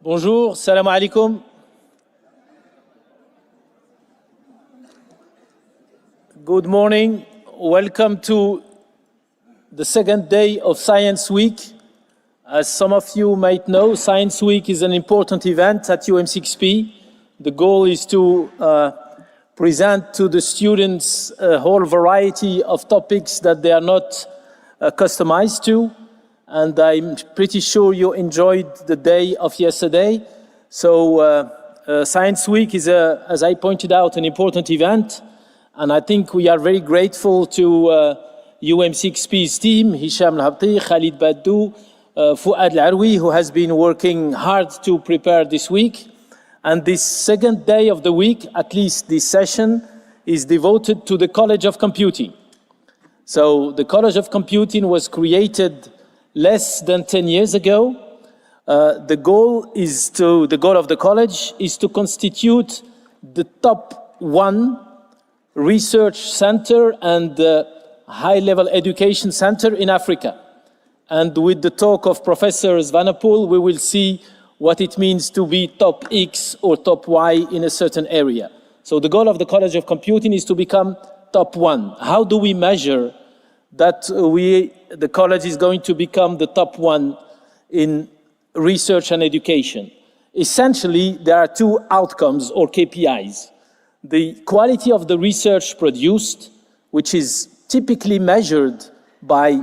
Bonjour, salam alaikum. Good morning. Welcome to the second day of Science Week. As some of you might know, Science Week is an important event at UM6P. The goal is to present to the students a whole variety of topics that they are not customized to. And I'm pretty sure you enjoyed the day of yesterday. So Science Week is, as I pointed out, an important event. And I think we are very grateful to UM6P's team, Hisham Al-Habti, Khalid Baddou, Fouad Al-Arwi, who has been working hard to prepare this week. And this second day of the week, at least this session, is devoted to the College of Computing. So the College of Computing was created less than 10 years ago. The goal of the college is to constitute the top one research center and high-level education center in Africa. And with the talk of Professor Swanepoel, we will see what it means to be top X or top Y in a certain area. So the goal of the College of Computing is to become top one. How do we measure that the college is going to become the top one in research and education? Essentially, there are two outcomes or KPIs. The quality of the research produced, which is typically measured by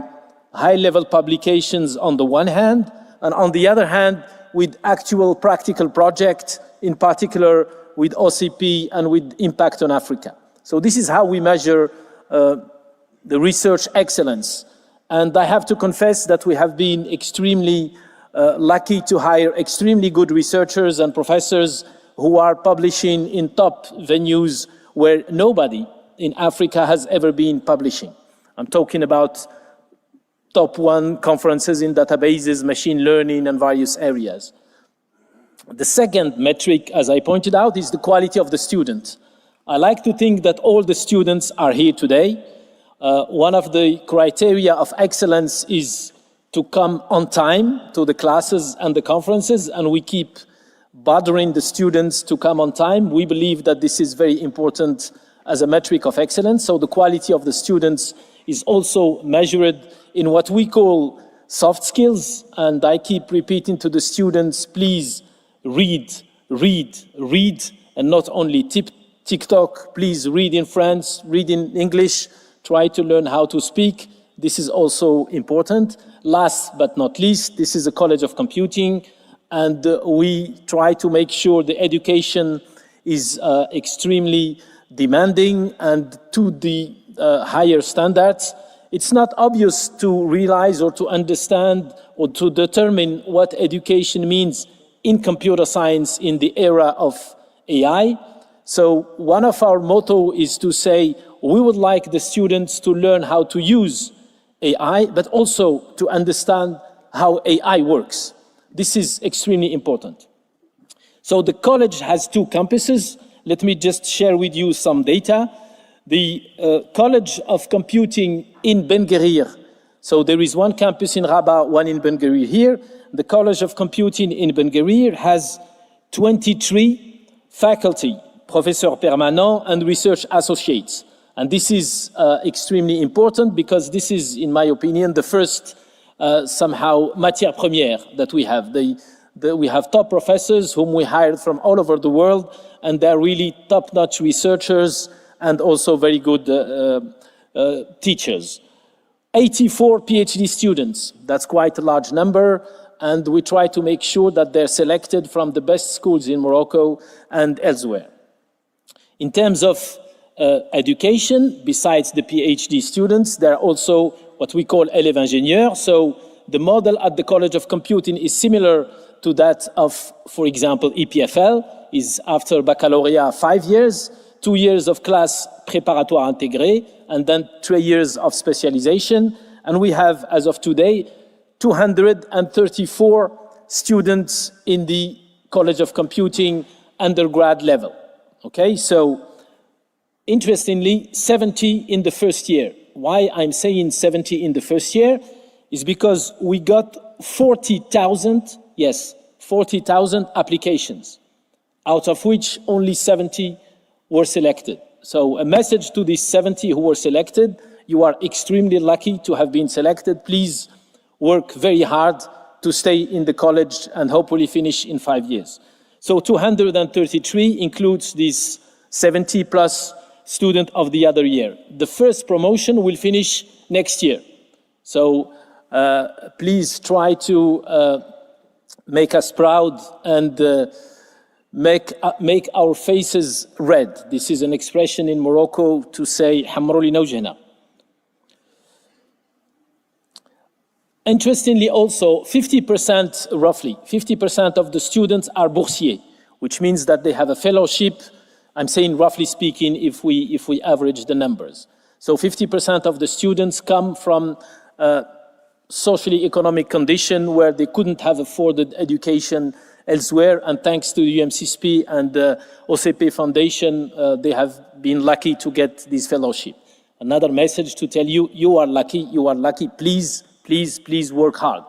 high-level publications on the one hand, and on the other hand, with actual practical projects, in particular with OCP and with impact on Africa. So this is how we measure the research excellence. And I have to confess that we have been extremely lucky to hire extremely good researchers and professors who are publishing in top venues where nobody in Africa has ever been publishing. I'm talking about top one conferences in databases, machine learning, and various areas. The second metric, as I pointed out, is the quality of the student. I like to think that all the students are here today. One of the criteria of excellence is to come on time to the classes and the conferences, and we keep bothering the students to come on time. We believe that this is very important as a metric of excellence. So the quality of the students is also measured in what we call soft skills. And I keep repeating to the students, please read, read, read, and not only TikTok. Please read in French, read in English, try to learn how to speak. This is also important. Last but not least, this is a College of Computing, and we try to make sure the education is extremely demanding and to the higher standards. It's not obvious to realize or to understand or to determine what education means in computer science in the era of AI. So one of our motto is to say, we would like the students to learn how to use AI, but also to understand how AI works. This is extremely important. So the college has two campuses. Let me just share with you some data. The College of Computing in Ben Guerir. So there is one campus in Rabat, one in Ben Guerir here. The College of Computing in Ben Guerir has 23 faculty, professors permanents and research associates. And this is extremely important because this is, in my opinion, the first somehow matière première that we have. We have top professors whom we hired from all over the world, and they're really top-notch researchers and also very good teachers. 84 PhD students. That's quite a large number, and we try to make sure that they're selected from the best schools in Morocco and elsewhere. In terms of education, besides the PhD students, there are also what we call élèves ingénieurs. So the model at the College of Computing is similar to that of, for example, EPFL, is after baccalaureate 5 years, 2 years of class préparatoire intégrée, and then 3 years of specialization. And we have, as of today, 234 students in the College of Computing undergrad level. Okay, so interestingly, 70 in the first year. Why I'm saying 70 in the first year is because we got 40,000, yes, 40,000 applications, out of which only 70 were selected. So a message to these 70 who were selected: you are extremely lucky to have been selected. Please work very hard to stay in the college and hopefully finish in 5 years. So 233 includes these 70 plus student of the other year. The first promotion will finish next year. So please try to make us proud and make our faces red. This is an expression in Morocco to say حمروا لنا وجهنا. Interestingly also, 50%, roughly, 50% of the students are boursiers, which means that they have a fellowship. I'm saying roughly speaking if we average the numbers. So 50% of the students come from socially economic condition where they couldn't have afforded education elsewhere, and thanks to the UM6P and the OCP Foundation, they have been lucky to get this fellowship. Another message to tell you, you are lucky, please, please, please work hard.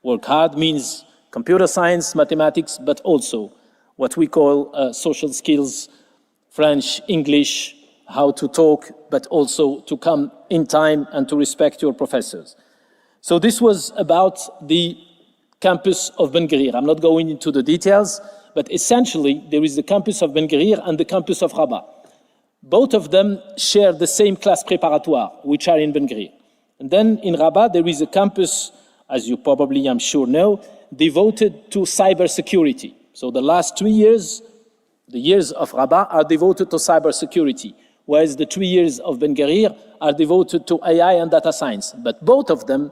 Work hard means computer science, mathematics, but also what we call social skills, French, English, how to talk, but also to come in time and to respect your professors. So this was about the campus of Ben Guerir. I'm not going into the details, but essentially there is the campus of Ben Guerir and the campus of Rabat. Both of them share the same class préparatoire, which are in Ben Guerir. And then in Rabat, there is a campus, as you probably, I'm sure, know, devoted to cybersecurity. So the last 3 years, the years of Rabat, are devoted to cybersecurity, whereas the 3 years of Ben Guerir are devoted to AI and data science. But both of them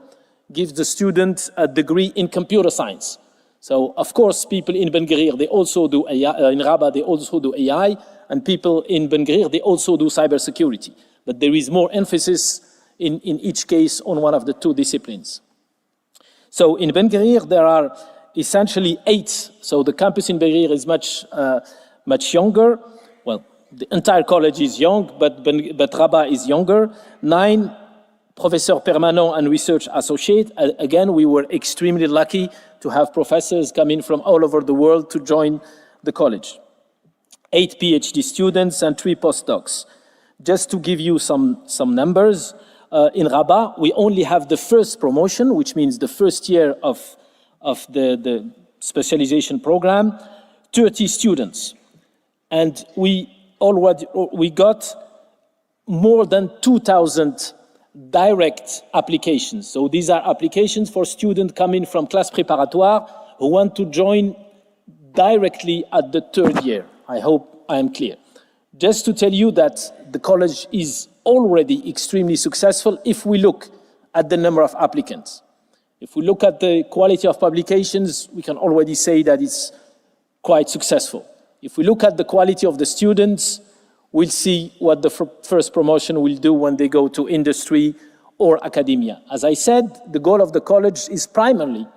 give the student a degree in computer science. So, of course, people in Ben Guerir, they also do AI, in Rabat, they also do AI, and people in Ben Guerir, they also do cybersecurity. But there is more emphasis in each case on one of the two disciplines. So in Ben Guerir, there are essentially 8. So the campus in Ben Guerir is much younger. Well, the entire college is young, but Rabat is younger. 9 professors permanent and research associate. Again, we were extremely lucky to have professors come in from all over the world to join the college. 8 PhD students and 3 postdocs. Just to give you some numbers, in Rabat, we only have the first promotion, which means the first year of the specialization program, 30 students. And we got more than 2,000 direct applications. So these are applications for students coming from class préparatoire who want to join directly at the 3rd year. I hope I am clear. Just to tell you that the college is already extremely successful if we look at the number of applicants. If we look at the quality of publications, we can already say that it's quite successful. If we look at the quality of the students, we'll see what the first promotion will do when they go to industry or academia. As I said, the goal of the college is primarily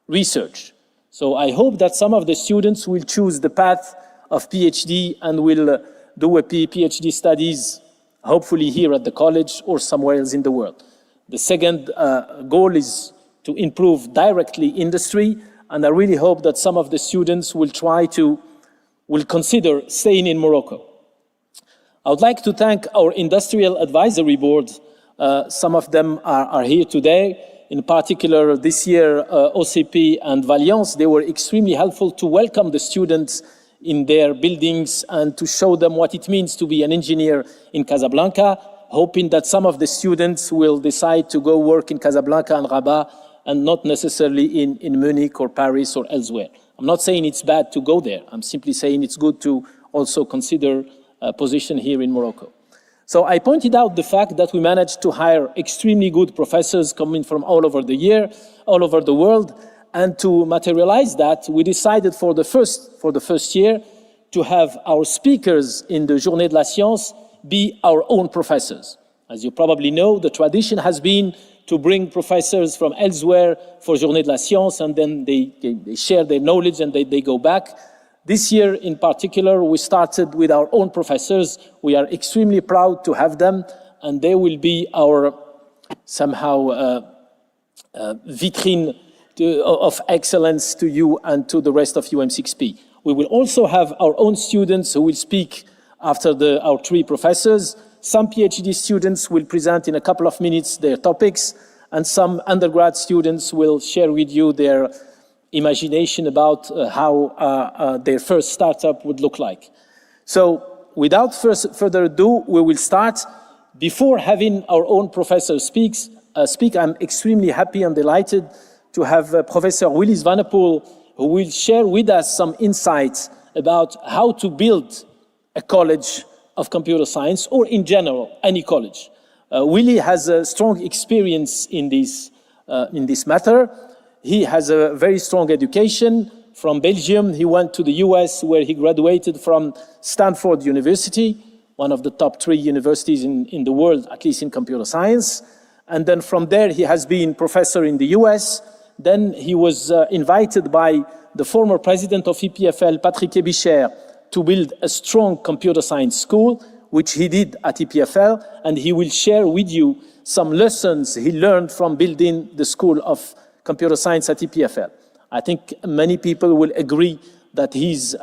research. So I hope that some of the students will choose the path of PhD and will do a PhD studies, hopefully here at the college or somewhere else in the world. The second goal is to improve directly industry, and I really hope that some of the students will consider staying in Morocco. I would like to thank our industrial advisory board. Some of them are here today. In particular, this year, OCP and Valiance, they were extremely helpful to welcome the students in their buildings and to show them what it means to be an engineer in Casablanca. hoping that some of the students will decide to go work in Casablanca and Rabat and not necessarily in Munich or Paris or elsewhere. I'm not saying it's bad to go there. I'm simply saying it's good to also consider a position here in Morocco. So I pointed out the fact that we managed to hire extremely good professors coming from all over the world, and to materialize that, we decided for the first year to have our speakers in the Journée de la Science be our own professors. As you probably know, the tradition has been to bring professors from elsewhere for Journée de la Science, and then they share their knowledge and they go back. This year in particular, we started with our own professors. We are extremely proud to have them, and they will be our somehow vitrine of excellence to you and to the rest of UM6P. We will also have our own students who will speak after our three professors. Some PhD students will present in a couple of minutes their topics, and some undergrad students will share with you their imagination about how their first startup would look like. So without further ado, we will start. Before having our own professor speak, I'm extremely happy and delighted to have Professor Willis Vannepoel, who will share with us some insights about how to build a college of computer science, or in general, any college. Willy has a strong experience in this matter. He has a very strong education. From Belgium, he went to the US, where he graduated from Stanford University, one of the top 3 universities in the world, at least in computer science. And then from there, he has been professor in the US. Then he was invited by the former president of EPFL, Patrick Ebicher, to build a strong computer science school, which he did at EPFL, and he will share with you some lessons he learned from building the School of Computer Science at EPFL. I think many people will agree that his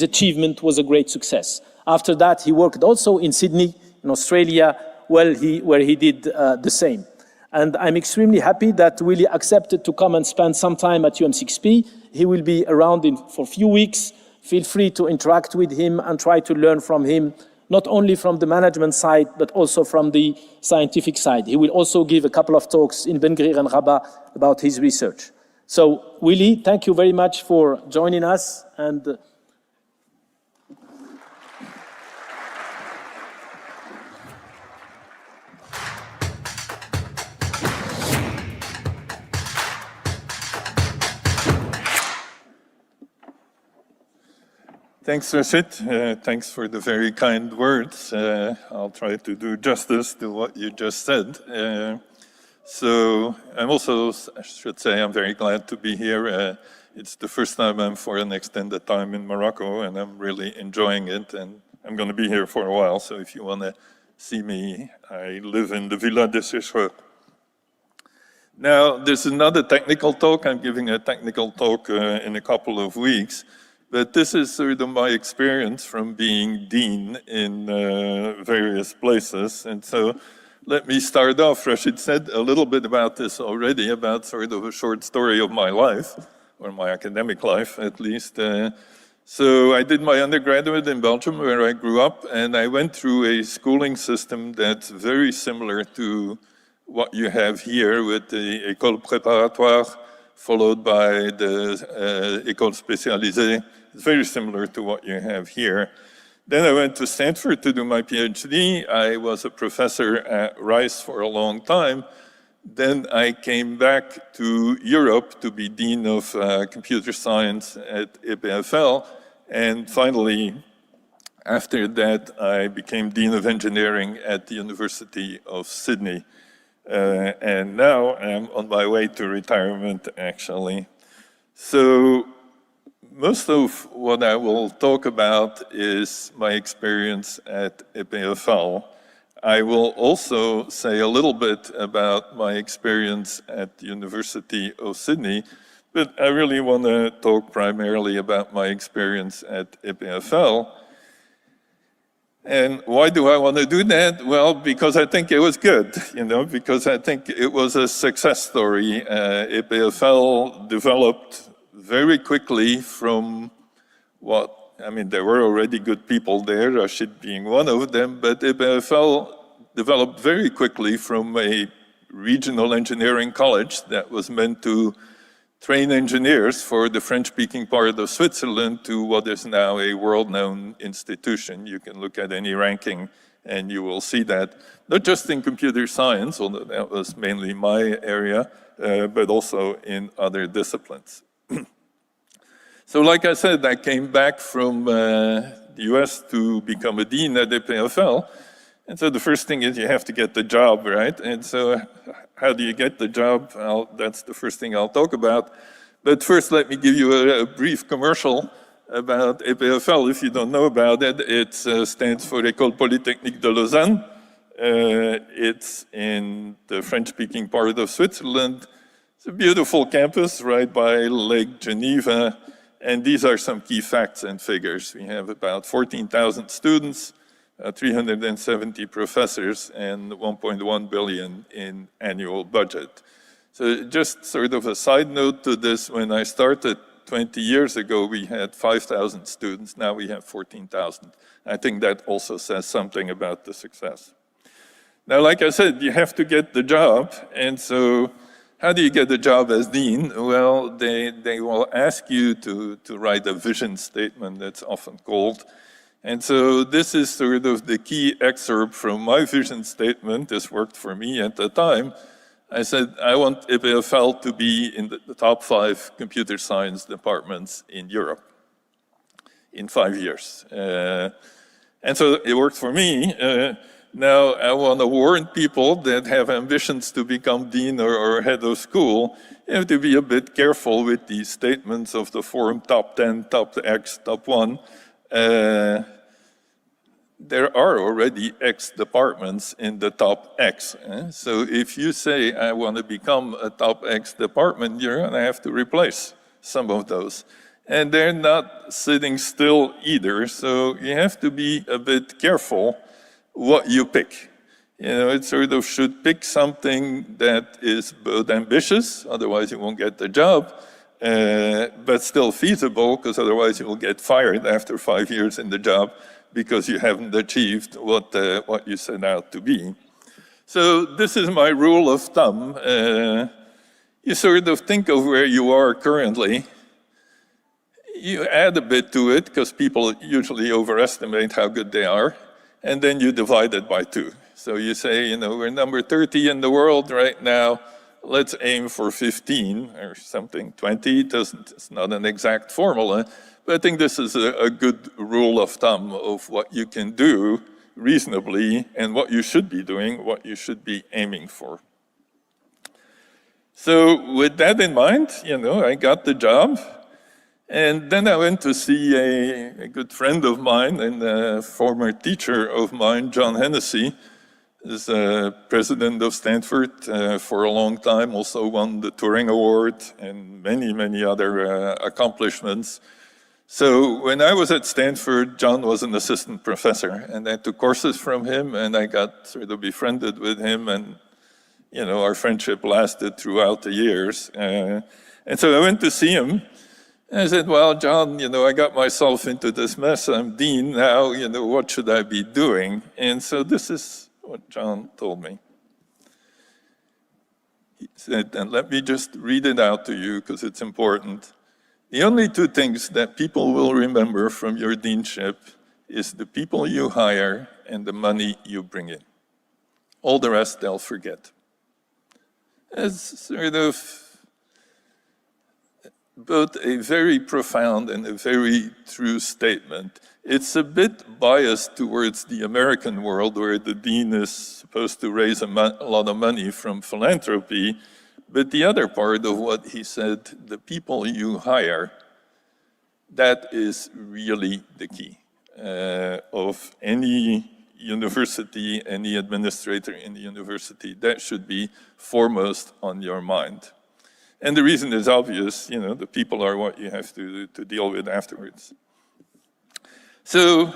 achievement was a great success. After that, he worked also in Sydney, in Australia, where he did the same. And I'm extremely happy that Willy accepted to come and spend some time at UM6P. He will be around for a few weeks. Feel free to interact with him and try to learn from him, not only from the management side, but also from the scientific side. He will also give a couple of talks in Ben Grir and Rabat about his research. So, Willy, thank you very much for joining us. And Thanks, Rashid. Thanks for the very kind words. I'll try to do justice to what you just said. So I'm also, I should say, I'm very glad to be here. It's the first time I'm for an extended time in Morocco, and I'm really enjoying it. And I'm going to be here for a while. So if you want to see me, I live in the Villa de Séchereux. Now, there's another technical talk. I'm giving a technical talk in a couple of weeks. But this is sort of my experience from being dean in various places. And so let me start off. Rashid said a little bit about this already, about sort of a short story of my life, or my academic life at least. So I did my undergraduate in Belgium, where I grew up, and I went through a schooling system that's very similar to what you have here with the École préparatoire, followed by the École spécialisée. It's very similar to what you have here. Then I went to Stanford to do my PhD. I was a professor at Rice for a long time. Then I came back to Europe to be Dean of Computer Science at EPFL. And finally, after that, I became Dean of Engineering at the University of Sydney. And now I'm on my way to retirement, actually. So most of what I will talk about is my experience at EPFL. I will also say a little bit about my experience at the University of Sydney, but I really want to talk primarily about my experience at EPFL. And why do I want to do that? Well, because I think it was good, because I think it was a success story. EPFL developed very quickly from what I mean, there were already good people there, Rashid being one of them, but EPFL developed very quickly from a regional engineering college that was meant to train engineers for the French-speaking part of Switzerland to what is now a world-known institution. You can look at any ranking and you will see that, not just in computer science, although that was mainly my area, but also in other disciplines. So like I said, I came back from the US to become a dean at EPFL. And so the first thing is you have to get the job, right? And so how do you get the job? Well, that's the first thing I'll talk about. But first, let me give you a brief commercial about EPFL. If you don't know about it, it stands for École Polytechnique de Lausanne. It's in the French-speaking part of Switzerland. It's a beautiful campus right by Lake Geneva. And these are some key facts and figures. We have about 14,000 students, 370 professors, and 1.1 billion in annual budget. So just sort of a side note to this, when I started 20 years ago, we had 5,000 students. Now we have 14,000. I think that also says something about the success. Now, like I said, you have to get the job. And so how do you get the job as dean? Well, they will ask you to write a vision statement, that's often called. And so this is sort of the key excerpt from my vision statement. This worked for me at the time. I said, I want EPFL to be in the top 5 computer science departments in Europe in 5 years. And so it worked for me. Now I want to warn people that have ambitions to become dean or head of school. You have to be a bit careful with these statements of the form top 10, top X, top 1. There are already X departments in the top X. So if you say, I want to become a top X department, you're going to have to replace some of those. And they're not sitting still either, so you have to be a bit careful what you pick. You know, it sort of should pick something that is both ambitious, otherwise you won't get the job, but still feasible, because otherwise you will get fired after 5 years in the job because you haven't achieved what you set out to be. So this is my rule of thumb. You sort of think of where you are currently. You add a bit to it, because people usually overestimate how good they are, and then you divide it by 2. So you say, you know, we're number 30 in the world right now, let's aim for 15 or something, 20. It's not an exact formula, but I think this is a good rule of thumb of what you can do reasonably and what you should be doing, what you should be aiming for. So with that in mind, you know, I got the job. And then I went to see a good friend of mine and a former teacher of mine, John Hennessy, is president of Stanford for a long time, also won the Turing Award and many, many other accomplishments. So when I was at Stanford, John was an assistant professor, and I took courses from him, and I got sort of befriended with him, and you know, our friendship lasted throughout the years. And so I went to see him. And I said, well, John, you know, I got myself into this mess. I'm dean now, you know, what should I be doing? And so this is what John told me. He said, and let me just read it out to you because it's important. The only 2 things that people will remember from your deanship is the people you hire and the money you bring in. All the rest they'll forget. It's sort of both a very profound and a very true statement. It's a bit biased towards the American world, where the dean is supposed to raise a lot of money from philanthropy, but the other part of what he said, the people you hire, that is really the key of any university, any administrator in the university. That should be foremost on your mind. And the reason is obvious, you know, the people are what you have to deal with afterwards. So,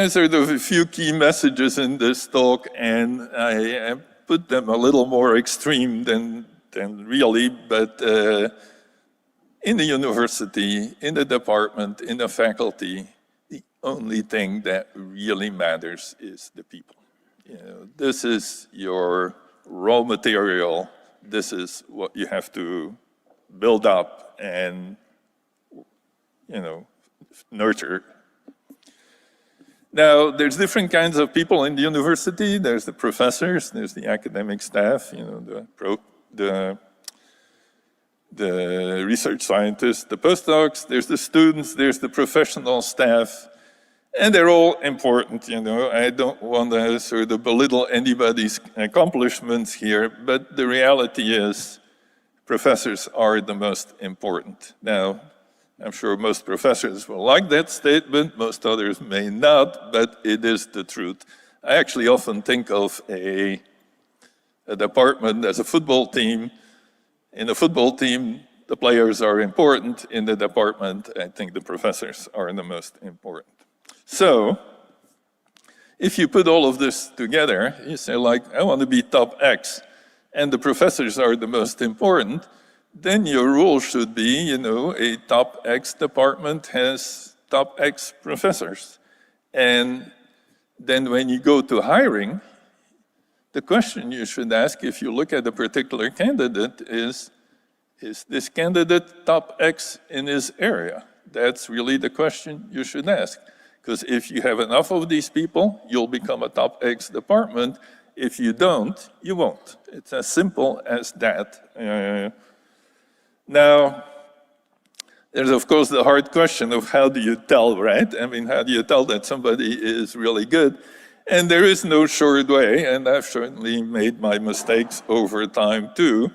sort of a few key messages in this talk, and I put them a little more extreme than really, but in the university, in the department, in the faculty, the only thing that really matters is the people. You know, this is your raw material. This is what you have to build up and, you know, nurture. Now, there's different kinds of people in the university. There's the professors, there's the academic staff, you know, the research scientists, the postdocs, there's the students, there's the professional staff, and they're all important, you know. I don't want to sort of belittle anybody's accomplishments here, but the reality is professors are the most important. Now, I'm sure most professors will like that statement, most others may not, but it is the truth. I actually often think of a department as a football team. In a football team, the players are important. In the department, I think the professors are the most important. So, if you put all of this together, you say like, I want to be top X, and the professors are the most important, then your rule should be, you know, a top X department has top X professors. And then when you go to hiring, the question you should ask if you look at a particular candidate is this candidate top X in his area? That's really the question you should ask. Because if you have enough of these people, you'll become a top X department. If you don't, you won't. It's as simple as that. Now, there's of course the hard question of how do you tell, right? I mean, how do you tell that somebody is really good? And there is no short way, and I've certainly made my mistakes over time too,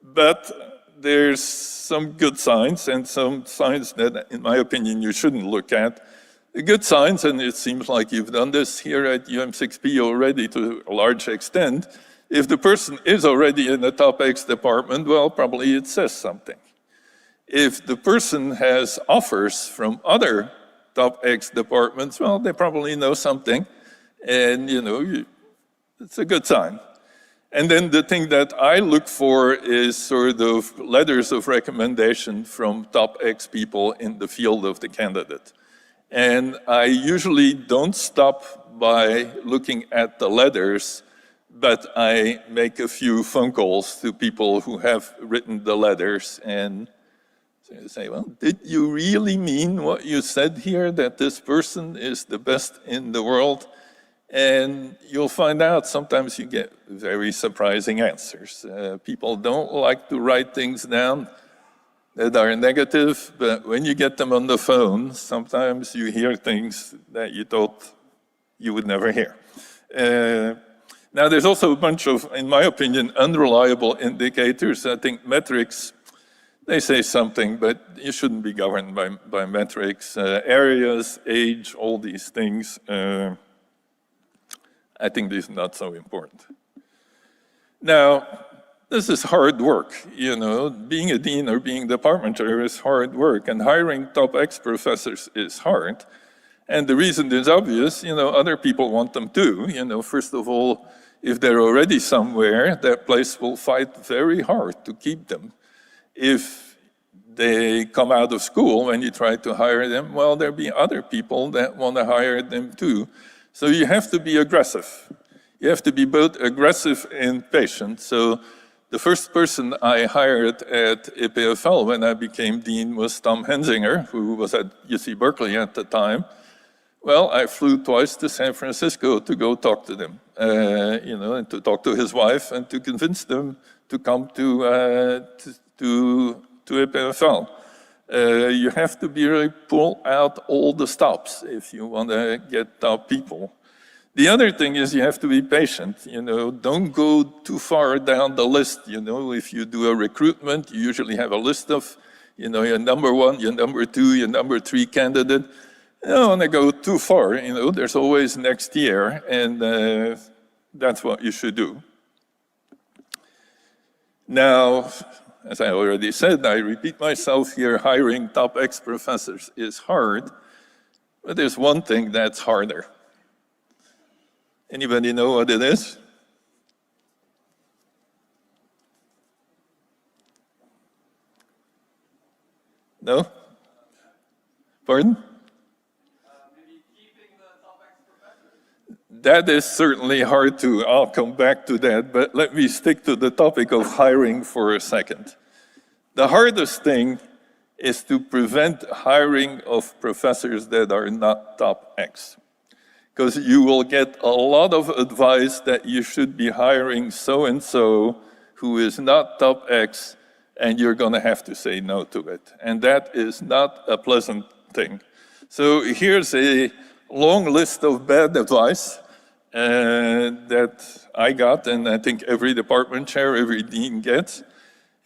but there's some good signs and some signs that, in my opinion, you shouldn't look at. The good signs, and it seems like you've done this here at UM6P already to a large extent, if the person is already in the top X department, well, probably it says something. If the person has offers from other top X departments, well, they probably know something, and you know, it's a good sign. And then the thing that I look for is sort of letters of recommendation from top X people in the field of the candidate. And I usually don't stop by looking at the letters, but I make a few phone calls to people who have written the letters and say, well, did you really mean what you said here, that this person is the best in the world? And you'll find out sometimes you get very surprising answers. People don't like to write things down that are negative, but when you get them on the phone, sometimes you hear things that you thought you would never hear. Now, there's also a bunch of, in my opinion, unreliable indicators. I think metrics, they say something, but you shouldn't be governed by metrics. Areas, age, all these things. I think this is not so important. Now, this is hard work, you know. Being a dean or being department chair is hard work, and hiring top X professors is hard. And the reason is obvious, you know, other people want them too. You know, first of all, if they're already somewhere, that place will fight very hard to keep them. If they come out of school when you try to hire them, well, there'll be other people that want to hire them too. So you have to be aggressive. You have to be both aggressive and patient. So the first person I hired at EPFL when I became dean was Tom Hensinger, who was at UC Berkeley at the time. Well, I flew twice to San Francisco to go talk to them, you know, and to talk to his wife and to convince them to come to EPFL. You have to be really pull out all the stops if you want to get top people. The other thing is you have to be patient. You know, don't go too far down the list. You know, if you do a recruitment, you usually have a list of, you know, your number one, your number two, your number three candidate. You don't want to go too far. You know, there's always next year, and that's what you should do. Now, as I already said, I repeat myself here, hiring top X professors is hard, but there's one thing that's harder. Anybody know what it is? No? Pardon? That is certainly hard to, I'll come back to that, but let me stick to the topic of hiring for a second. The hardest thing is to prevent hiring of professors that are not top X. Because you will get a lot of advice that you should be hiring so-and-so who is not top X, and you're going to have to say no to it. And that is not a pleasant thing. So here's a long list of bad advice that I got, and I think every department chair, every dean gets.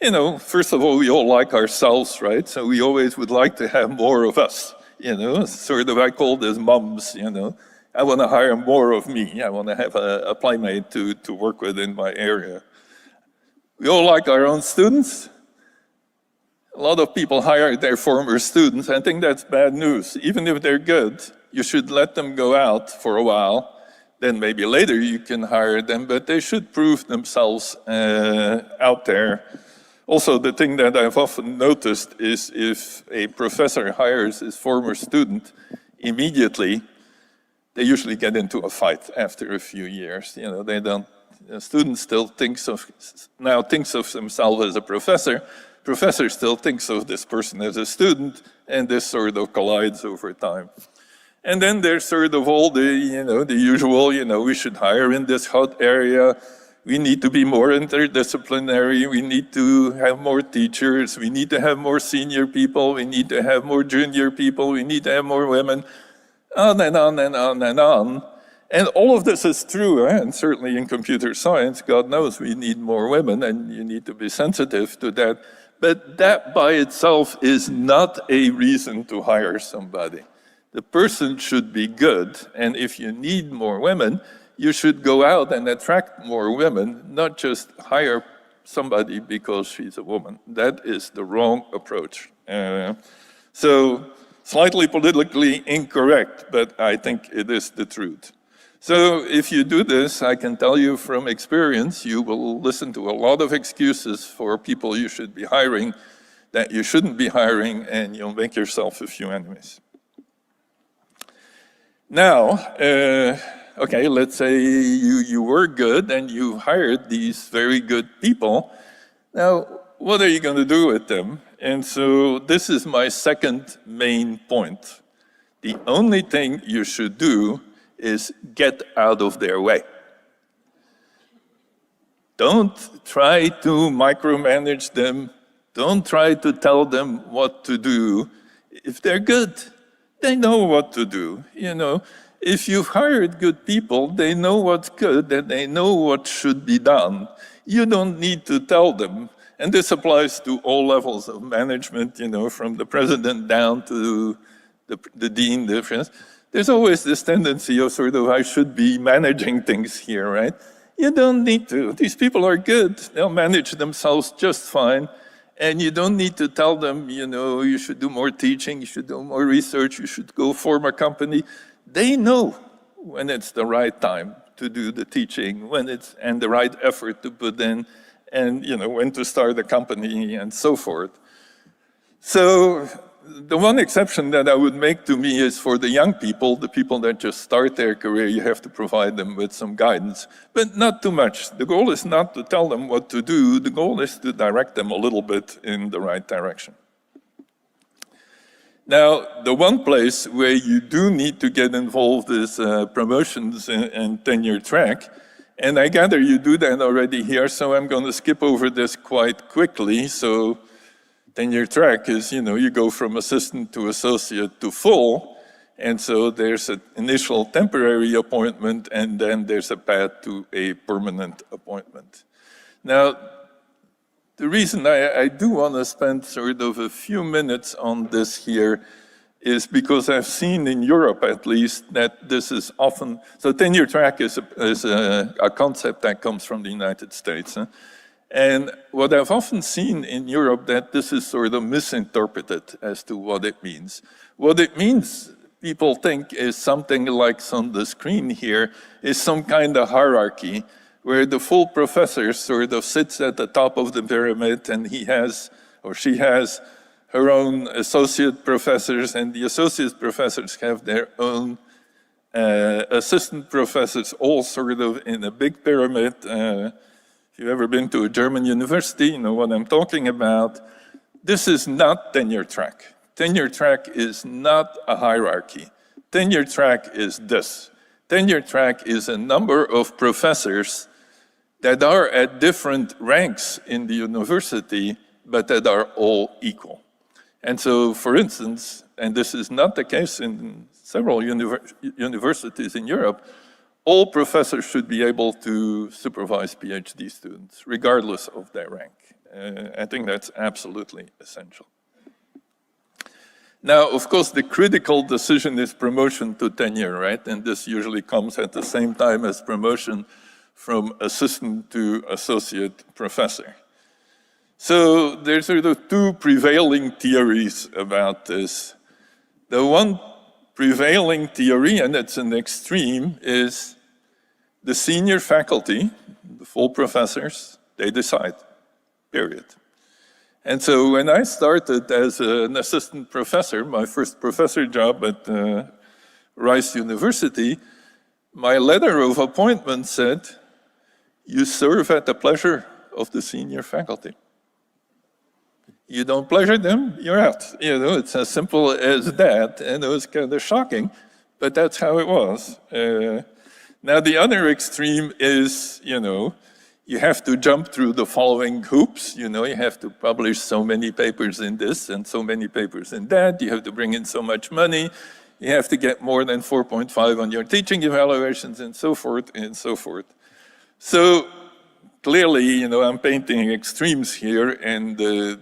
You know, first of all, we all like ourselves, right? So we always would like to have more of us, you know, sort of, I call this mums, you know. I want to hire more of me. I want to have a playmate to work with in my area. We all like our own students. A lot of people hire their former students. I think that's bad news. Even if they're good, you should let them go out for a while. Then maybe later you can hire them, but they should prove themselves out there. Also, the thing that I've often noticed is if a professor hires his former student immediately, they usually get into a fight after a few years. You know, they don't. The student still thinks of himself as a professor. Professor still thinks of this person as a student, and this sort of collides over time. And then there's sort of all the, you know, the usual, you know, we should hire in this hot area. We need to be more interdisciplinary. We need to have more teachers. We need to have more senior people. We need to have more junior people. We need to have more women. On and on and on and on. And all of this is true, and certainly in computer science, God knows we need more women, and you need to be sensitive to that. But that by itself is not a reason to hire somebody. The person should be good, and if you need more women, you should go out and attract more women, not just hire somebody because she's a woman. That is the wrong approach. So slightly politically incorrect, but I think it is the truth. So if you do this, I can tell you from experience, you will listen to a lot of excuses for people you should be hiring that you shouldn't be hiring, and you'll make yourself a few enemies. Now, okay, let's say you were good and you hired these very good people. Now, what are you going to do with them? And so this is my second main point. The only thing you should do is get out of their way. Don't try to micromanage them. Don't try to tell them what to do. If they're good, they know what to do. You know, if you've hired good people, they know what's good and they know what should be done. You don't need to tell them. And this applies to all levels of management, you know, from the president down to the dean, the friends. There's always this tendency of sort of, I should be managing things here, right? You don't need to. These people are good. They'll manage themselves just fine. And you don't need to tell them, you know, you should do more teaching, you should do more research, you should go form a company. They know when it's the right time to do the teaching, and the right effort to put in, and, you know, when to start a company and so forth. So the one exception that I would make to me is for the young people, the people that just start their career, you have to provide them with some guidance, but not too much. The goal is not to tell them what to do, the goal is to direct them a little bit in the right direction. Now, the one place where you do need to get involved is promotions and tenure track, and I gather you do that already here, so I'm going to skip over this quite quickly. So tenure track is, you know, you go from assistant to associate to full, and so there's an initial temporary appointment, and then there's a path to a permanent appointment. Now, the reason I do want to spend sort of a few minutes on this here is because I've seen in Europe, at least, that this is often, so tenure track is a concept that comes from the United States. And what I've often seen in Europe, that this is sort of misinterpreted as to what it means. What it means, people think, is something like on the screen here, is some kind of hierarchy where the full professor sort of sits at the top of the pyramid and he has, or she has, her own associate professors, and the associate professors have their own assistant professors, all sort of in a big pyramid. If you've ever been to a German university, you know what I'm talking about. This is not tenure track. Tenure track is not a hierarchy. Tenure track is this. Tenure track is a number of professors that are at different ranks in the university, but that are all equal. And so, for instance, and this is not the case in several universities in Europe, all professors should be able to supervise PhD students, regardless of their rank. I think that's absolutely essential. Now, of course, the critical decision is promotion to tenure, right? And this usually comes at the same time as promotion from assistant to associate professor. So there's sort of two prevailing theories about this. The one prevailing theory, and it's an extreme, is the senior faculty, the full professors, they decide, period. And so when I started as an assistant professor, my first professor job at Rice University, my letter of appointment said, you serve at the pleasure of the senior faculty. You don't pleasure them, you're out. You know, it's as simple as that, and it was kind of shocking, but that's how it was. Now, the other extreme is, you know, you have to jump through the following hoops. You know, you have to publish so many papers in this and so many papers in that. You have to bring in so much money. You have to get more than 4.5 on your teaching evaluations and so forth and so forth. So clearly, you know, I'm painting extremes here, and the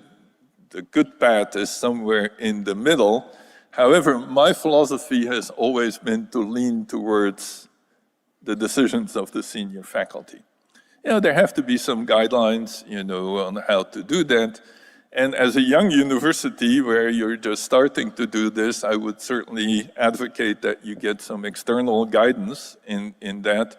good path is somewhere in the middle. However, my philosophy has always been to lean towards the decisions of the senior faculty. You know, there have to be some guidelines, you know, on how to do that. And as a young university where you're just starting to do this, I would certainly advocate that you get some external guidance in that.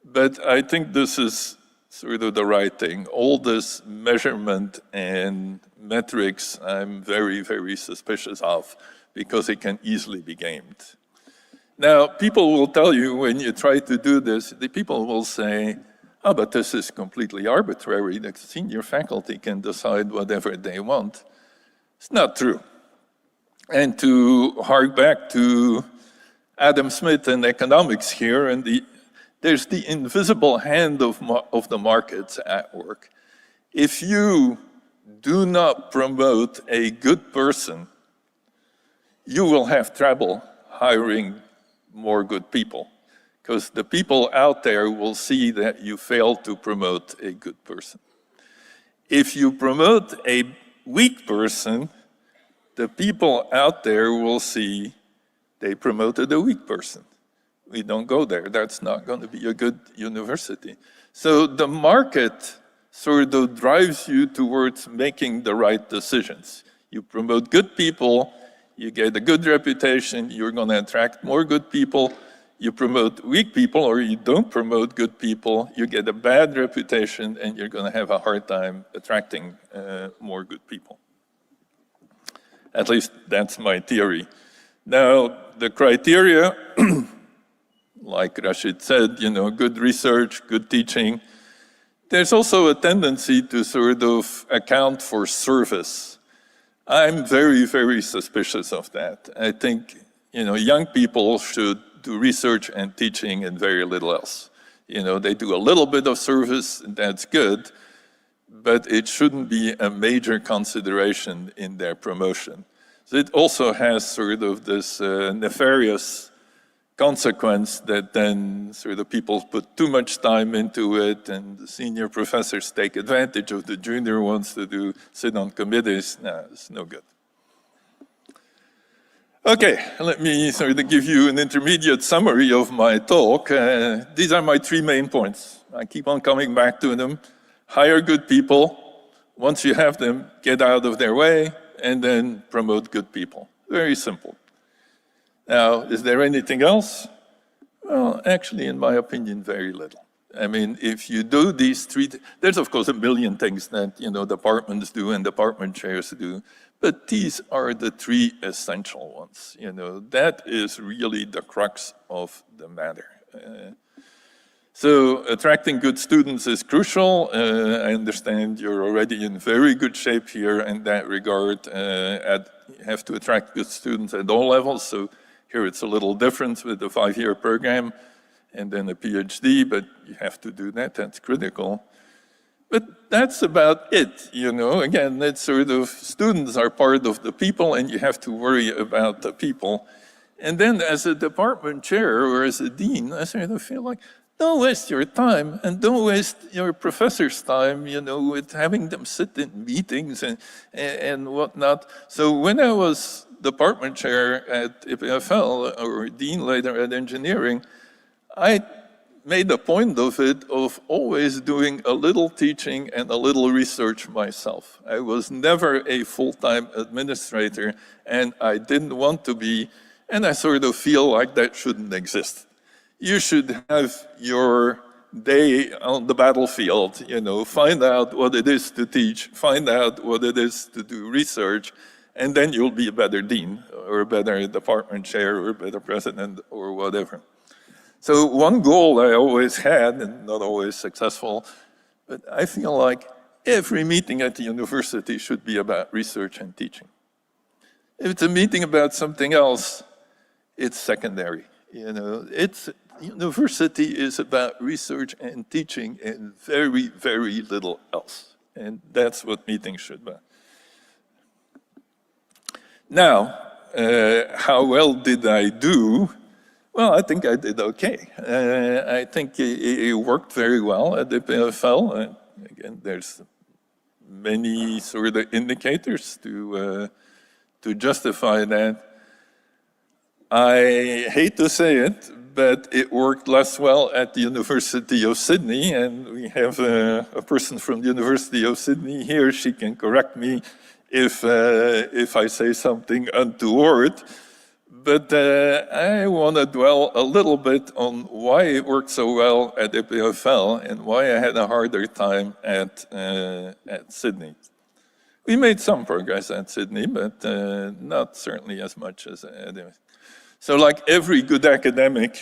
But I think this is sort of the right thing. All this measurement and metrics, I'm very, very suspicious of, because it can easily be gamed. Now, people will tell you when you try to do this, the people will say, oh, but this is completely arbitrary. The senior faculty can decide whatever they want. It's not true. And to hark back to Adam Smith and economics here, and there's the invisible hand of the markets at work. If you do not promote a good person, you will have trouble hiring more good people, because the people out there will see that you failed to promote a good person. If you promote a weak person, the people out there will see they promoted a weak person. We don't go there. That's not going to be a good university. So the market sort of drives you towards making the right decisions. You promote good people, you get a good reputation, you're going to attract more good people. You promote weak people, or you don't promote good people, you get a bad reputation, and you're going to have a hard time attracting more good people. At least that's my theory. Now, the criteria, like Rashid said, you know, good research, good teaching. There's also a tendency to sort of account for service. I'm very, very suspicious of that. I think, you know, young people should do research and teaching and very little else. You know, they do a little bit of service, and that's good, but it shouldn't be a major consideration in their promotion. So it also has sort of this nefarious consequence that then sort of people put too much time into it, and the senior professors take advantage of the junior ones to sit on committees. No, it's no good. Okay, let me sort of give you an intermediate summary of my talk. These are my three main points. I keep on coming back to them. Hire good people. Once you have them, get out of their way, and then promote good people. Very simple. Now, is there anything else? Well, actually, in my opinion, very little. I mean, if you do these three, there's of course a million things that, you know, departments do and department chairs do, But these are the three essential ones. That is really the crux of the matter. So attracting good students is crucial. I understand you're already in very good shape here in that regard. You have to attract good students at all levels. So here it's a little different with the 5-year program and then a PhD, but you have to do that. That's critical. But that's about it, Again, it's sort of students are part of the people and you have to worry about the people. And then as a department chair or as a dean, I sort of feel like, don't waste your time and don't waste your professor's time, with having them sit in meetings and whatnot. So when I was department chair at EPFL or dean later at engineering, I made a point of it of always doing a little teaching and a little research myself. I was never a full-time administrator and I didn't want to be, and I sort of feel like that shouldn't exist. You should have your day on the battlefield, find out what it is to teach, find out what it is to do research, and then you'll be a better dean or a better department chair or a better president or whatever. So one goal I always had, and not always successful, but I feel like every meeting at the university should be about research and teaching. If it's a meeting about something else, it's secondary. University is about research and teaching and very, very little else. And that's what meetings should be. Now, how well did I do? Well, I think I did okay. I think it worked very well at the PFL. Again, there's many sort of indicators to justify that. I hate to say it, but it worked less well at the University of Sydney, and we have a person from the University of Sydney here. She can correct me if I say something untoward. But I want to dwell a little bit on why it worked so well at EPFL and why I had a harder time at Sydney. We made some progress at Sydney, but not certainly as much as at So like every good academic,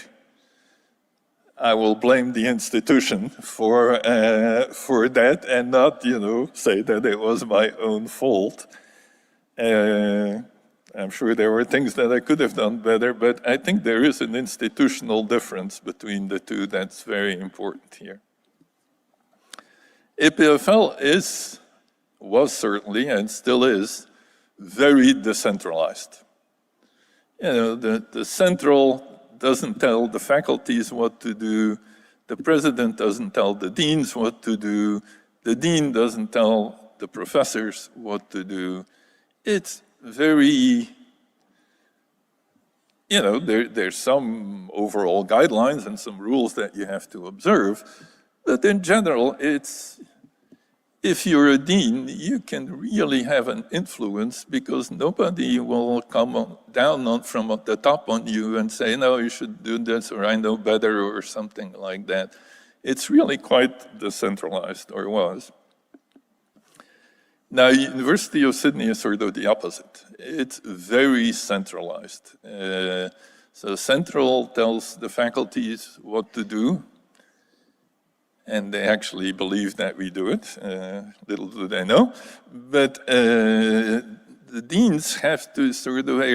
I will blame the institution for that and not, say that it was my own fault. I'm sure there were things that I could have done better, but I think there is an institutional difference between the two that's very important here. EPFL was certainly, and still is, very decentralized. The central doesn't tell the faculties what to do, the president doesn't tell the deans what to do, the dean doesn't tell the professors what to do. It's very, there's some overall guidelines and some rules that you have to observe, but in general, if you're a dean, you can really have an influence because nobody will come down from the top on you and say, no, you should do this, or I know better, or something like that. It's really quite decentralized, or was. Now, University of Sydney is sort of the opposite. It's very centralized. So Central tells the faculties what to do, and they actually believe that we do it. Little do they know. But the deans have to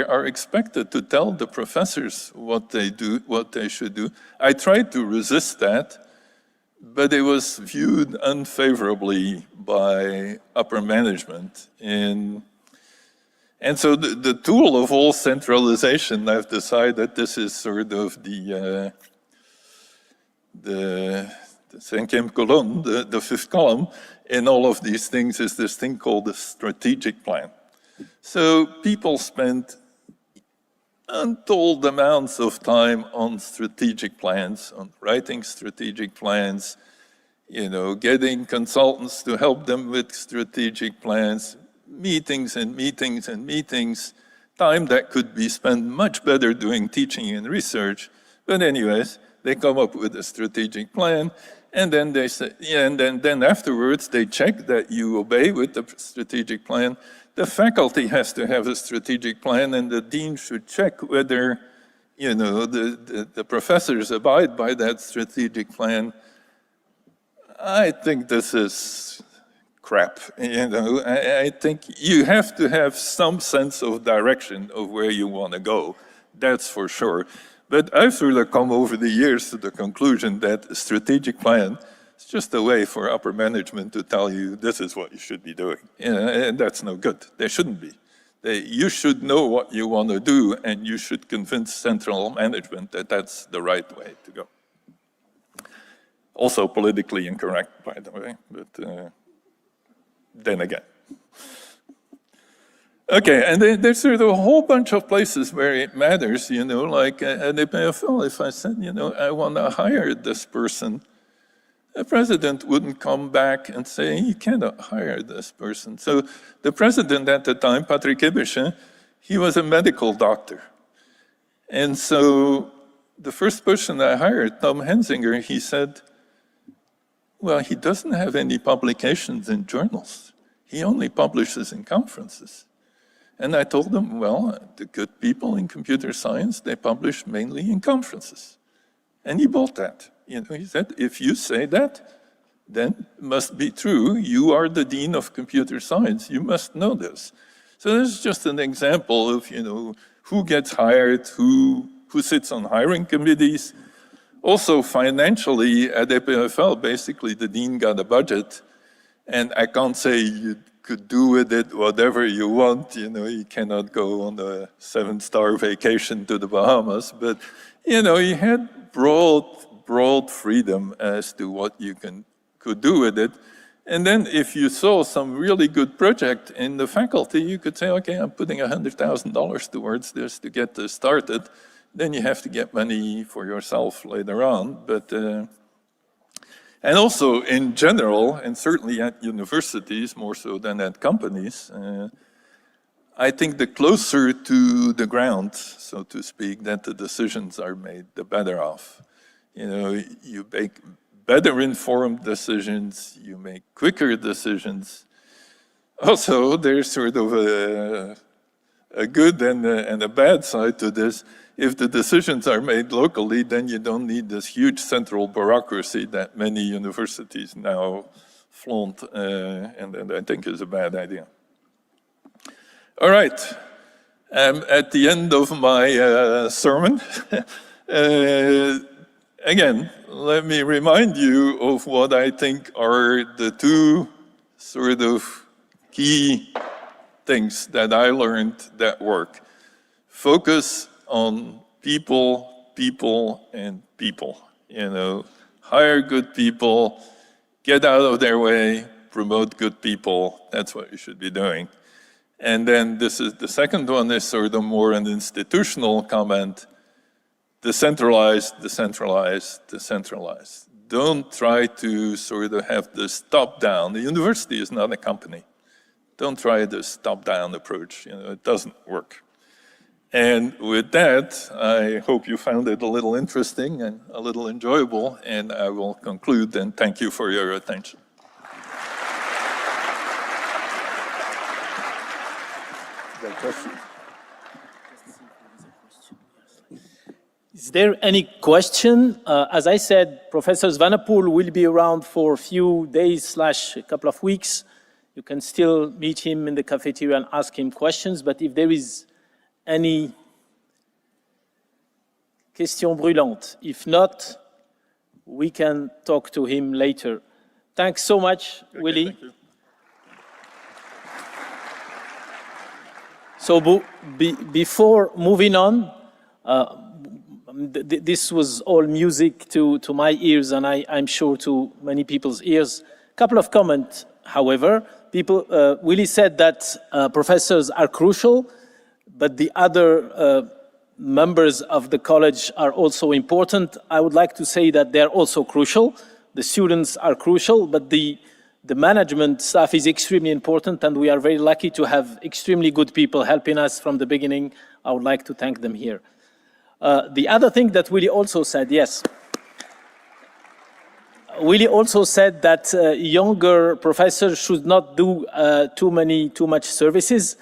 are expected to tell the professors what they do, what they should do. I tried to resist that, but it was viewed unfavorably by upper management. And so the tool of all centralization, I've decided this is sort of the cinquième colonne, the fifth column in all of these things is this thing called the strategic plan. So people spend untold amounts of time on strategic plans, on writing strategic plans, getting consultants to help them with strategic plans, meetings and meetings and meetings, time that could be spent much better doing teaching and research. But anyways, they come up with a strategic plan, and then they say, and then afterwards they check that you obey with the strategic plan. the faculty has to have a strategic plan, and the dean should check whether, you know, the professors abide by that strategic plan. I think this is crap. You know, I think you have to have some sense of direction of where you want to go. That's for sure. But I've sort of come over the years to the conclusion that a strategic plan is just a way for upper management to tell you this is what you should be doing. You know, and that's no good. They shouldn't be. You should know what you want to do, and you should convince central management that that's the right way to go. Also politically incorrect, by the way, but then again. Okay, and there's sort of a whole bunch of places where it matters, you know, like at the PFL, if I said, you know, I want to hire this person, the president wouldn't come back and say, you cannot hire this person. So the president at the time, Patrick Ebesche, he was a medical doctor. And so the first person I hired, Tom Hensinger, he said, well, he doesn't have any publications in journals. He only publishes in conferences. And I told him, well, the good people in computer science, they publish mainly in conferences. And he bought that. You know, he said, if you say that, then it must be true. You are the dean of computer science. You must know this. So this is just an example of, you know, who gets hired, who sits on hiring committees. Also, financially, at EPFL, basically, the dean got a budget, and I can't say you could do with it whatever you want. You know, you cannot go on a 7-star vacation to the Bahamas, but, you know, you had broad freedom as to what you could do with it. And then if you saw some really good project in the faculty, you could say, okay, I'm putting $100,000 towards this to get this started. Then you have to get money for yourself later on. But and also in general, and certainly at universities more so than at companies, I think the closer to the ground, so to speak, that the decisions are made, the better off. You know, you make better informed decisions, you make quicker decisions. Also, there's sort of a good and a bad side to this. If the decisions are made locally, then you don't need this huge central bureaucracy that many universities now flaunt, and I think is a bad idea. All right, at the end of my sermon, again, let me remind you of what I think are the two sort of key things that I learned that work. Focus on people, and people. You know, hire good people, get out of their way, promote good people. That's what you should be doing. And then this is the second one is sort of more an institutional comment. Decentralize, decentralize, decentralize. Don't try to sort of have this top-down. The university is not a company. Don't try this top-down approach. You know, it doesn't work. And with that, I hope you found it a little interesting and a little enjoyable, and I will conclude and thank you for your attention. Is there any question? As I said, Professor Swanepoel will be around for a few days / a couple of weeks. You can still meet him in the cafeteria and ask him questions, but if there is any question brûlante, if not, we can talk to him later. Thanks so much, okay, Willy. Thank you. So before moving on, this was all music to my ears, and I'm sure to many people's ears. A couple of comments, however. Willy said that professors are crucial, but the other members of the college are also important. I would like to say that they're also crucial. The students are crucial, but the management staff is extremely important, and we are very lucky to have extremely good people helping us from the beginning. I would like to thank them here. The other thing that Willy also said, yes, Willie also said that younger professors should not do too much services.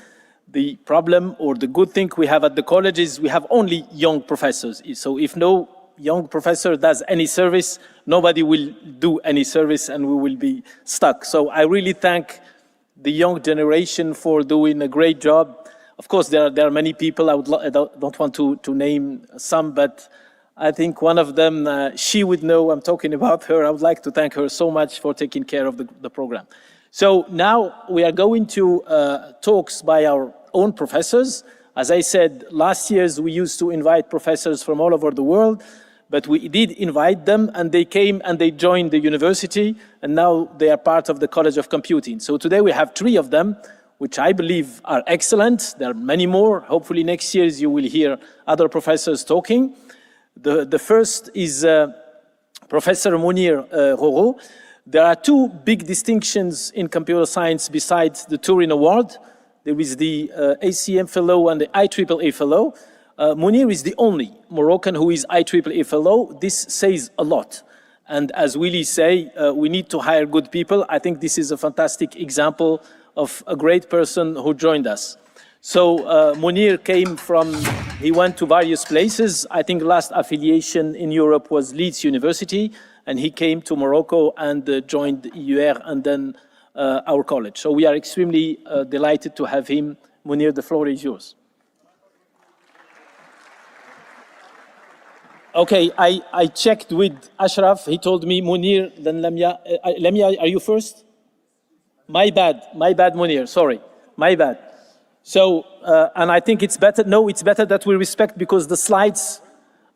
The problem or the good thing we have at the college is we have only young professors. So if no young professor does any service, nobody will do any service and we will be stuck. So I really thank the young generation for doing a great job. Of course, there are many people, I don't want to name some, but I think one of them, she would know I'm talking about her. I would like to thank her so much for taking care of the program. So now we are going to talks by our own professors. As I said, last year we used to invite professors from all over the world, but we did invite them and they came and they joined the university and now they are part of the College of Computing. So today we have 3 of them, which I believe are excellent. There are many more. Hopefully next year you will hear other professors talking. The first is Professor Mounir Roro. There are 2 big distinctions in computer science besides the Turing Award. There is the ACM Fellow and the IEEE Fellow. Mounir is the only Moroccan who is IEEE Fellow. This says a lot. And as Willie say, we need to hire good people. I think this is a fantastic example of a great person who joined us. So Mounir he went to various places. I think last affiliation in Europe was Leeds University, and he came to Morocco and joined EUR and then our college. So we are extremely delighted to have him. Mounir, the floor is yours. Okay, I checked with Ashraf. He told me Mounir, then Lamia. Lamia, are you first? My bad, Mounir, sorry, my bad. So, and I think it's better, it's better that we respect because the slides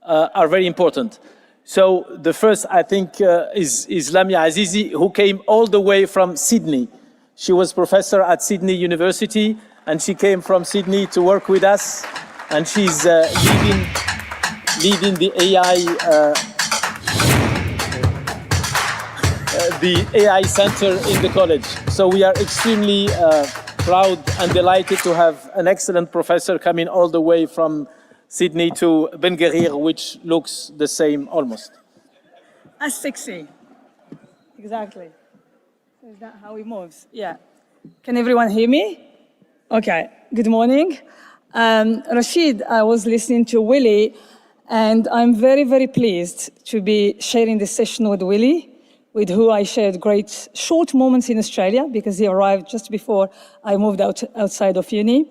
are very important. So the first, I think, is Lamia Azizi, who came all the way from Sydney. She was professor at Sydney University, and she came from Sydney to work with us, and she's leading the AI center in the college. So we are extremely proud and delighted to have an excellent professor coming all the way from Sydney to Ben Guerir, which looks the same almost. As sexy. Exactly. So is that how he moves? Yeah. Can everyone hear me? Okay. Good morning. Rashid, I was listening to Willie, and I'm very, very pleased to be sharing this session with Willie, with who I shared great short moments in Australia because he arrived just before I moved outside of uni.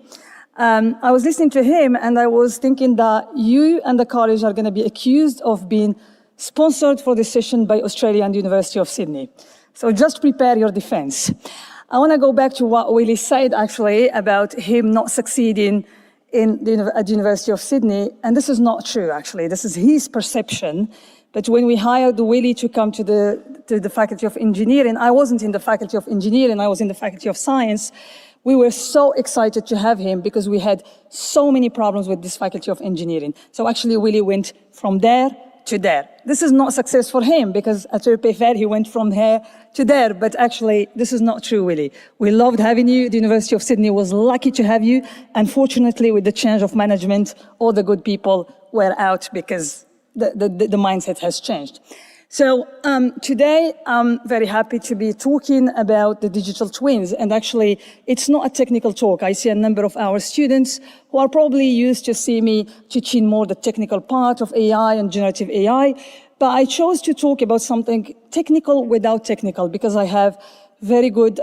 I was listening to him and I was thinking that you and the college are going to be accused of being sponsored for this session by Australia and the University of Sydney. So just prepare your defense. I want to go back to what Willie said actually about him not succeeding at the University of Sydney, and this is not true actually. This is his perception. But when we hired Willie to come to the Faculty of Engineering, I wasn't in the Faculty of Engineering, I was in the Faculty of Science. We were so excited to have him because we had so many problems with this Faculty of Engineering. So actually Willie went from there to there. This is not success for him because at UPFR he went from here to there, but actually this is not true, Willie. We loved having you. The University of Sydney was lucky to have you. Unfortunately, with the change of management, all the good people were out because the mindset has changed. So today, I'm very happy to be talking about the digital twins. And actually, it's not a technical talk. I see a number of our students who are probably used to see me teaching more the technical part of AI and generative AI. But I chose to talk about something technical without technical because I have very good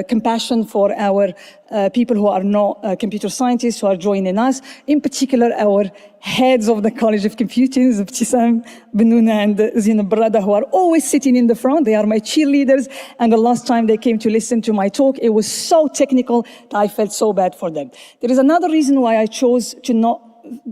compassion for our people who are not computer scientists who are joining us, in particular our heads of the College of Computing, Ibtisam, Benouna and Zina Brada, who are always sitting in the front. They are my cheerleaders, and the last time they came to listen to my talk, it was so technical that I felt so bad for them. There is another reason why I chose to not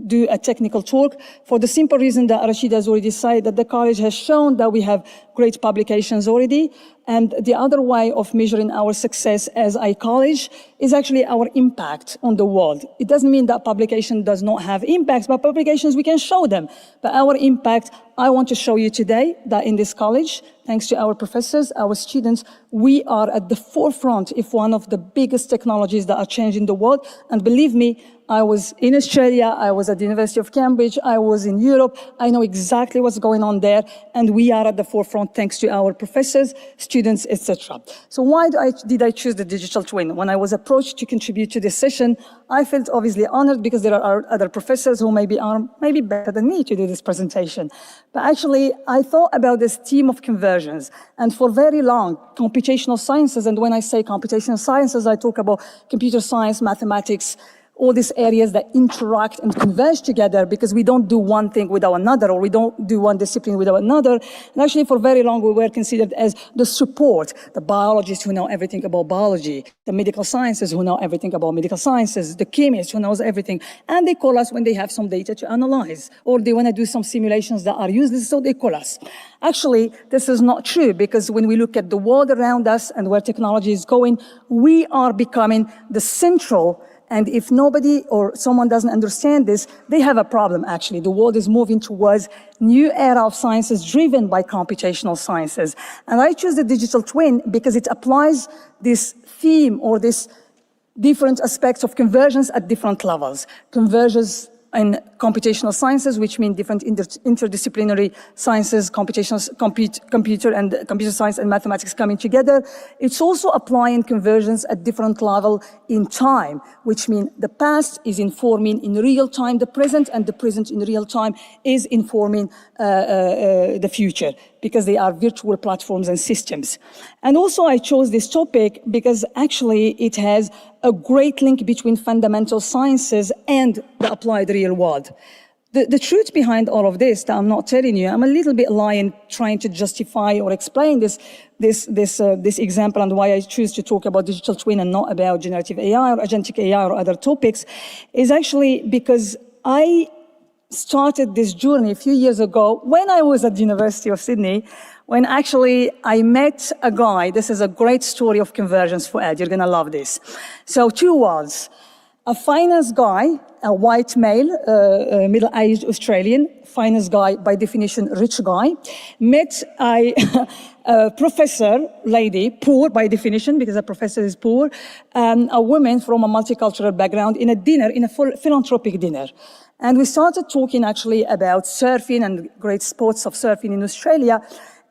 do a technical talk, for the simple reason that Rashid has already said, that the college has shown that we have great publications already. And the other way of measuring our success as a college is actually our impact on the world. It doesn't mean that publication does not have impacts, but publications, we can show them. But our impact, I want to show you today that in this college, thanks to our professors, our students, we are at the forefront of one of the biggest technologies that are changing the world. And believe me, I was in Australia, I was at the University of Cambridge, I was in Europe, I know exactly what's going on there, and we are at the forefront thanks to our professors, students, etc. So why did I choose the digital twin? When I was approached to contribute to this session, I felt obviously honored because there are other professors who are maybe better than me to do this presentation. But actually, I thought about this theme of convergence, and for very long, computational sciences, and when I say computational sciences, I talk about computer science, mathematics, all these areas that interact and converge together because we don't do one thing without another, or we don't do one discipline without another. And actually, for very long, we were considered as the support, the biologists who know everything about biology, the medical sciences who know everything about medical sciences, the chemist who knows everything. And they call us when they have some data to analyze, or they want to do some simulations that are useless, so they call us. Actually, this is not true, because when we look at the world around us and where technology is going, we are becoming the central. And if nobody or someone doesn't understand this, they have a problem, actually. The world is moving towards new era of sciences driven by computational sciences. And I choose the digital twin because it applies this theme or this different aspects of convergence at different levels. Convergence in computational sciences, which mean different interdisciplinary sciences, computer science and mathematics coming together. It's also applying convergence at different level in time, which means the past is informing in real time the present, and the present in real time is informing the future, because they are virtual platforms and systems. And also I chose this topic because actually it has a great link between fundamental sciences and the applied real world. The truth behind all of this that I'm not telling you, I'm a little bit lying trying to justify or explain this example and why I choose to talk about digital twin and not about generative AI or agentic AI or other topics, is actually because I started this journey a few years ago when I was at the University of Sydney, when actually I met a guy. This is a great story of convergence for Ed. You're going to love this. So 2 worlds. A finance guy, a white male, middle-aged Australian, finance guy, by definition, rich guy, met a professor lady, poor by definition, because a professor is poor, a woman from a multicultural background in a dinner, in a philanthropic dinner. And we started talking actually about surfing and great sports of surfing in Australia.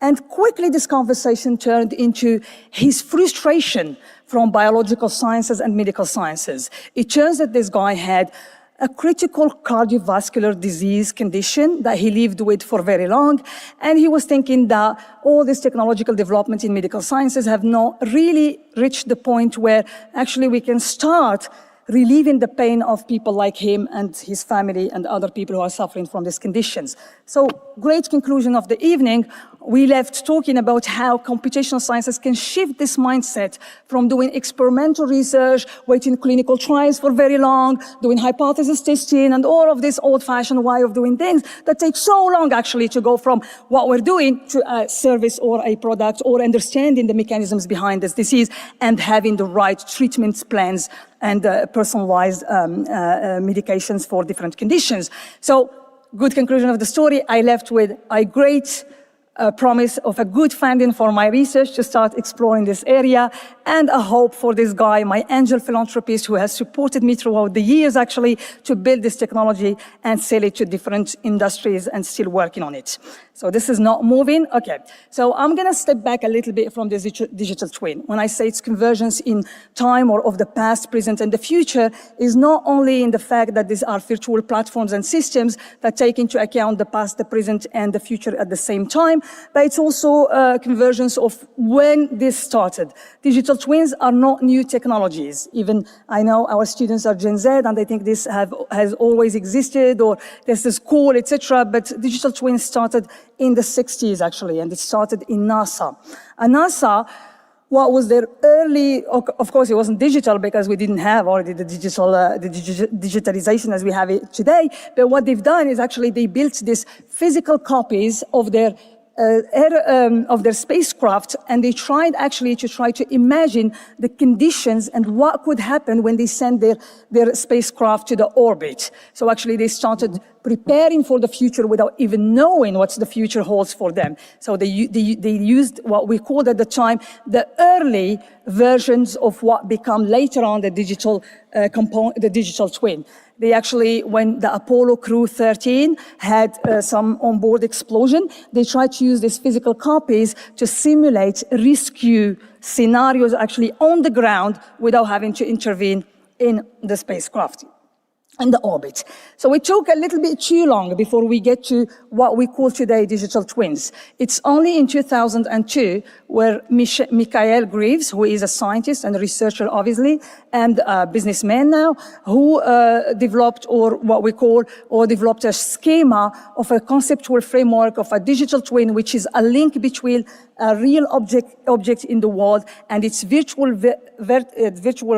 And quickly this conversation turned into his frustration from biological sciences and medical sciences. It turns out this guy had a critical cardiovascular disease condition that he lived with for very long. And he was thinking that all this technological development in medical sciences have not really reached the point where actually we can start relieving the pain of people like him and his family and other people who are suffering from these conditions. So, great conclusion of the evening. We left talking about how computational sciences can shift this mindset from doing experimental research, waiting clinical trials for very long, doing hypothesis testing, and all of this old-fashioned way of doing things that takes so long actually to go from what we're doing to a service or a product, or understanding the mechanisms behind this disease and having the right treatment plans and personalized medications for different conditions. So, good conclusion of the story. I left with a great promise of a good funding for my research to start exploring this area, and a hope for this guy, my angel philanthropist, who has supported me throughout the years actually to build this technology and sell it to different industries, and still working on it. So this is not moving. Okay, so I'm going to step back a little bit from this digital twin. When I say it's convergence in time, or of the past, present, and the future, is not only in the fact that these are virtual platforms and systems that take into account the past, the present, and the future at the same time, but it's also a convergence of when this started. Digital twins are not new technologies. Even I know our students are Gen Z and they think this has always existed, or this is cool, etc. But digital twins started in the 60s actually, and it started in NASA. And NASA, what was their early, of course it wasn't digital because we didn't have already the digitalization as we have it today, but what they've done is actually they built these physical copies of their of their spacecraft, and they tried actually to imagine the conditions and what could happen when they send their spacecraft to the orbit. So actually they started preparing for the future without even knowing what the future holds for them. So they used what we called at the time the early versions of what become later on the digital twin. They actually, when the Apollo Crew 13 had some onboard explosion, they tried to use these physical copies to simulate rescue scenarios actually on the ground without having to intervene in the spacecraft in the orbit. So it took a little bit too long before we get to what we call today digital twins. It's only in 2002 where Michael Greaves, who is a scientist and a researcher obviously, and a businessman now, who developed developed a schema of a conceptual framework of a digital twin, which is a link between a real object in the world and its virtual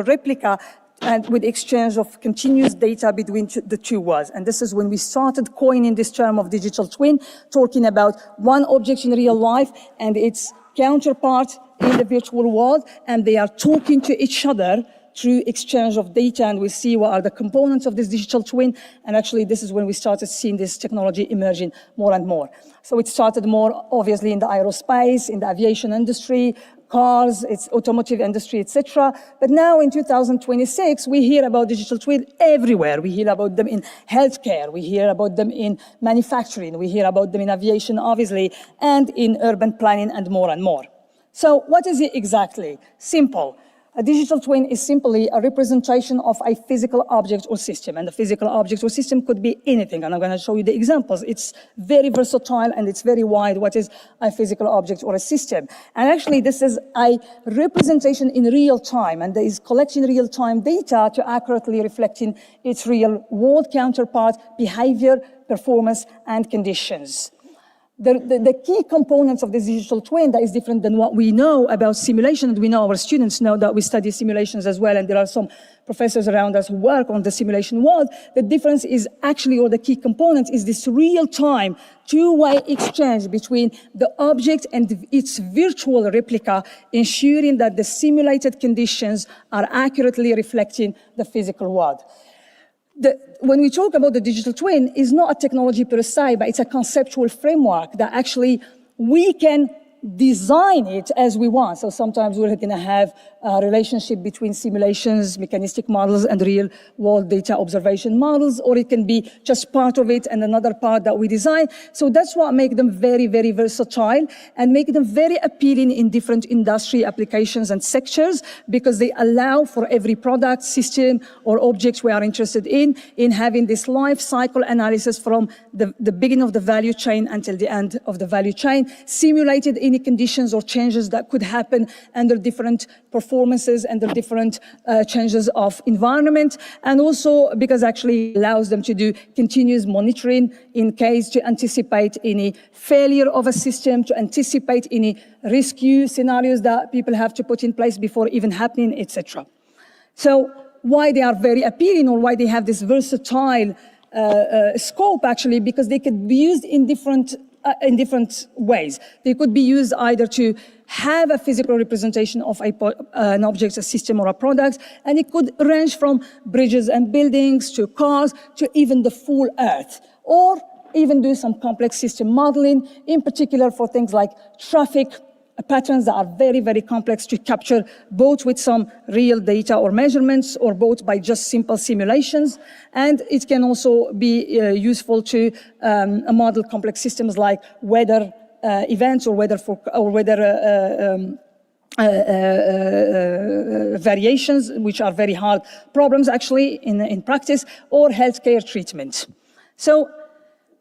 replica, and with exchange of continuous data between the two worlds. And this is when we started coining this term of digital twin, talking about one object in real life and its counterpart in the virtual world, and they are talking to each other through exchange of data, and we see what are the components of this digital twin. And actually, this is when we started seeing this technology emerging more and more. So it started more obviously in the aerospace, in the aviation industry, cars, its automotive industry, etc. But now in 2026, we hear about digital twin everywhere. We hear about them in healthcare, we hear about them in manufacturing, we hear about them in aviation, obviously, and in urban planning and more and more. So what is it exactly? Simple. A digital twin is simply a representation of a physical object or system, and the physical object or system could be anything, and I'm going to show you the examples. It's very versatile and it's very wide. What is a physical object or a system? And actually, this is a representation in real time, and there is collecting real-time data to accurately reflecting its real-world counterpart, behavior, performance, and conditions. The key components of this digital twin that is different than what we know about simulation, and we know our students know that we study simulations as well, and there are some professors around us who work on the simulation world. The difference is actually, or the key component is this real-time two-way exchange between the object and its virtual replica, ensuring that the simulated conditions are accurately reflecting the physical world. When we talk about the digital twin, it's not a technology per se, but it's a conceptual framework that actually we can design it as we want. So sometimes we're going to have a relationship between simulations, mechanistic models, and real-world data observation models, or it can be just part of it and another part that we design. So that's what makes them very, very versatile and make them very appealing in different industry applications and sectors, because they allow for every product, system, or object we are interested in having this life cycle analysis from the beginning of the value chain until the end of the value chain, simulated any conditions or changes that could happen under different performances, under different changes of environment, and also because actually allows them to do continuous monitoring in case to anticipate any failure of a system, to anticipate any rescue scenarios that people have to put in place before even happening, etc. So why they are very appealing, or why they have this versatile scope actually, because they could be used in different ways. They could be used either to have a physical representation of an object, a system, or a product, and it could range from bridges and buildings to cars to even the full Earth, or even do some complex system modeling, in particular for things like traffic patterns that are very, very complex to capture, both with some real data or measurements, or both by just simple simulations. And it can also be useful to model complex systems like weather events, or weather variations, which are very hard problems actually in practice, or healthcare treatment. So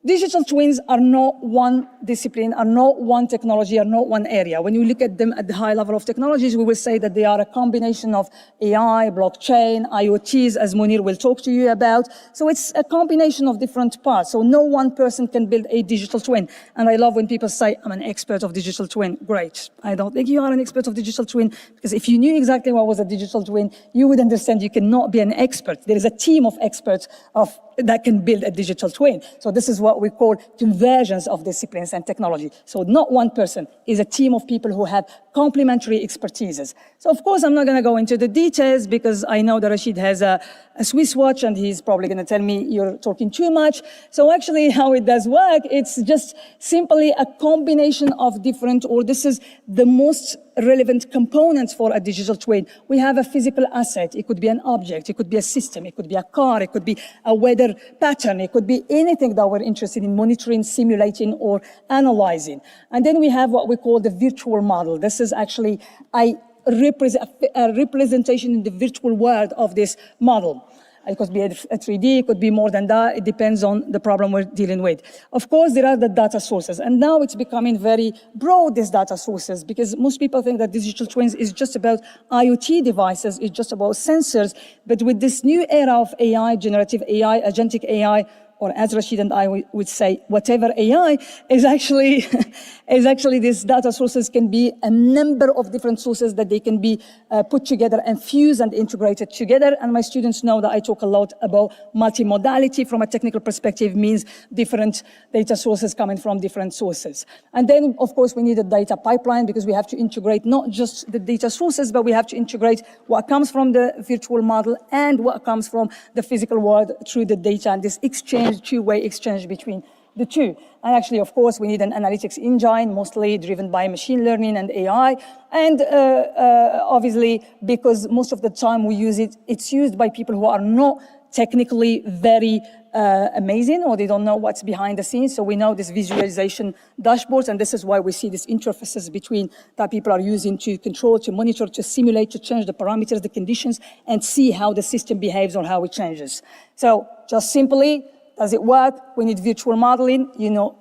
digital twins are not one discipline, are not one technology, are not one area. When you look at them at the high level of technologies, we will say that they are a combination of AI, blockchain, IoTs, as Munir will talk to you about. So it's a combination of different parts. So no one person can build a digital twin. And I love when people say, I'm an expert of digital twin. Great. I don't think you are an expert of digital twin, because if you knew exactly what was a digital twin, you would understand you cannot be an expert. There is a team of experts, of that can build a digital twin. So this is what we call convergence of disciplines and technology. So not one person, is a team of people who have complementary expertises. So of course, I'm not going to go into the details because I know that Rashid has a Swiss watch and he's probably going to tell me you're talking too much. So actually how it does work, it's just simply a combination of different, or this is the most relevant components for a digital twin. We have a physical asset. It could be an object. It could be a system. It could be a car. It could be a weather pattern. It could be anything that we're interested in monitoring, simulating, or analyzing. And then we have what we call the virtual model. This is actually a representation in the virtual world of this model. It could be a 3D, it could be more than that. It depends on the problem we're dealing with. Of course, there are the data sources. And now it's becoming very broad, these data sources, because most people think that digital twins is just about IoT devices, it's just about sensors. But with this new era of AI, generative AI, agentic AI, or as Rashid and I would say, whatever AI, is actually these data sources can be a number of different sources that they can be put together and fused and integrated together. And my students know that I talk a lot about multimodality from a technical perspective, means different data sources coming from different sources. And then, of course, we need a data pipeline because we have to integrate not just the data sources, but we have to integrate what comes from the virtual model and what comes from the physical world through the data and this exchange, two-way exchange between the two. And actually, of course, we need an analytics engine, mostly driven by machine learning and AI. And obviously, because most of the time we use it, it's used by people who are not technically very amazing, or they don't know what's behind the scenes. So we know this visualization dashboards, and this is why we see these interfaces between that people are using to control, to monitor, to simulate, to change the parameters, the conditions, and see how the system behaves or how it changes. So just simply, does it work? We need virtual modeling.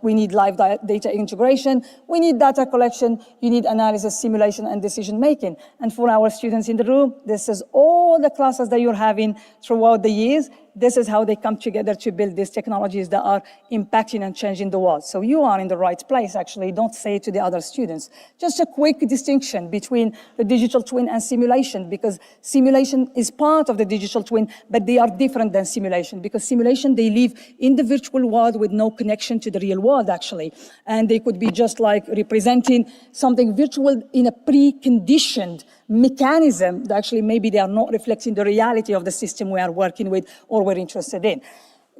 We need live data integration. We need data collection. You need analysis, simulation, and decision making. And for our students in the room, this is all the classes that you're having throughout the years. This is how they come together to build these technologies that are impacting and changing the world. So you are in the right place, actually. Don't say it to the other students. Just a quick distinction between the digital twin and simulation, because simulation is part of the digital twin, but they are different than simulation, because simulation, they live in the virtual world with no connection to the real world, actually. And they could be just like representing something virtual in a preconditioned mechanism that actually maybe they are not reflecting the reality of the system we are working with or we're interested in.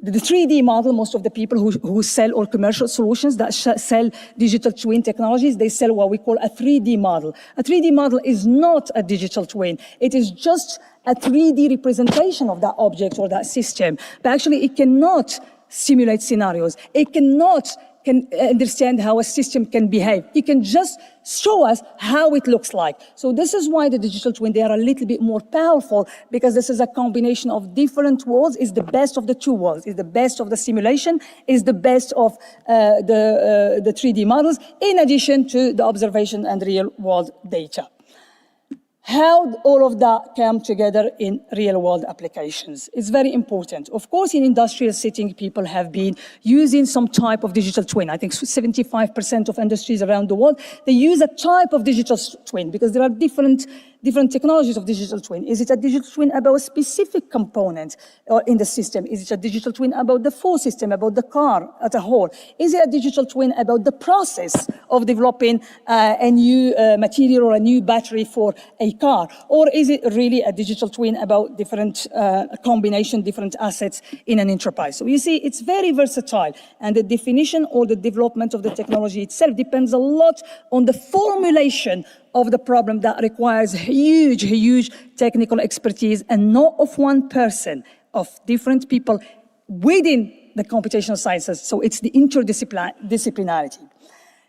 The 3D model, most of the people who sell or commercial solutions that sell digital twin technologies, they sell what we call a 3D model. A 3D model is not a digital twin. It is just a 3D representation of that object or that system. But actually, it cannot simulate scenarios. It cannot understand how a system can behave. It can just show us how it looks like. So this is why the digital twin, they are a little bit more powerful, because this is a combination of different worlds. It's the best of the two worlds. It's the best of the simulation. It's the best of the 3D models, in addition to the observation and real world data. How all of that come together in real-world applications is very important. Of course, in industrial setting, people have been using some type of digital twin. I think 75% of industries around the world, they use a type of digital twin because there are different technologies of digital twin. Is it a digital twin about a specific component in the system? Is it a digital twin about the full system, about the car as a whole? Is it a digital twin about the process of developing a new material or a new battery for a car? Or is it really a digital twin about different combination, different assets in an enterprise? So you see, it's very versatile. And the definition or the development of the technology itself depends a lot on the formulation of the problem that requires huge technical expertise, and not of one person, of different people within the computational sciences. So it's the interdisciplinarity.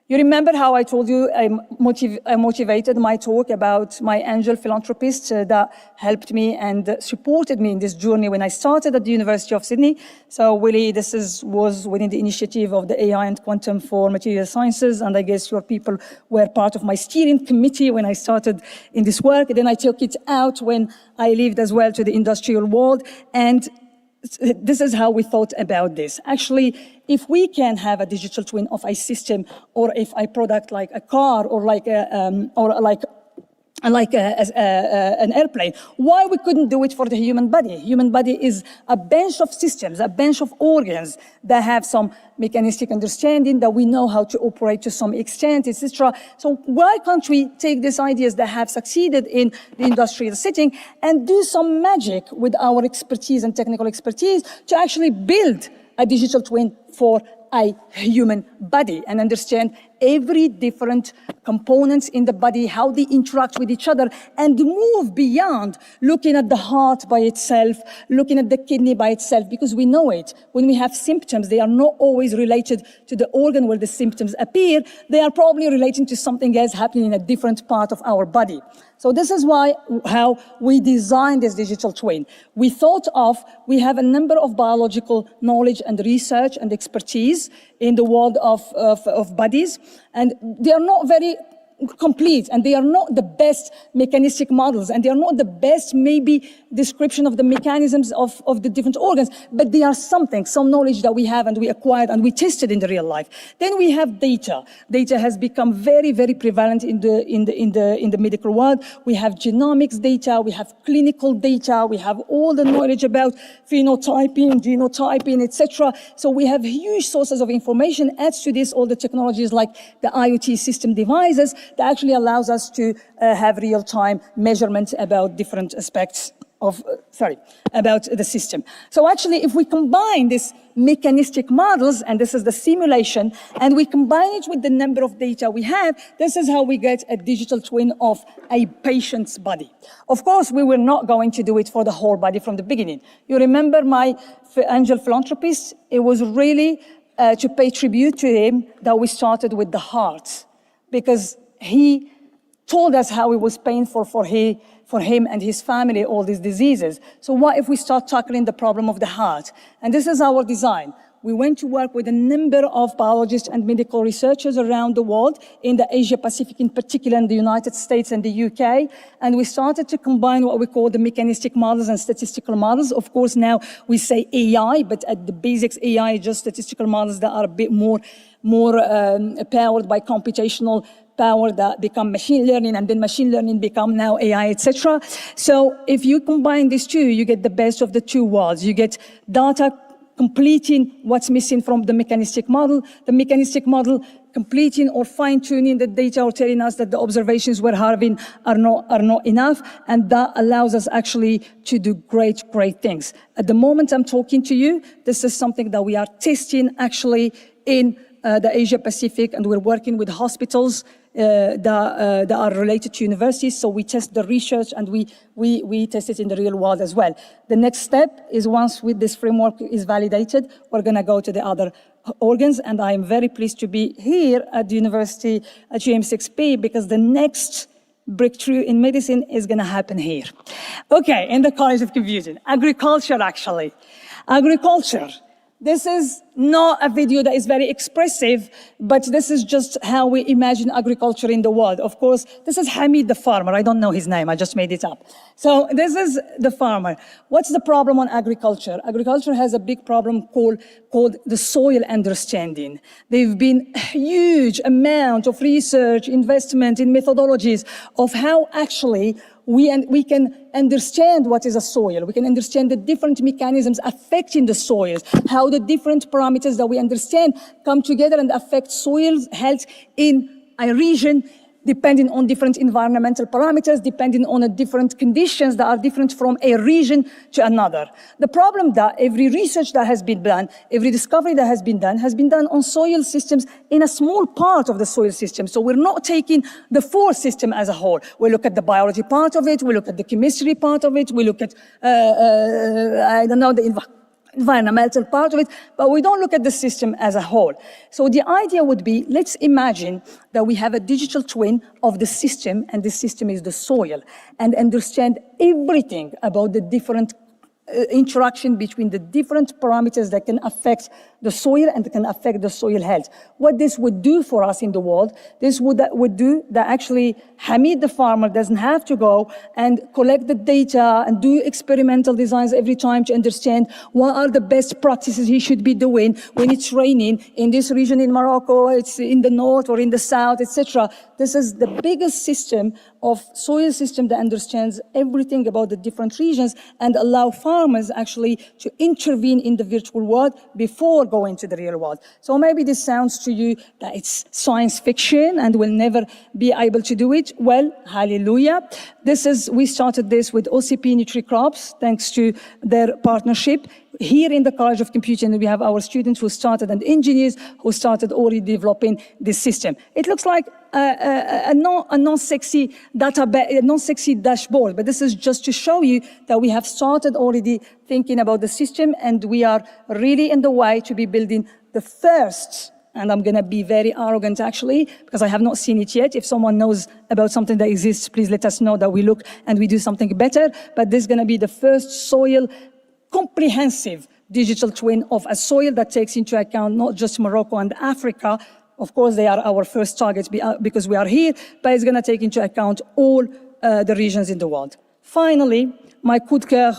You remember how I told you I motivated my talk about my angel philanthropist that helped me and supported me in this journey when I started at the University of Sydney. So really, this was within the initiative of the AI and Quantum for Material Sciences, and I guess your people were part of my steering committee when I started in this work. And then I took it out when I lived as well to the industrial world, and this is how we thought about this. Actually, if we can have a digital twin of a system, or if a product like a car or like like an airplane. Why we couldn't do it for the human body? Human body is a bench of systems, a bench of organs that have some mechanistic understanding, that we know how to operate to some extent, etc. So why can't we take these ideas that have succeeded in the industrial setting and do some magic with our expertise and technical expertise to actually build a digital twin for a human body and understand every different components in the body, how they interact with each other, and move beyond looking at the heart by itself, looking at the kidney by itself, because we know it. When we have symptoms, they are not always related to the organ where the symptoms appear. They are probably relating to something else happening in a different part of our body. So this is how we designed this digital twin. We thought we have a number of biological knowledge and research and expertise in the world of bodies, and they are not very complete, and they are not the best mechanistic models, and they are not the best maybe description of the mechanisms of the different organs, but they are something, some knowledge that we have and we acquired and we tested in the real life. Then we have data. Data has become very, very prevalent in the medical world. We have genomics data, we have clinical data, we have all the knowledge about phenotyping, genotyping, etc. So we have huge sources of information. Adds to this all the technologies like the IoT system devices that actually allows us to have real-time measurements about different aspects about the system. So actually, if we combine these mechanistic models, and this is the simulation, and we combine it with the number of data we have, this is how we get a digital twin of a patient's body. Of course, we were not going to do it for the whole body from the beginning. You remember my angel philanthropist? It was really to pay tribute to him that we started with the heart, because he told us how it was painful for him and his family, all these diseases. So what if we start tackling the problem of the heart? And this is our design. We went to work with a number of biologists and medical researchers around the world, in the Asia Pacific in particular, in the United States and the UK, and we started to combine what we call the mechanistic models and statistical models. Of course, now we say AI, but at the basics, AI is just statistical models that are a bit more powered by computational power that become machine learning, and then machine learning become now AI, etc. So if you combine these two, you get the best of the two worlds. You get data completing what's missing from the mechanistic model, the mechanistic model completing or fine-tuning the data or telling us that the observations we're having are not enough, and that allows us actually to do great things. At the moment I'm talking to you, this is something that we are testing actually in the Asia Pacific, and we're working with hospitals that are related to universities. So we test the research and we test it in the real world as well. The next step is, once this framework is validated, we're going to go to the other organs, and I am very pleased to be here at the university at UM6P, because the next breakthrough in medicine is going to happen here. Okay, in the College of Computing. Agriculture, actually. Agriculture. This is not a video that is very expressive, but this is just how we imagine agriculture in the world. Of course, this is Hamid the farmer. I don't know his name, I just made it up. So this is the farmer. What's the problem on agriculture? Agriculture has a big problem called the soil understanding. There've been a huge amount of research, investment in methodologies of how actually we can understand what is a soil. We can understand the different mechanisms affecting the soils, how the different parameters that we understand come together and affect soil health in a region, depending on different environmental parameters, depending on different conditions that are different from a region to another. The problem that every research that has been done, every discovery that has been done on soil systems in a small part of the soil system. So we're not taking the full system as a whole. We look at the biology part of it, we look at the chemistry part of it, we look at, the environmental part of it, but we don't look at the system as a whole. So the idea would be, let's imagine that we have a digital twin of the system, and the system is the soil, and understand everything about the different interaction between the different parameters that can affect the soil and can affect the soil health. What this would do for us in the world, this would do that actually Hamid the farmer doesn't have to go and collect the data and do experimental designs every time to understand what are the best practices he should be doing when it's raining in this region in Morocco, it's in the north or in the south, etc. This is the biggest system of soil system that understands everything about the different regions and allow farmers actually to intervene in the virtual world before going to the real world. So maybe this sounds to you that it's science fiction and we'll never be able to do it. Well, hallelujah. We started this with OCP NutriCrops, thanks to their partnership. Here in the College of Computing, we have our students who started and engineers who started already developing this system. It looks like a non-sexy database, a non-sexy dashboard, but this is just to show you that we have started already thinking about the system, and we are really in the way to be building the first. And I'm going to be very arrogant, actually, because I have not seen it yet. If someone knows about something that exists, please let us know that we look and we do something better. But this is going to be the first soil comprehensive digital twin of a soil that takes into account not just Morocco and Africa. Of course, they are our first targets because we are here, but it's going to take into account all the regions in the world. Finally, my coup de cœur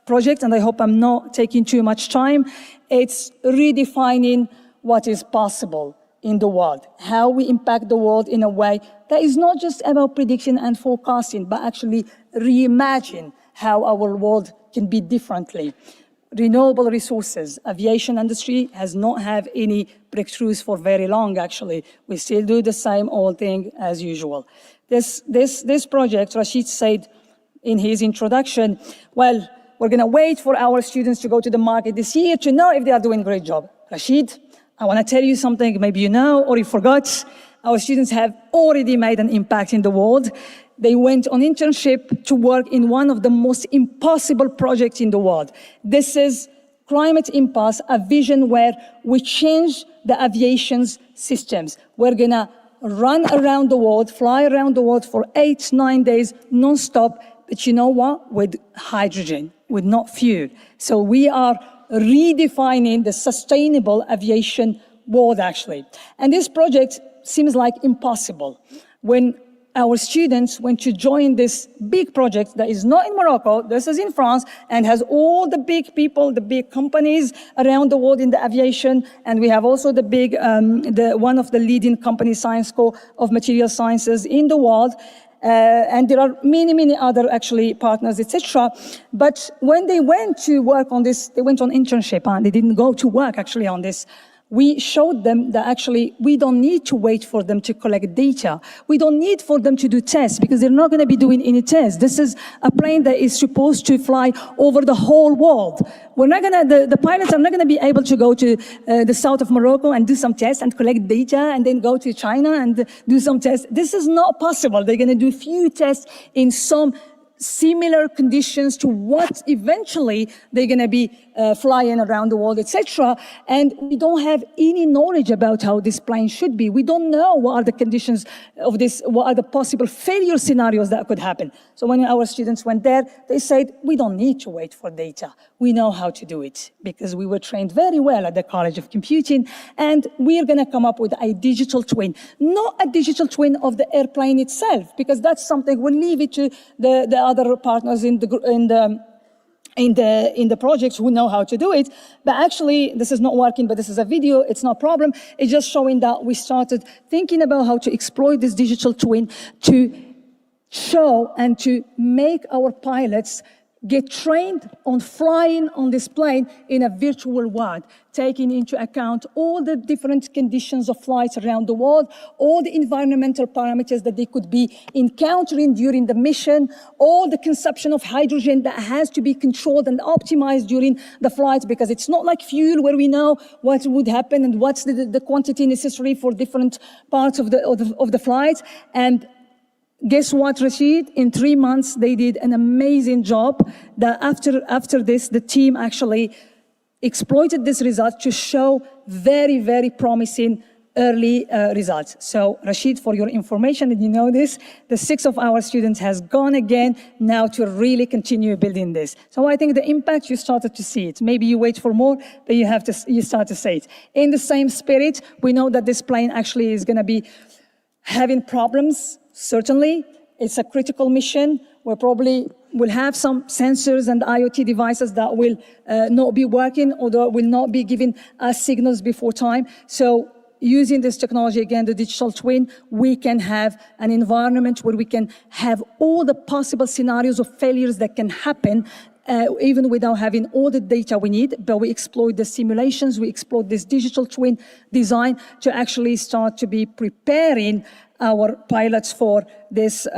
project, and I hope I'm not taking too much time, it's redefining what is possible in the world, how we impact the world in a way that is not just about prediction and forecasting, but actually reimagine how our world can be differently. Renewable resources, aviation industry has not had any breakthroughs for very long, actually. We still do the same old thing as usual. This project, Rashid said in his introduction, well, we're going to wait for our students to go to the market this year to know if they are doing a great job. Rashid, I want to tell you something, maybe you know or you forgot. Our students have already made an impact in the world. They went on internship to work in one of the most impossible projects in the world. This is Climate Impasse, a vision where we change the aviation's systems. We're going to run around the world, fly around the world for 8-9 days, non-stop. But you know what? With hydrogen, with not fuel. So we are redefining the sustainable aviation world, actually. And this project seems like impossible. When our students went to join this big project that is not in Morocco, this is in France, and has all the big people, the big companies around the world in the aviation, and we have also the big, one of the leading companies, Science School of Material Sciences in the world, and there are many, many other actually partners, etc. But when they went to work on this, they went on internship, and they didn't go to work actually on this. We showed them that actually we don't need to wait for them to collect data. We don't need for them to do tests because they're not going to be doing any tests. This is a plane that is supposed to fly over the whole world. We're not going to, the pilots are not going to be able to go to the south of Morocco and do some tests and collect data and then go to China and do some tests. This is not possible. They're going to do few tests in some similar conditions to what eventually they're going to be flying around the world, etc. And we don't have any knowledge about how this plane should be. We don't know what are the conditions of this, what are the possible failure scenarios that could happen. So when our students went there, they said, we don't need to wait for data. We know how to do it because we were trained very well at the College of Computing, and we're going to come up with a digital twin, not a digital twin of the airplane itself, because that's something we'll leave it to the other partners in the projects who know how to do it. But actually, this is not working, but this is a video, it's no problem. It's just showing that we started thinking about how to exploit this digital twin to show and to make our pilots get trained on flying on this plane in a virtual world, taking into account all the different conditions of flights around the world, all the environmental parameters that they could be encountering during the mission, all the consumption of hydrogen that has to be controlled and optimized during the flight, because it's not like fuel where we know what would happen and what's the quantity necessary for different parts of the flight. And guess what, Rashid? In 3 months, they did an amazing job. That after this, the team actually exploited this result to show very, very promising early results. So, Rashid, for your information, and you know this, the 6 of our students has gone again now to really continue building this. So I think the impact, you started to see it. Maybe you wait for more, but you start to see it. In the same spirit, we know that this plane actually is going to be having problems. Certainly, it's a critical mission. We probably will have some sensors and IoT devices that will not be working or that will not be giving us signals before time. So using this technology, again, the digital twin, we can have an environment where we can have all the possible scenarios of failures that can happen even without having all the data we need, but we exploit the simulations, we exploit this digital twin design to actually start to be preparing our pilots for this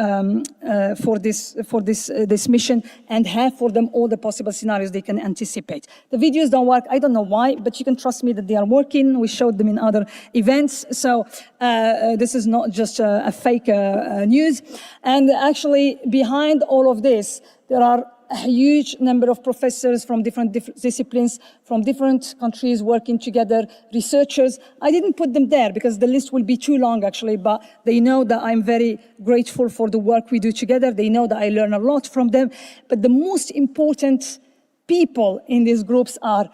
this mission and have for them all the possible scenarios they can anticipate. The videos don't work. I don't know why, but you can trust me that they are working. We showed them in other events, so this is not just a fake news. And actually, behind all of this, there are a huge number of professors from different disciplines, from different countries working together, researchers. I didn't put them there because the list will be too long, actually, but they know that I'm very grateful for the work we do together. They know that I learn a lot from them. But the most important people in these groups are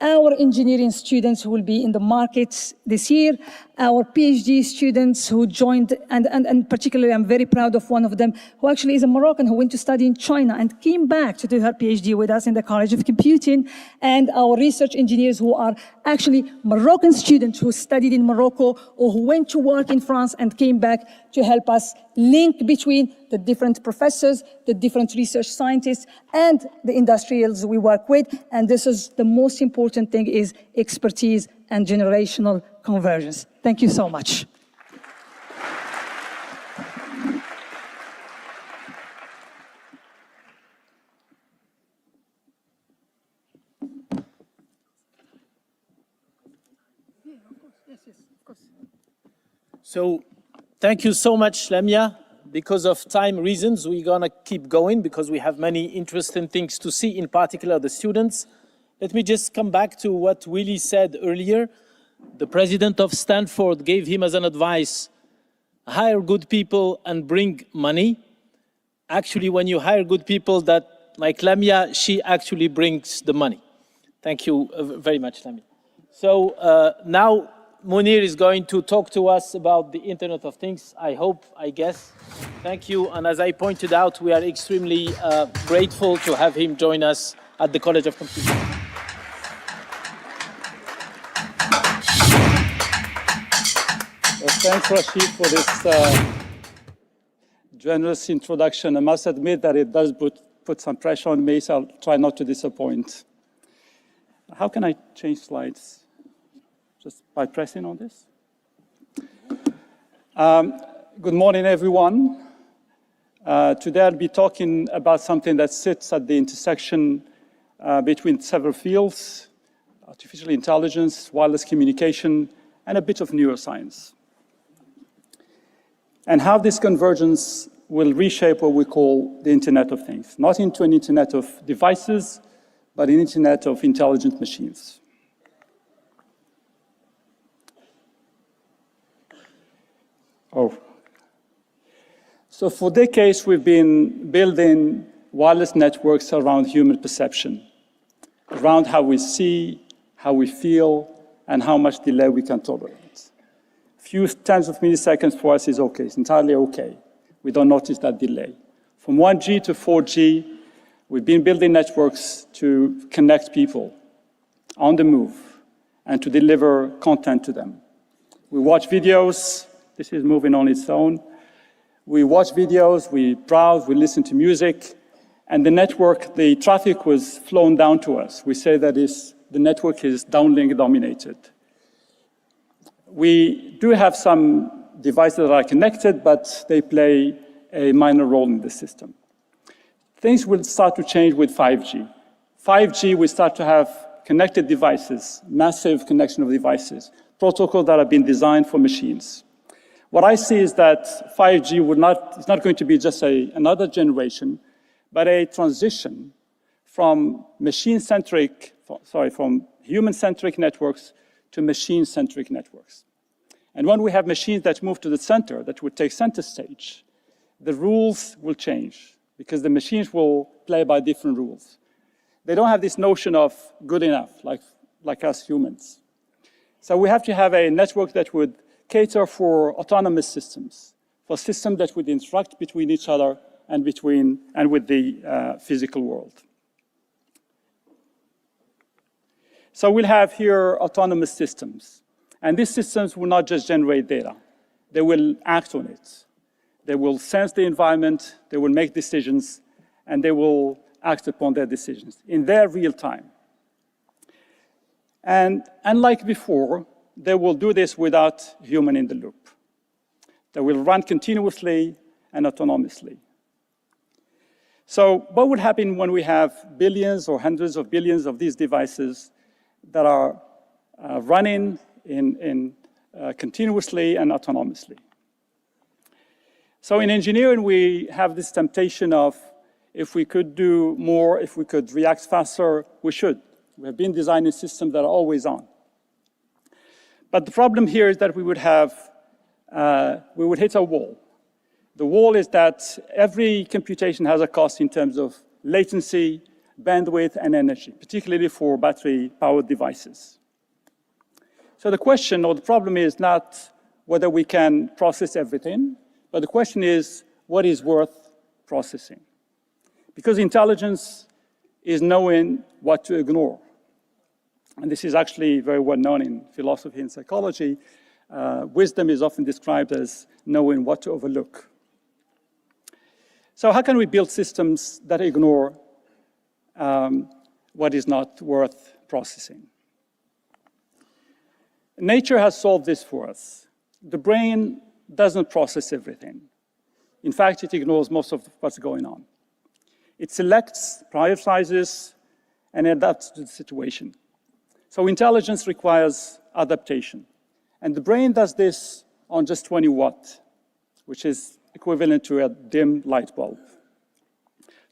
our engineering students who will be in the markets this year, our PhD students who joined, and particularly I'm very proud of one of them, who actually is a Moroccan who went to study in China and came back to do her PhD with us in the College of Computing, and our research engineers who are actually Moroccan students who studied in Morocco or who went to work in France and came back to help us link between the different professors, the different research scientists, and the industrials we work with. And this is the most important thing, is expertise and generational convergence. Thank you so much. So thank you so much, Lamia. Because of time reasons, we're gonna keep going because we have many interesting things to see, in particular the students. Let me just come back to what Willie said earlier. The president of Stanford gave him as an advice, hire good people and bring money. Actually, when you hire good people, that, like Lamia, she actually brings the money. Thank you very much, Lamia. So now Munir is going to talk to us about the Internet of Things, I hope, I guess. Thank you. And as I pointed out, we are extremely grateful to have him join us at the College of Computing. Thanks, Rashid, for this generous introduction. I must admit that it does put some pressure on me, so I'll try not to disappoint. How can I change slides? Just by pressing on this? Good morning, everyone. Today I'll be talking about something that sits at the intersection between several fields: artificial intelligence, wireless communication, and a bit of neuroscience. And how this convergence will reshape what we call the Internet of Things, not into an Internet of devices, but an Internet of intelligent machines. So for decades, we've been building wireless networks around human perception, around how we see, how we feel, and how much delay we can tolerate. A few tens of milliseconds for us is okay, it's entirely okay. We don't notice that delay. From 1G to 4G, we've been building networks to connect people on the move and to deliver content to them. We watch videos. This is moving on its own. We watch videos, we browse, we listen to music, and the network, the traffic was flown down to us. We say that the network is downlink dominated. We do have some devices that are connected, but they play a minor role in the system. Things will start to change with 5G. 5G, we start to have connected devices, massive connection of devices, protocols that have been designed for machines. What I see is that 5G it's not going to be just another generation, but a transition from from human-centric networks to machine-centric networks. And when we have machines that move to the center, that would take center stage, the rules will change because the machines will play by different rules. They don't have this notion of good enough, like us humans. So we have to have a network that would cater for autonomous systems, for systems that would interact between each other and with the physical world. So we'll have here autonomous systems. And these systems will not just generate data. They will act on it. They will sense the environment, they will make decisions, and they will act upon their decisions in their real time. And unlike before, they will do this without human in the loop. They will run continuously and autonomously. So what would happen when we have billions or hundreds of billions of these devices that are running continuously and autonomously? So in engineering, we have this temptation of, if we could do more, if we could react faster, we should. We have been designing systems that are always on. But the problem here is that we would hit a wall. The wall is that every computation has a cost in terms of latency, bandwidth, and energy, particularly for battery-powered devices. So the question or the problem is not whether we can process everything, but the question is, what is worth processing? Because intelligence is knowing what to ignore. And this is actually very well known in philosophy and psychology. Wisdom is often described as knowing what to overlook. So how can we build systems that ignore what is not worth processing? Nature has solved this for us. The brain doesn't process everything. In fact, it ignores most of what's going on. It selects, prioritizes, and adapts to the situation. So intelligence requires adaptation. And the brain does this on just 20 watts, which is equivalent to a dim light bulb.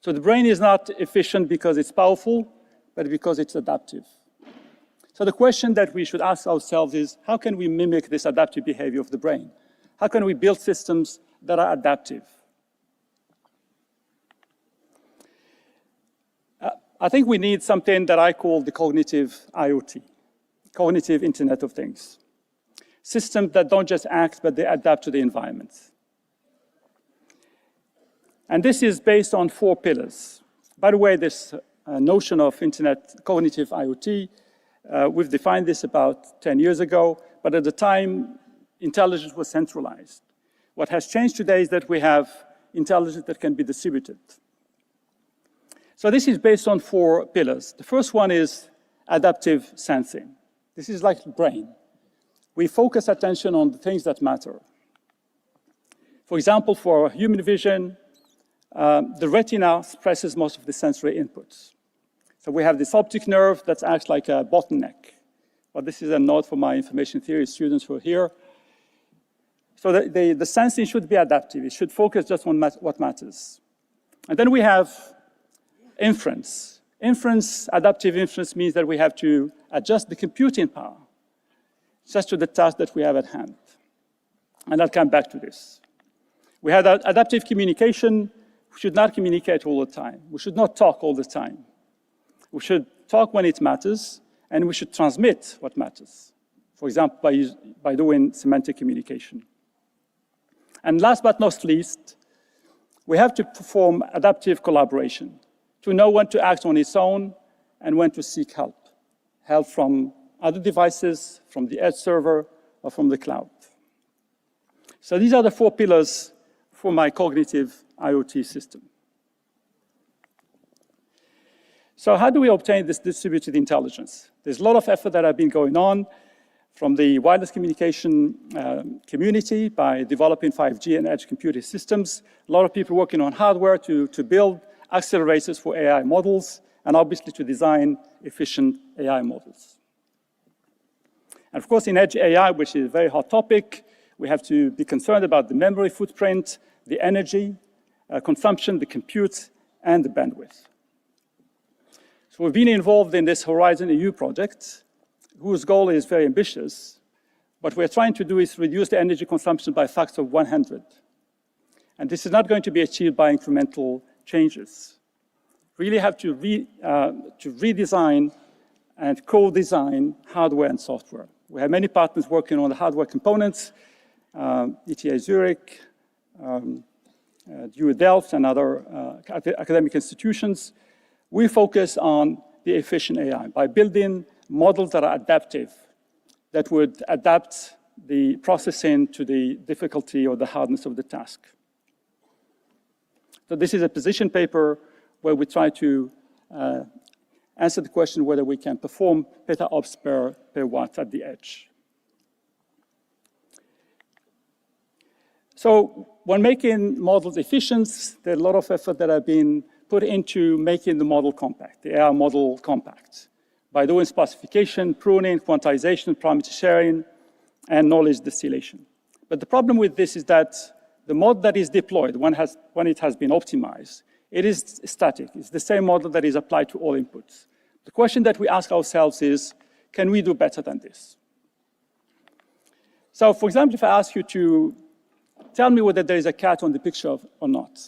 So the brain is not efficient because it's powerful, but because it's adaptive. So the question that we should ask ourselves is, how can we mimic this adaptive behavior of the brain? How can we build systems that are adaptive? I think we need something that I call the cognitive IoT, cognitive Internet of Things. Systems that don't just act, but they adapt to the environment. And this is based on 4 pillars. By the way, this notion of cognitive IoT, we've defined this about 10 years ago, but at the time, intelligence was centralized. What has changed today is that we have intelligence that can be distributed. So this is based on 4 pillars. The first one is adaptive sensing. This is like the brain. We focus attention on the things that matter. For example, for human vision, the retina suppresses most of the sensory inputs. So we have this optic nerve that acts like a bottleneck. Well, this is a note for my information theory students who are here. So the sensing should be adaptive. It should focus just on what matters. And then we have inference. Adaptive inference means that we have to adjust the computing power just to the task that we have at hand. And I'll come back to this. We have adaptive communication. We should not communicate all the time. We should not talk all the time. We should talk when it matters, and we should transmit what matters. For example, by doing semantic communication. And last but not least, we have to perform adaptive collaboration to know when to act on its own and when to seek help. Help from other devices, from the edge server, or from the cloud. So these are the 4 pillars for my cognitive IoT system. So how do we obtain this distributed intelligence? There's a lot of effort that have been going on from the wireless communication community by developing 5G and edge computing systems. A lot of people working on hardware to build accelerators for AI models, and obviously to design efficient AI models. And of course, in edge AI, which is a very hot topic, we have to be concerned about the memory footprint, the energy consumption, the compute, and the bandwidth. So we've been involved in this Horizon EU project, whose goal is very ambitious. What we're trying to do is reduce the energy consumption by a factor of 100. And this is not going to be achieved by incremental changes. We really have to redesign and co-design hardware and software. We have many partners working on the hardware components, ETH Zurich, UU Delft, and other academic institutions. We focus on the efficient AI by building models that are adaptive that would adapt the processing to the difficulty or the hardness of the task. So this is a position paper where we try to answer the question whether we can perform petaops per watt at the edge. So when making models efficient, there's a lot of effort that have been put into making the model compact, the AI model compact, by doing specification, pruning, quantization, parameter sharing, and knowledge distillation. But the problem with this is that the model that is deployed, when it has been optimized, it is static. It's the same model that is applied to all inputs. The question that we ask ourselves is, can we do better than this? So, for example, if I ask you to tell me whether there is a cat on the picture or not.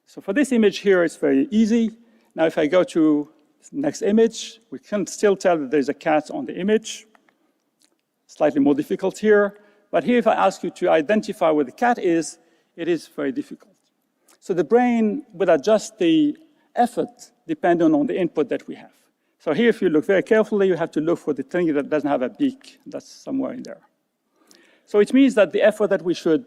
So for this image here, it's very easy. Now, if I go to the next image, we can still tell that there's a cat on the image. Slightly more difficult here. But here, if I ask you to identify where the cat is, it is very difficult. So the brain would adjust the effort depending on the input that we have. So here, if you look very carefully, you have to look for the thing that doesn't have a beak. That's somewhere in there. So it means that the effort that we should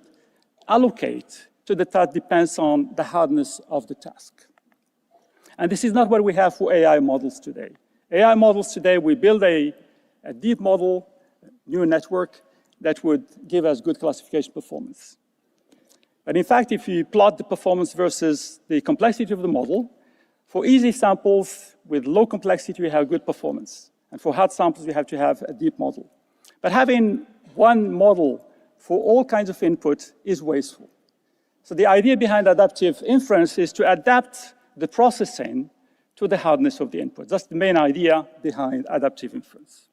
allocate to the task depends on the hardness of the task. And this is not what we have for AI models today. AI models today, we build a deep model, neural network, that would give us good classification performance. But in fact, if you plot the performance versus the complexity of the model, for easy samples with low complexity, we have good performance. And for hard samples, we have to have a deep model. But having one model for all kinds of input is wasteful. So the idea behind adaptive inference is to adapt the processing to the hardness of the input. That's the main idea behind adaptive inference.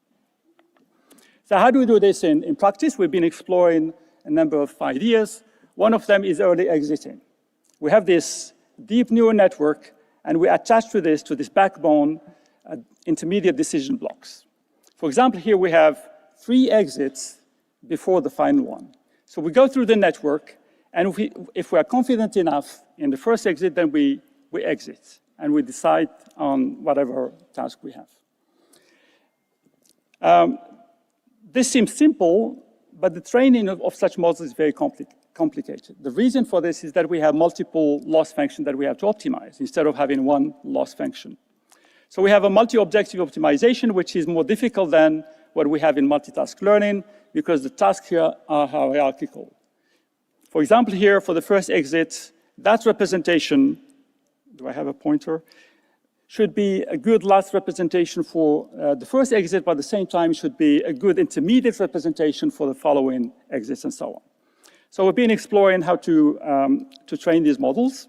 So how do we do this in practice? We've been exploring a number of ideas. One of them is early exiting. We have this deep neural network, and we attach to this backbone, intermediate decision blocks. For example, here we have 3 exits before the final one. So we go through the network, and if we are confident enough in the first exit, then we exit, and we decide on whatever task we have. This seems simple, but the training of such models is very complicated. The reason for this is that we have multiple loss functions that we have to optimize instead of having one loss function. So we have a multi-objective optimization, which is more difficult than what we have in multitask learning, because the tasks here are hierarchical. For example, here, for the first exit, that representation, do I have a pointer? Should be a good last representation for the first exit, but at the same time should be a good intermediate representation for the following exits and so on. So we've been exploring how to train these models.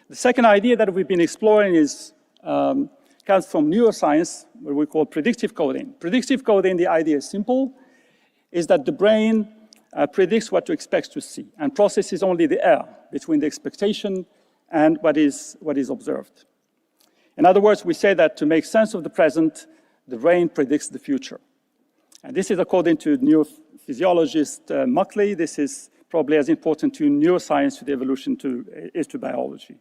The second idea that we've been exploring is comes from neuroscience, what we call predictive coding. Predictive coding, the idea is simple, is that the brain predicts what to expect to see and processes only the error between the expectation and what is observed. In other words, we say that to make sense of the present, the brain predicts the future. And this is according to neurophysiologist Muckley. This is probably as important to neuroscience, to the evolution is to biology.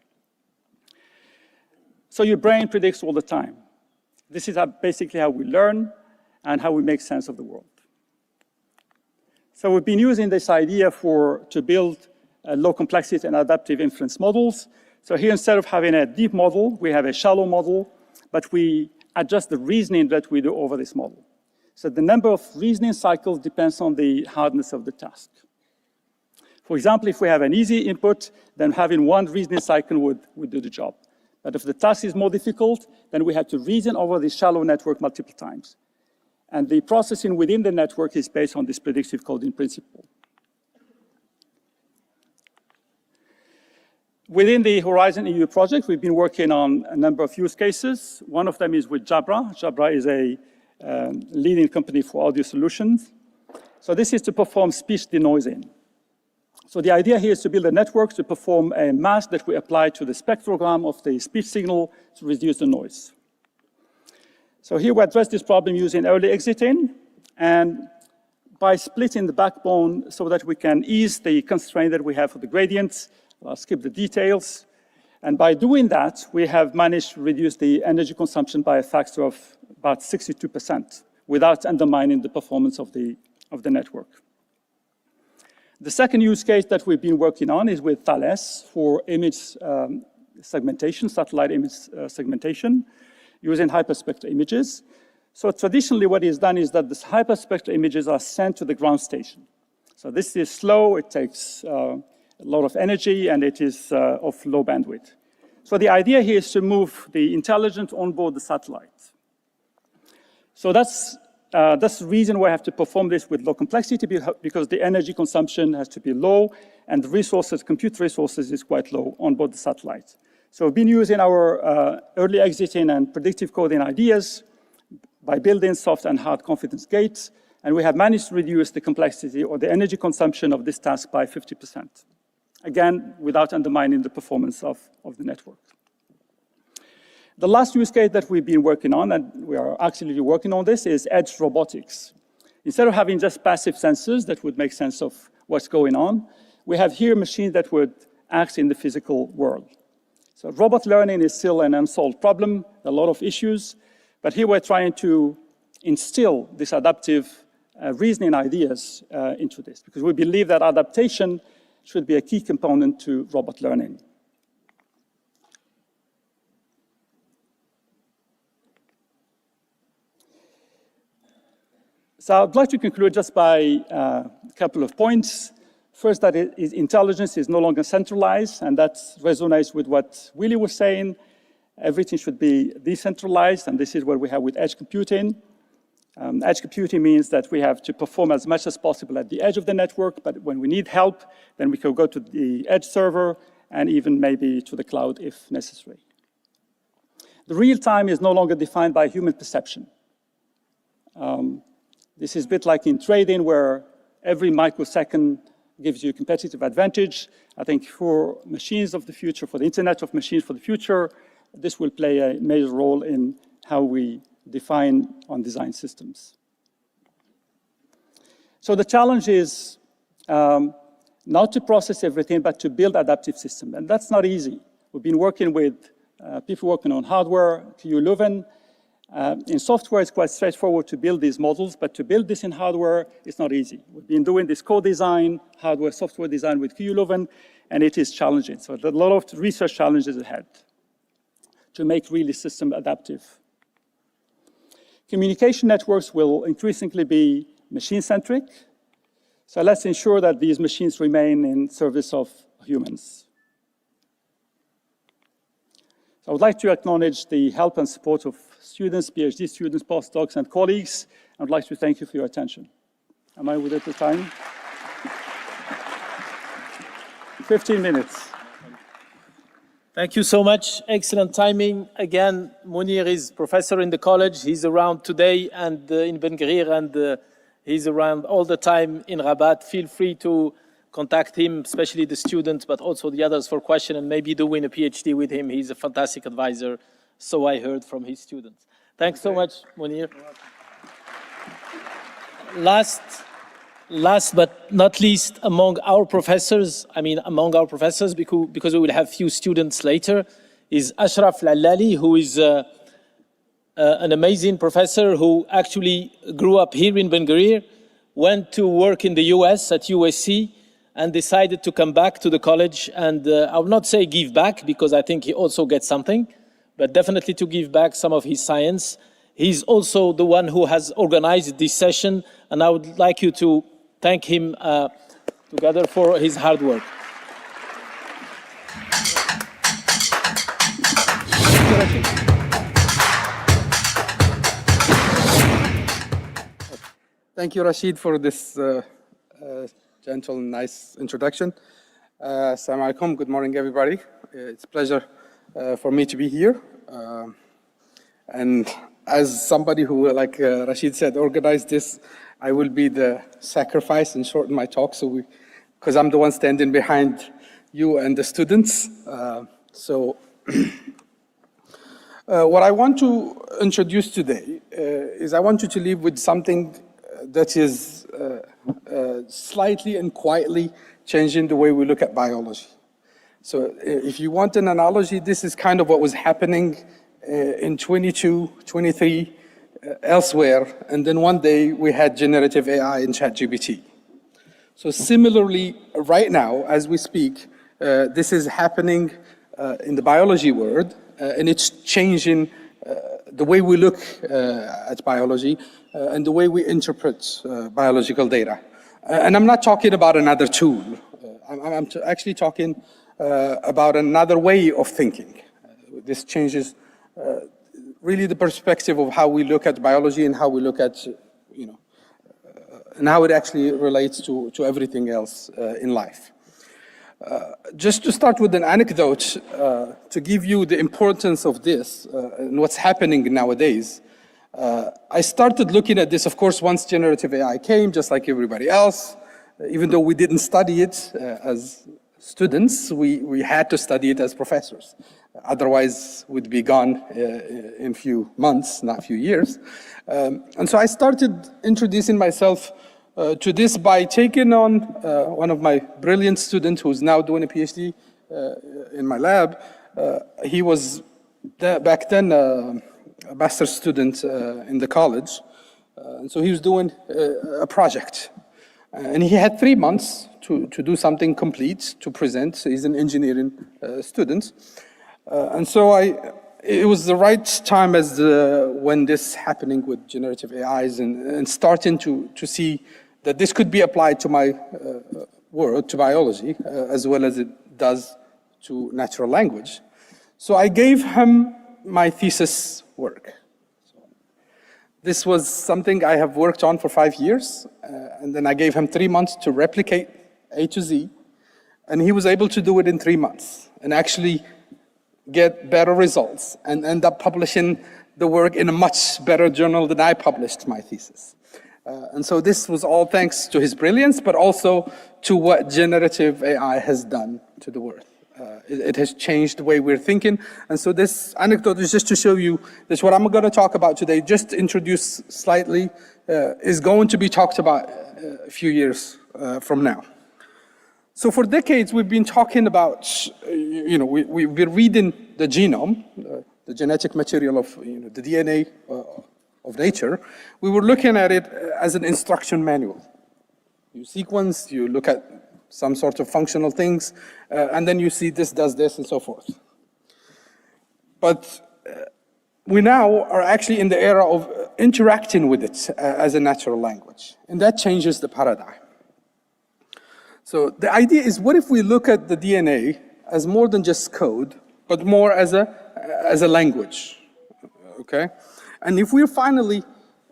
So your brain predicts all the time. This is basically how we learn and how we make sense of the world. So we've been using this idea to build low complexity and adaptive inference models. So here, instead of having a deep model, we have a shallow model, but we adjust the reasoning that we do over this model. So the number of reasoning cycles depends on the hardness of the task. For example, if we have an easy input, then having one reasoning cycle would do the job. But if the task is more difficult, then we have to reason over the shallow network multiple times. And the processing within the network is based on this predictive coding principle. Within the Horizon EU project, we've been working on a number of use cases. One of them is with Jabra. Jabra is a leading company for audio solutions. So this is to perform speech denoising. So the idea here is to build a network to perform a mask that we apply to the spectrogram of the speech signal to reduce the noise. So here we address this problem using early exiting and by splitting the backbone so that we can ease the constraint that we have for the gradients. I'll skip the details. And by doing that, we have managed to reduce the energy consumption by a factor of about 62%. without undermining the performance of the network. The second use case that we've been working on is with Thales for image segmentation, satellite image segmentation, using hyperspectral images. So traditionally what is done is that the hyperspectral images are sent to the ground station. So this is slow, it takes a lot of energy, and it is of low bandwidth. So the idea here is to move the intelligence on board the satellite. So that's the reason why I have to perform this with low complexity, because the energy consumption has to be low, and the resources, compute resources, is quite low on board the satellite. So we've been using our early exiting and predictive coding ideas by building soft and hard confidence gates, and we have managed to reduce the complexity or the energy consumption of this task by 50%. Again, without undermining the performance of the network. The last use case that we've been working on, and we are actually working on this, is edge robotics. Instead of having just passive sensors that would make sense of what's going on, we have here machines that would act in the physical world. So robot learning is still an unsolved problem, a lot of issues, but here we're trying to instill this adaptive reasoning ideas into this, because we believe that adaptation should be a key component to robot learning. So I'd like to conclude just by a couple of points. First, that intelligence is no longer centralized, and that resonates with what Willie was saying. Everything should be decentralized, and this is what we have with edge computing. Edge computing means that we have to perform as much as possible at the edge of the network, but when we need help, then we can go to the edge server and even maybe to the cloud if necessary. The real time is no longer defined by human perception. This is a bit like in trading, where every microsecond gives you a competitive advantage. I think for machines of the future, for the Internet of Machines for the future, this will play a major role in how we define and design systems. So the challenge is not to process everything, but to build adaptive systems. And that's not easy. We've been working with people working on hardware, QU Leuven. In software, it's quite straightforward to build these models, but to build this in hardware, it's not easy. We've been doing this co-design, hardware, software design with QU Leuven, and it is challenging. So there's a lot of research challenges ahead to make really system adaptive. Communication networks will increasingly be machine-centric, so let's ensure that these machines remain in service of humans. I would like to acknowledge the help and support of students, PhD students, postdocs, and colleagues. I would like to thank you for your attention. Am I within the time? 15 minutes. Thank you so much. Excellent timing. Again, Munir is professor in the college. He's around today and in Ben Gurion, and he's around all the time in Rabat. Feel free to contact him, especially the students, but also the others for questions, and maybe doing a PhD with him. He's a fantastic advisor, so I heard from his students. Thanks so much, Munir. Last but not least, among our professors, because we will have few students later, is Ashraf Lallali, who is an amazing professor who actually grew up here in Ben Gurion, went to work in the US at USC, and decided to come back to the college, and I will not say give back, because I think he also gets something, but definitely to give back some of his science. He's also the one who has organized this session, and I would like you to thank him together for his hard work. Thank you, Rashid, for this gentle and nice introduction. Assalamu alaikum, good morning, everybody. It's a pleasure for me to be here. And as somebody who, like Rashid said, organized this, I will be the sacrifice and shorten my talk, because I'm the one standing behind you and the students. What I want to introduce today is I want you to leave with something that is slightly and quietly changing the way we look at biology. So if you want an analogy, this is kind of what was happening in 22, 23, elsewhere, and then one day we had generative AI in ChatGPT. So similarly, right now, as we speak, this is happening in the biology world, and it's changing the way we look at biology and the way we interpret biological data. And I'm not talking about another tool. I'm actually talking about another way of thinking. This changes really the perspective of how we look at biology and how we look at, and how it actually relates to everything else in life. Just to start with an anecdote, to give you the importance of this and what's happening nowadays, I started looking at this, of course, once generative AI came, just like everybody else. Even though we didn't study it as students, we had to study it as professors. Otherwise, we'd be gone in a few months, not a few years. And so I started introducing myself to this by taking on one of my brilliant students who's now doing a PhD in my lab. He was back then a master's student in the college. And so he was doing a project. And he had 3 months to do something complete, to present. So he's an engineering student. And so it was the right time as when this happening with generative AIs and starting to see that this could be applied to my world, to biology, as well as it does to natural language. So I gave him my thesis work. This was something I have worked on for 5 years, and then I gave him 3 months to replicate A to Z, and he was able to do it in 3 months and actually get better results and end up publishing the work in a much better journal than I published my thesis. And so this was all thanks to his brilliance, but also to what generative AI has done to the world. It has changed the way we're thinking. And so this anecdote is just to show you that what I'm going to talk about today, just to introduce slightly, is going to be talked about a few years from now. So for decades, we've been talking about, we've been reading the genome, the genetic material of the DNA of nature. We were looking at it as an instruction manual. You sequence, you look at some sort of functional things, and then you see this does this and so forth. But we now are actually in the era of interacting with it as a natural language, and that changes the paradigm. So the idea is, what if we look at the DNA as more than just code, but more as a language, okay? And if we're finally,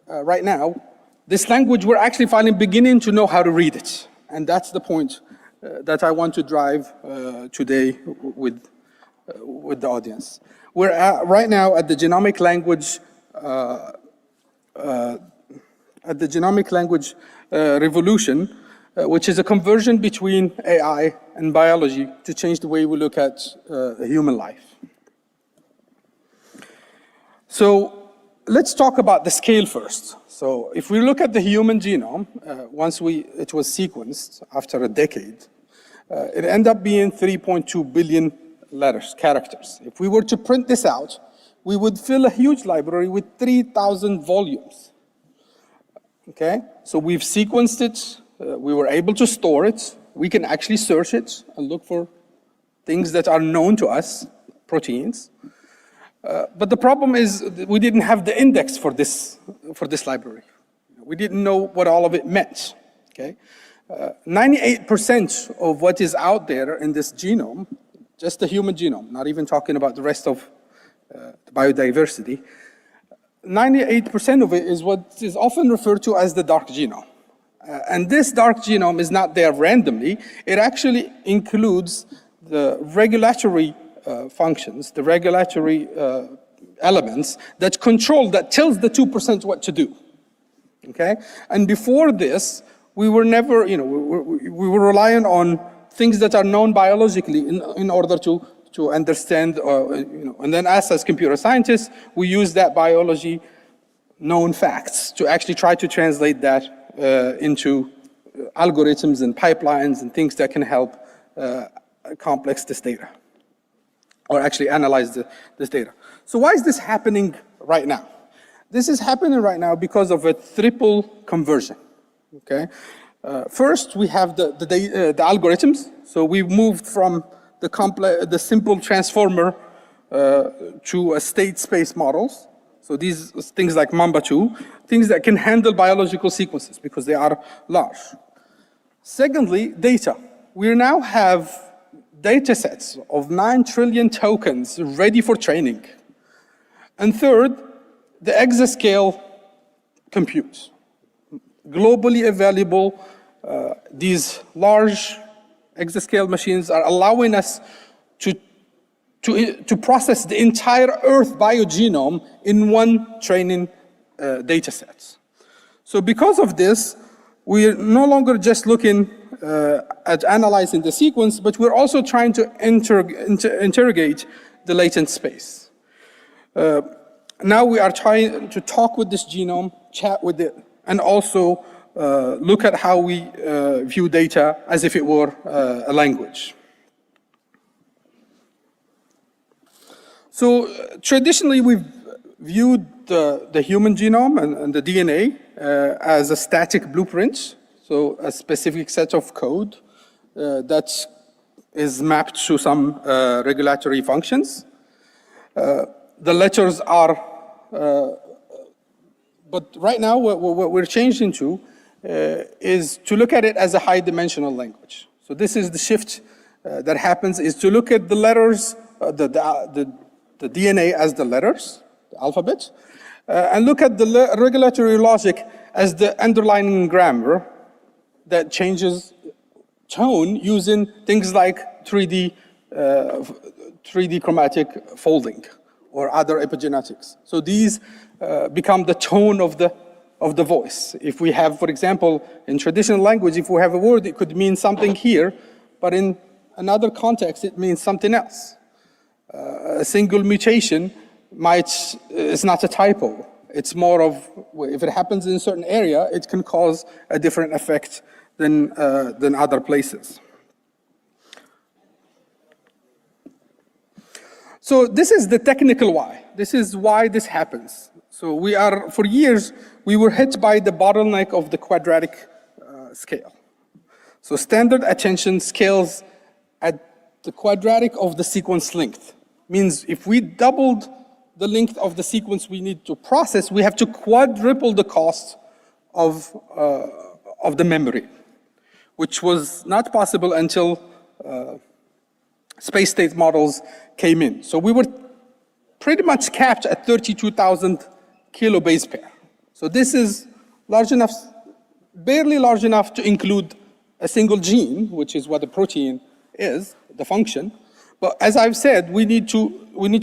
right now, this language, we're actually finally beginning to know how to read it. And that's the point that I want to drive today with the audience. We're right now at the genomic language revolution, which is a conversion between AI and biology to change the way we look at human life. So let's talk about the scale first. So if we look at the human genome, once it was sequenced after a decade, it ended up being 3.2 billion characters. If we were to print this out, we would fill a huge library with 3,000 volumes. Okay, so we've sequenced it, we were able to store it, we can actually search it and look for things that are known to us, proteins. But the problem is we didn't have the index for this library. We didn't know what all of it meant, okay? 98% of what is out there in this genome, just the human genome, not even talking about the rest of the biodiversity, 98% of it is what is often referred to as the dark genome. And this dark genome is not there randomly. It actually includes the regulatory functions, the regulatory elements that tells the 2% what to do, okay? And before this, we were never, we were relying on things that are known biologically in order to understand, and then us as computer scientists, we use that biology known facts to actually try to translate that into algorithms and pipelines and things that can help complex this data, or actually analyze this data. So why is this happening right now? This is happening right now because of a triple conversion, okay? First, we have the algorithms. So we moved from the simple transformer to a state space models. So these things like Mamba2, things that can handle biological sequences because they are large. Secondly, data. We now have data sets of 9 trillion tokens ready for training. And third, the exascale compute. Globally available, these large exascale machines are allowing us to process the entire Earth biogenome in one training data set. So because of this, we're no longer just looking at analyzing the sequence, but we're also trying to interrogate the latent space. Now we are trying to talk with this genome, chat with it, and also look at how we view data as if it were a language. So traditionally, we've viewed the human genome and the DNA as a static blueprint, so a specific set of code that is mapped to some regulatory functions. The letters are, but right now what we're changing to is to look at it as a high-dimensional language. So this is the shift that happens, is to look at the letters, the DNA as the letters, the alphabet, and look at the regulatory logic as the underlying grammar that changes tone using things like 3D chromatic folding or other epigenetics. So these become the tone of the voice. If we have, for example, in traditional language, if we have a word, it could mean something here, but in another context, it means something else. A single mutation is not a typo. It's more of, if it happens in a certain area, it can cause a different effect than other places. So this is the technical why. This is why this happens. So for years, we were hit by the bottleneck of the quadratic scale. So standard attention scales at the quadratic of the sequence length. Means if we doubled the length of the sequence we need to process, we have to quadruple the cost of the memory, which was not possible until space state models came in. So we were pretty much capped at 32,000 kilobase pair. So this is large enough, barely large enough to include a single gene, which is what a protein is, the function. But as I've said, we need to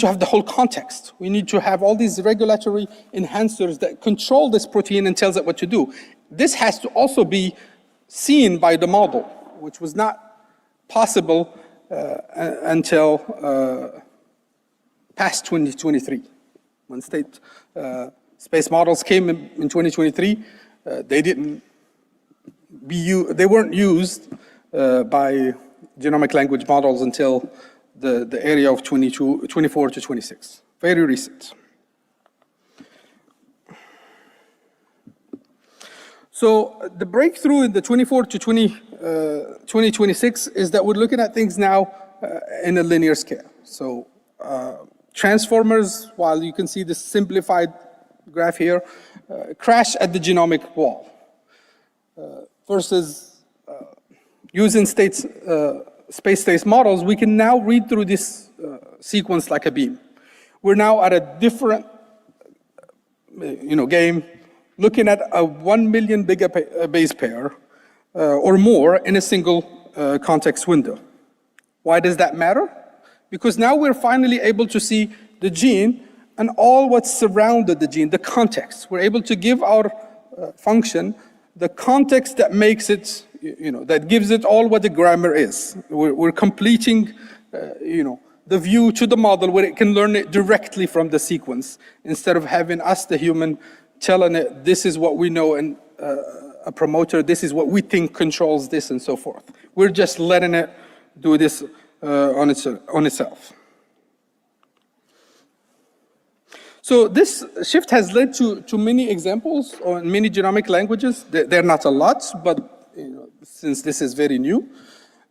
have the whole context. We need to have all these regulatory enhancers that control this protein and tells it what to do. This has to also be seen by the model, which was not possible until past 2023. When space models came in 2023, they weren't used by genomic language models until the area of 24 to 26, very recent. So the breakthrough in the 24 to 2026 is that we're looking at things now in a linear scale. So transformers, while you can see this simplified graph here, crash at the genomic wall versus using space-based models, we can now read through this sequence like a beam. We're now at a different game, looking at a 1 million base pair or more in a single context window. Why does that matter? Because now we're finally able to see the gene and all what surrounded the gene, the context. We're able to give our function the context that makes it, that gives it all what the grammar is. We're completing, the view to the model where it can learn it directly from the sequence instead of having us, the human, telling it this is what we know and a promoter, this is what we think controls this and so forth. We're just letting it do this on itself. So this shift has led to many examples on many genomic languages. They're not a lot, but since this is very new.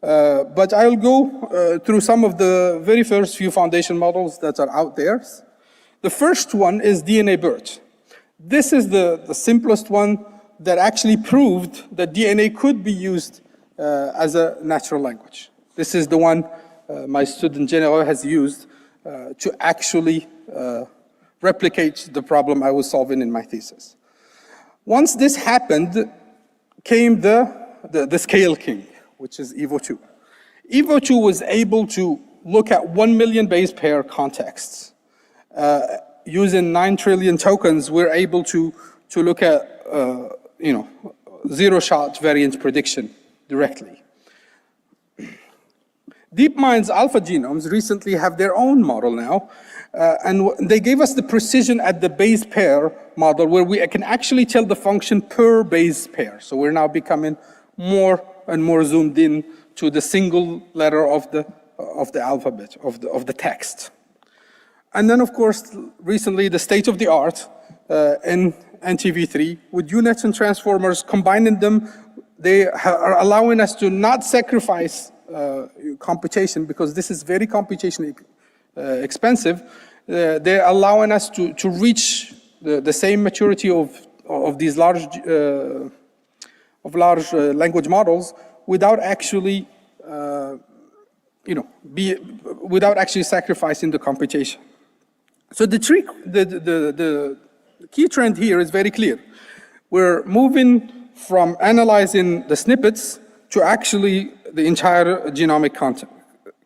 But I'll go through some of the very first few foundation models that are out there. The first one is DNA-BERT. This is the simplest one that actually proved that DNA could be used as a natural language. This is the one my student General has used to actually replicate the problem I was solving in my thesis. Once this happened, came the scale king, which is EVO2. EVO2 was able to look at 1 million base pair contexts. Using 9 trillion tokens, we're able to look at zero-shot variance prediction directly. DeepMind's alpha genomes recently have their own model now, and they gave us the precision at the base pair model where we can actually tell the function per base pair. So we're now becoming more and more zoomed in to the single letter of the alphabet, of the text. And then, of course, recently the state of the art in NTv3 with units and transformers, combining them, they are allowing us to not sacrifice computation because this is very computationally expensive. They're allowing us to reach the same maturity of these large language models without actually, without actually sacrificing the computation. So the key trend here is very clear. We're moving from analyzing the snippets to actually the entire genomic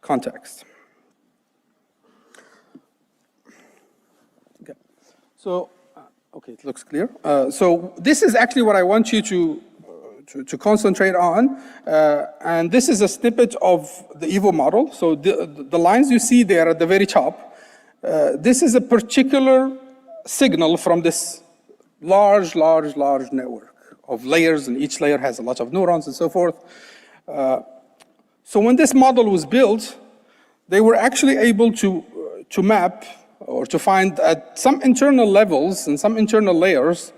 context. Okay, so it looks clear. So this is actually what I want you to concentrate on, and this is a snippet of the EVO model. So the lines you see there at the very top, this is a particular signal from this large network of layers, and each layer has a lot of neurons and so forth. So when this model was built, they were actually able to map or to find at some internal levels and some internal layers,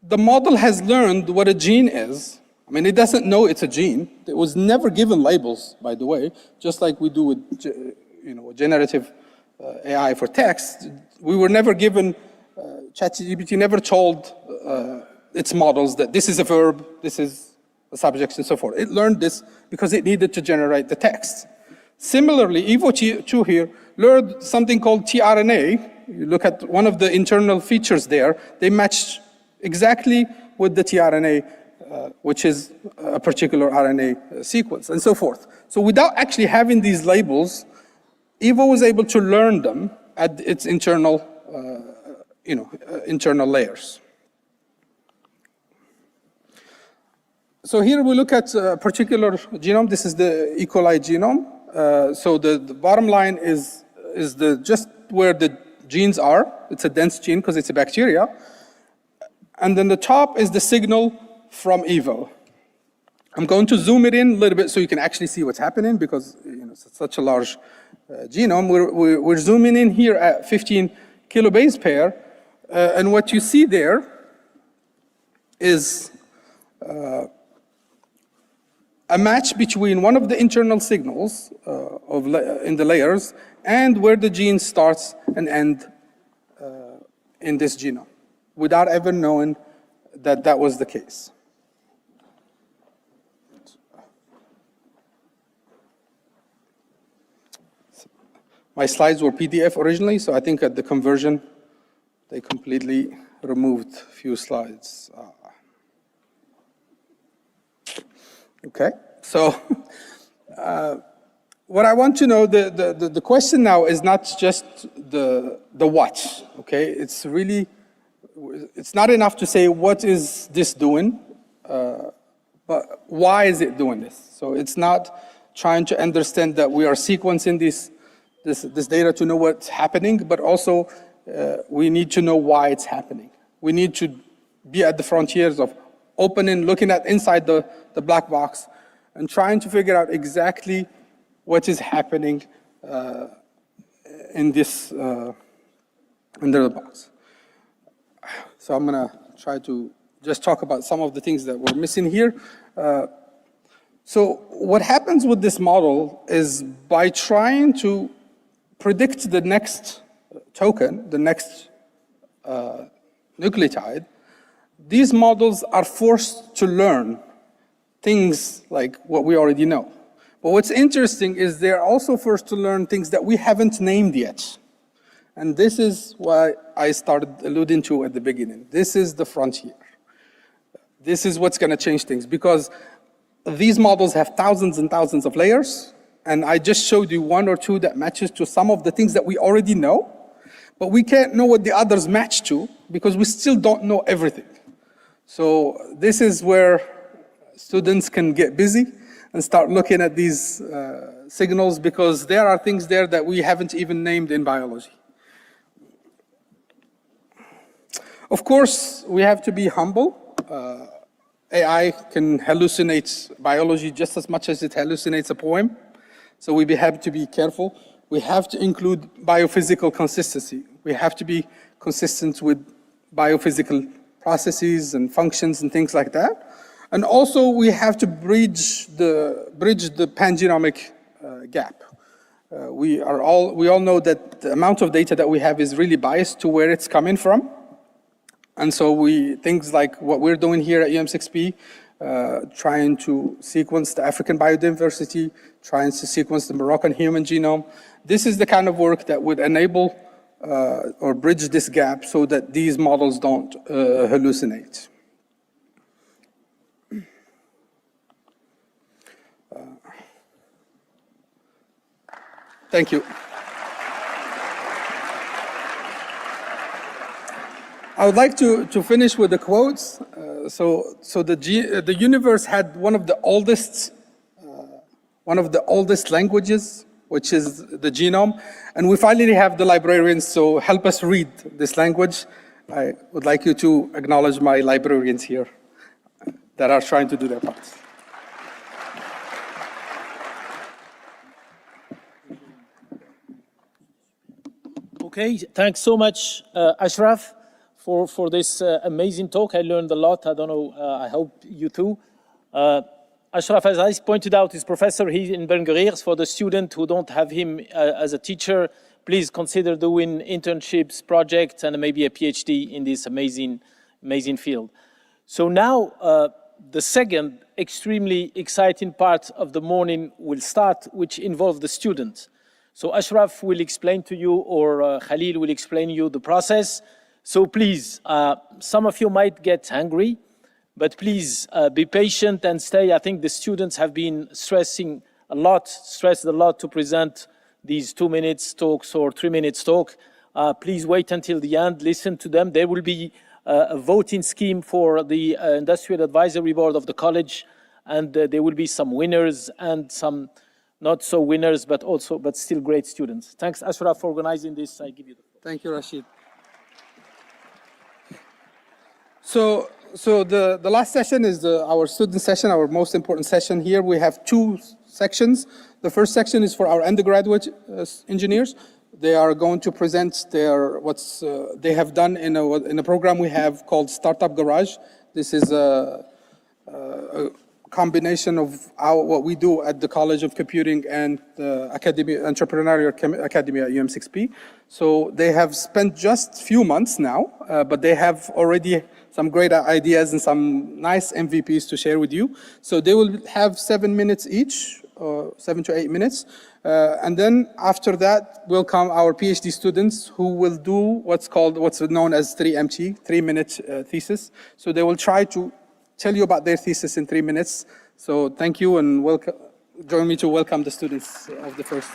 the model has learned what a gene is. I mean, it doesn't know it's a gene. It was never given labels, by the way, just like we do with generative AI for text. We were never given, ChatGPT never told its models that this is a verb, this is a subject, and so forth. It learned this because it needed to generate the text. Similarly, EVO2 here learned something called tRNA. You look at one of the internal features there, they match exactly with the tRNA, which is a particular RNA sequence, and so forth. So without actually having these labels, EVO was able to learn them at its internal, internal layers. So here we look at a particular genome. This is the E. coli genome. So the bottom line is just where the genes are. It's a dense gene because it's a bacteria. And then the top is the signal from EVO. I'm going to zoom it in a little bit so you can actually see what's happening because it's such a large genome. We're zooming in here at 15 kilobase pair. And what you see there is a match between one of the internal signals in the layers and where the gene starts and ends in this genome, without ever knowing that that was the case. My slides were PDF originally, so I think at the conversion, they completely removed a few slides. Okay, so what I want to know, the question now is not just the what, okay? It's really, it's not enough to say what is this doing, but why is it doing this? So it's not trying to understand that we are sequencing this data to know what's happening, but also we need to know why it's happening. We need to be at the frontiers of opening, looking at inside the black box and trying to figure out exactly what is happening in this under the box. So I'm going to try to just talk about some of the things that we're missing here. So what happens with this model is by trying to predict the next token, the next nucleotide, these models are forced to learn things like what we already know. But what's interesting is they're also forced to learn things that we haven't named yet. And this is what I started alluding to at the beginning. This is the frontier. This is what's going to change things, because these models have thousands and thousands of layers, and I just showed you one or two that matches to some of the things that we already know, but we can't know what the others match to because we still don't know everything. So this is where students can get busy and start looking at these signals, because there are things there that we haven't even named in biology. Of course, we have to be humble. AI can hallucinate biology just as much as it hallucinates a poem. So we have to be careful. We have to include biophysical consistency. We have to be consistent with biophysical processes and functions and things like that. And also we have to bridge the pangenomic gap. We all know that the amount of data that we have is really biased to where it's coming from. And so things like what we're doing here at UM6P, trying to sequence the African biodiversity, trying to sequence the Moroccan human genome. This is the kind of work that would enable or bridge this gap so that these models don't hallucinate. Thank you. I would like to finish with the quotes. So the universe had one of the oldest languages, which is the genome, and we finally have the librarians. So help us read this language. I would like you to acknowledge my librarians here that are trying to do their part. Okay, thanks so much, Ashraf, for this amazing talk. I learned a lot. I don't know, I hope you too. Ashraf, as I pointed out, is professor here in Ben Gurion. For the student who don't have him as a teacher, please consider doing internships, projects, and maybe a PhD in this amazing field. So now, the second extremely exciting part of the morning will start, which involves the students. So Ashraf will explain to you, or Khalil will explain to you the process. So please, some of you might get hungry, but please be patient and stay. I think the students have been stressed a lot to present these 2 minutes talks or 3 minutes talk. Please wait until the end, listen to them. There will be a voting scheme for the Industrial Advisory Board of the college, and there will be some winners and some not so winners, but still great students. Thanks, Ashraf, for organizing this. I give you the floor. Thank you, Rashid. So the last session is our student session, our most important session here. We have two sections. The first section is for our undergraduate engineers. They are going to present what they have done in a program we have called Startup Garage. This is a combination of what we do at the College of Computing and the Entrepreneurial Academy at UM6P. So they have spent just a few months now, but they have already some great ideas and some nice MVPs to share with you. So they will have 7 minutes each, 7 to 8 minutes. And then after that will come our PhD students who will do what's known as 3MT, 3-minute thesis. So they will try to tell you about their thesis in 3 minutes. So thank you, and welcome. Join me to welcome the students of the first.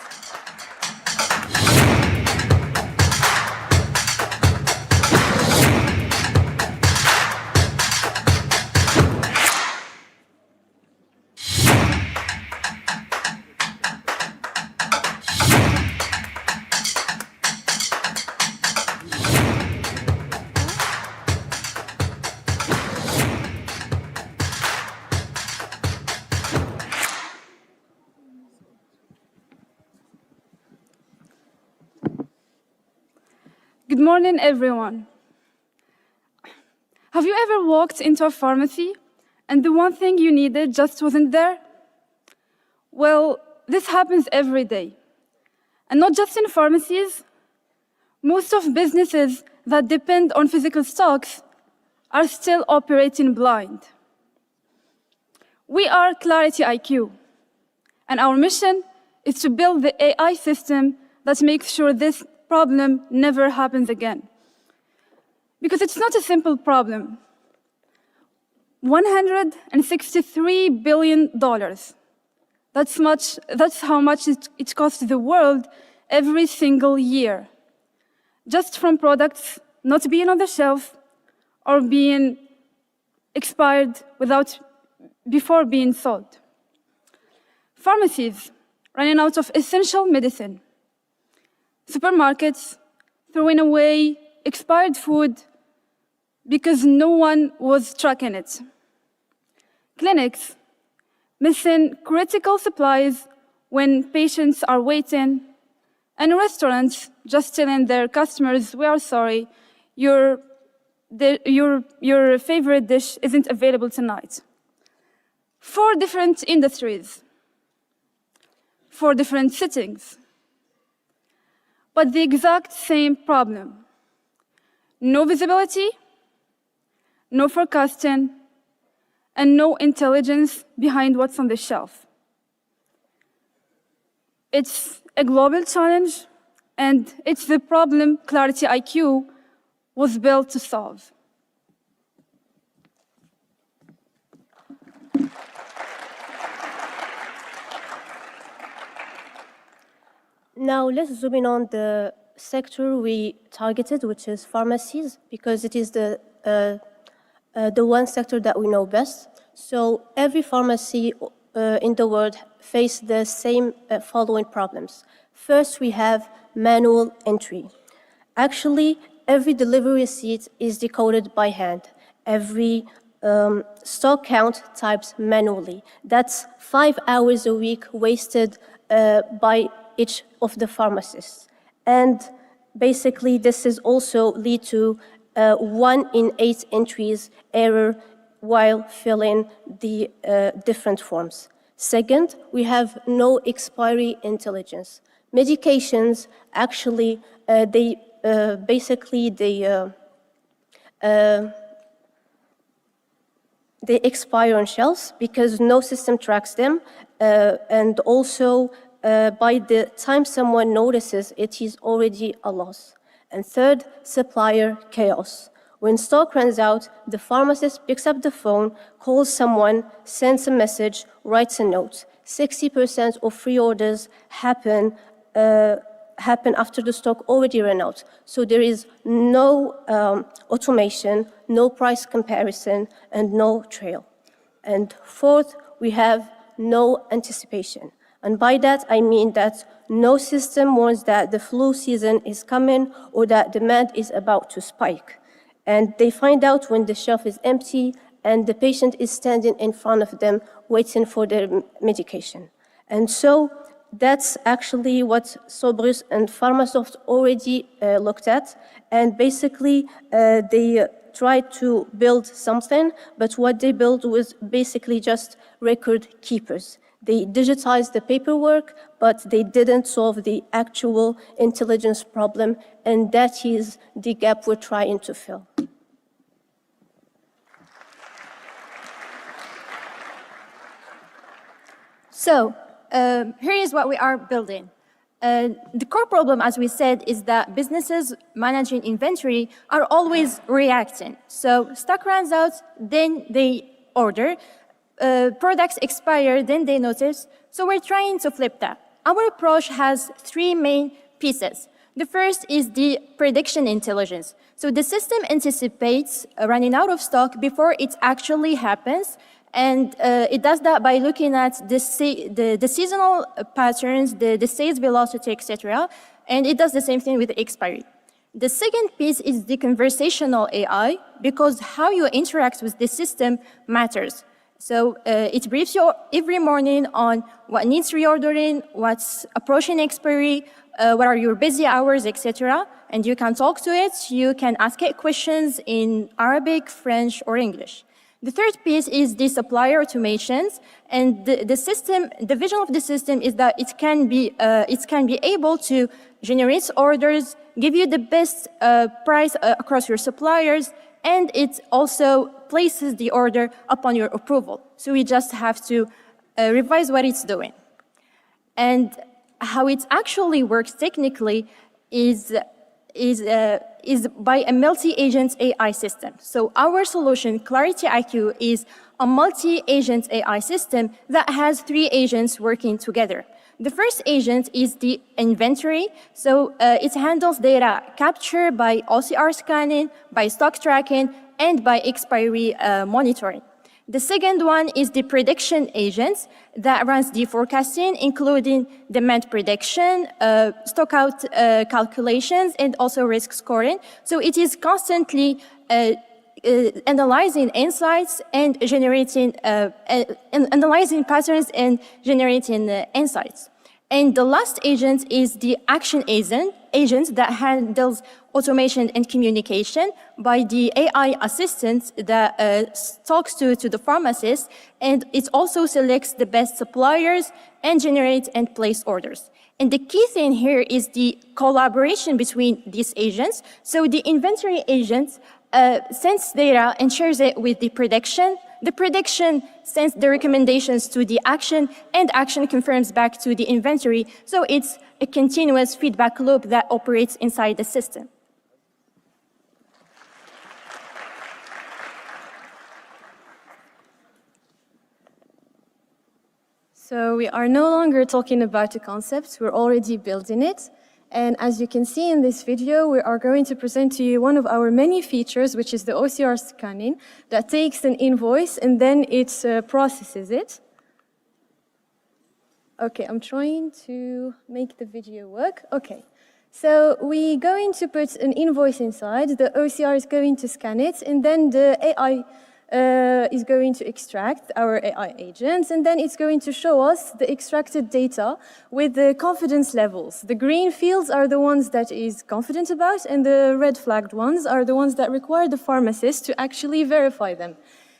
Good morning, everyone. Have you ever walked into a pharmacy and the one thing you needed just wasn't there? Well, this happens every day. And not just in pharmacies. Most of businesses that depend on physical stocks are still operating blind. We are Clarity IQ, and our mission is to build the AI system that makes sure this problem never happens again. Because it's not a simple problem. $163 billion. That's how much it costs the world every single year, just from products not being on the shelf or being expired before being sold. Pharmacies running out of essential medicine. Supermarkets throwing away expired food because no one was tracking it. Clinics missing critical supplies when patients are waiting, and restaurants just telling their customers, "We are sorry, your favorite dish isn't available tonight." 4 different industries, 4 different settings, but the exact same problem. No visibility, no forecasting, and no intelligence behind what's on the shelf. It's a global challenge, and it's the problem Clarity IQ was built to solve. Now let's zoom in on the sector we targeted, which is pharmacies, because it is the one sector that we know best. So every pharmacy in the world face the same following problems. First, we have manual entry. Actually, every delivery receipt is decoded by hand. Every stock count types manually. That's 5 hours a week wasted by each of the pharmacists. And basically, this is also lead to 1 in 8 entries error while filling the different forms. Second, we have no expiry intelligence. Medications, actually, they expire on shelves because no system tracks them, and also by the time someone notices, it is already a loss. And third, supplier chaos. When stock runs out, the pharmacist picks up the phone, calls someone, sends a message, writes a note. 60% of free orders happen after the stock already ran out. So there is no automation, no price comparison, and no trail. And fourth, we have no anticipation. And by that, I mean that no system warns that the flu season is coming or that demand is about to spike. And they find out when the shelf is empty and the patient is standing in front of them waiting for their medication. And so that's actually what Sobrus and Pharmasoft already looked at. And basically, they tried to build something, but what they built was basically just record keepers. They digitized the paperwork, but they didn't solve the actual intelligence problem, and that is the gap we're trying to fill. So here is what we are building. The core problem, as we said, is that businesses managing inventory are always reacting. So stock runs out, then they order. Products expire, then they notice. So we're trying to flip that. Our approach has 3 main pieces. The first is the prediction intelligence. So the system anticipates running out of stock before it actually happens. And it does that by looking at the seasonal patterns, the sales velocity, etc. And it does the same thing with the expiry. The second piece is the conversational AI, because how you interact with the system matters. So it briefs you every morning on what needs reordering, what's approaching expiry, what are your busy hours, etc. And you can talk to it. You can ask it questions in Arabic, French, or English. The third piece is the supplier automations, and the system. The vision of the system is that it can be able to generate orders, give you the best price across your suppliers, and it also places the order upon your approval. So we just have to revise what it's doing. And how it actually works technically is by a multi-agent AI system. So our solution, Clarity IQ, is a multi-agent AI system that has 3 agents working together. The first agent is the inventory. So it handles data capture by OCR scanning, by stock tracking, and by expiry monitoring. The second one is the prediction agent that runs the forecasting, including demand prediction, stock out calculations, and also risk scoring. So it is constantly analyzing insights and generating, analyzing patterns and generating insights. And the last agent is the action agent that handles automation and communication by the AI assistant that talks to the pharmacist, and it also selects the best suppliers and generates and place orders. And the key thing here is the collaboration between these agents. So the inventory agent sends data and shares it with the prediction. The prediction sends the recommendations to the action, and action confirms back to the inventory. So it's a continuous feedback loop that operates inside the system. So we are no longer talking about a concept, we're already building it. And as you can see in this video, we are going to present to you one of our many features, which is the OCR scanning, that takes an invoice and then it processes it. Okay, I'm trying to make the video work. Okay, so we're going to put an invoice inside, the OCR is going to scan it, and then the AI is going to extract our AI agents, and then it's going to show us the extracted data with the confidence levels. The green fields are the ones that is confident about, and the red flagged ones are the ones that require the pharmacist to actually verify them.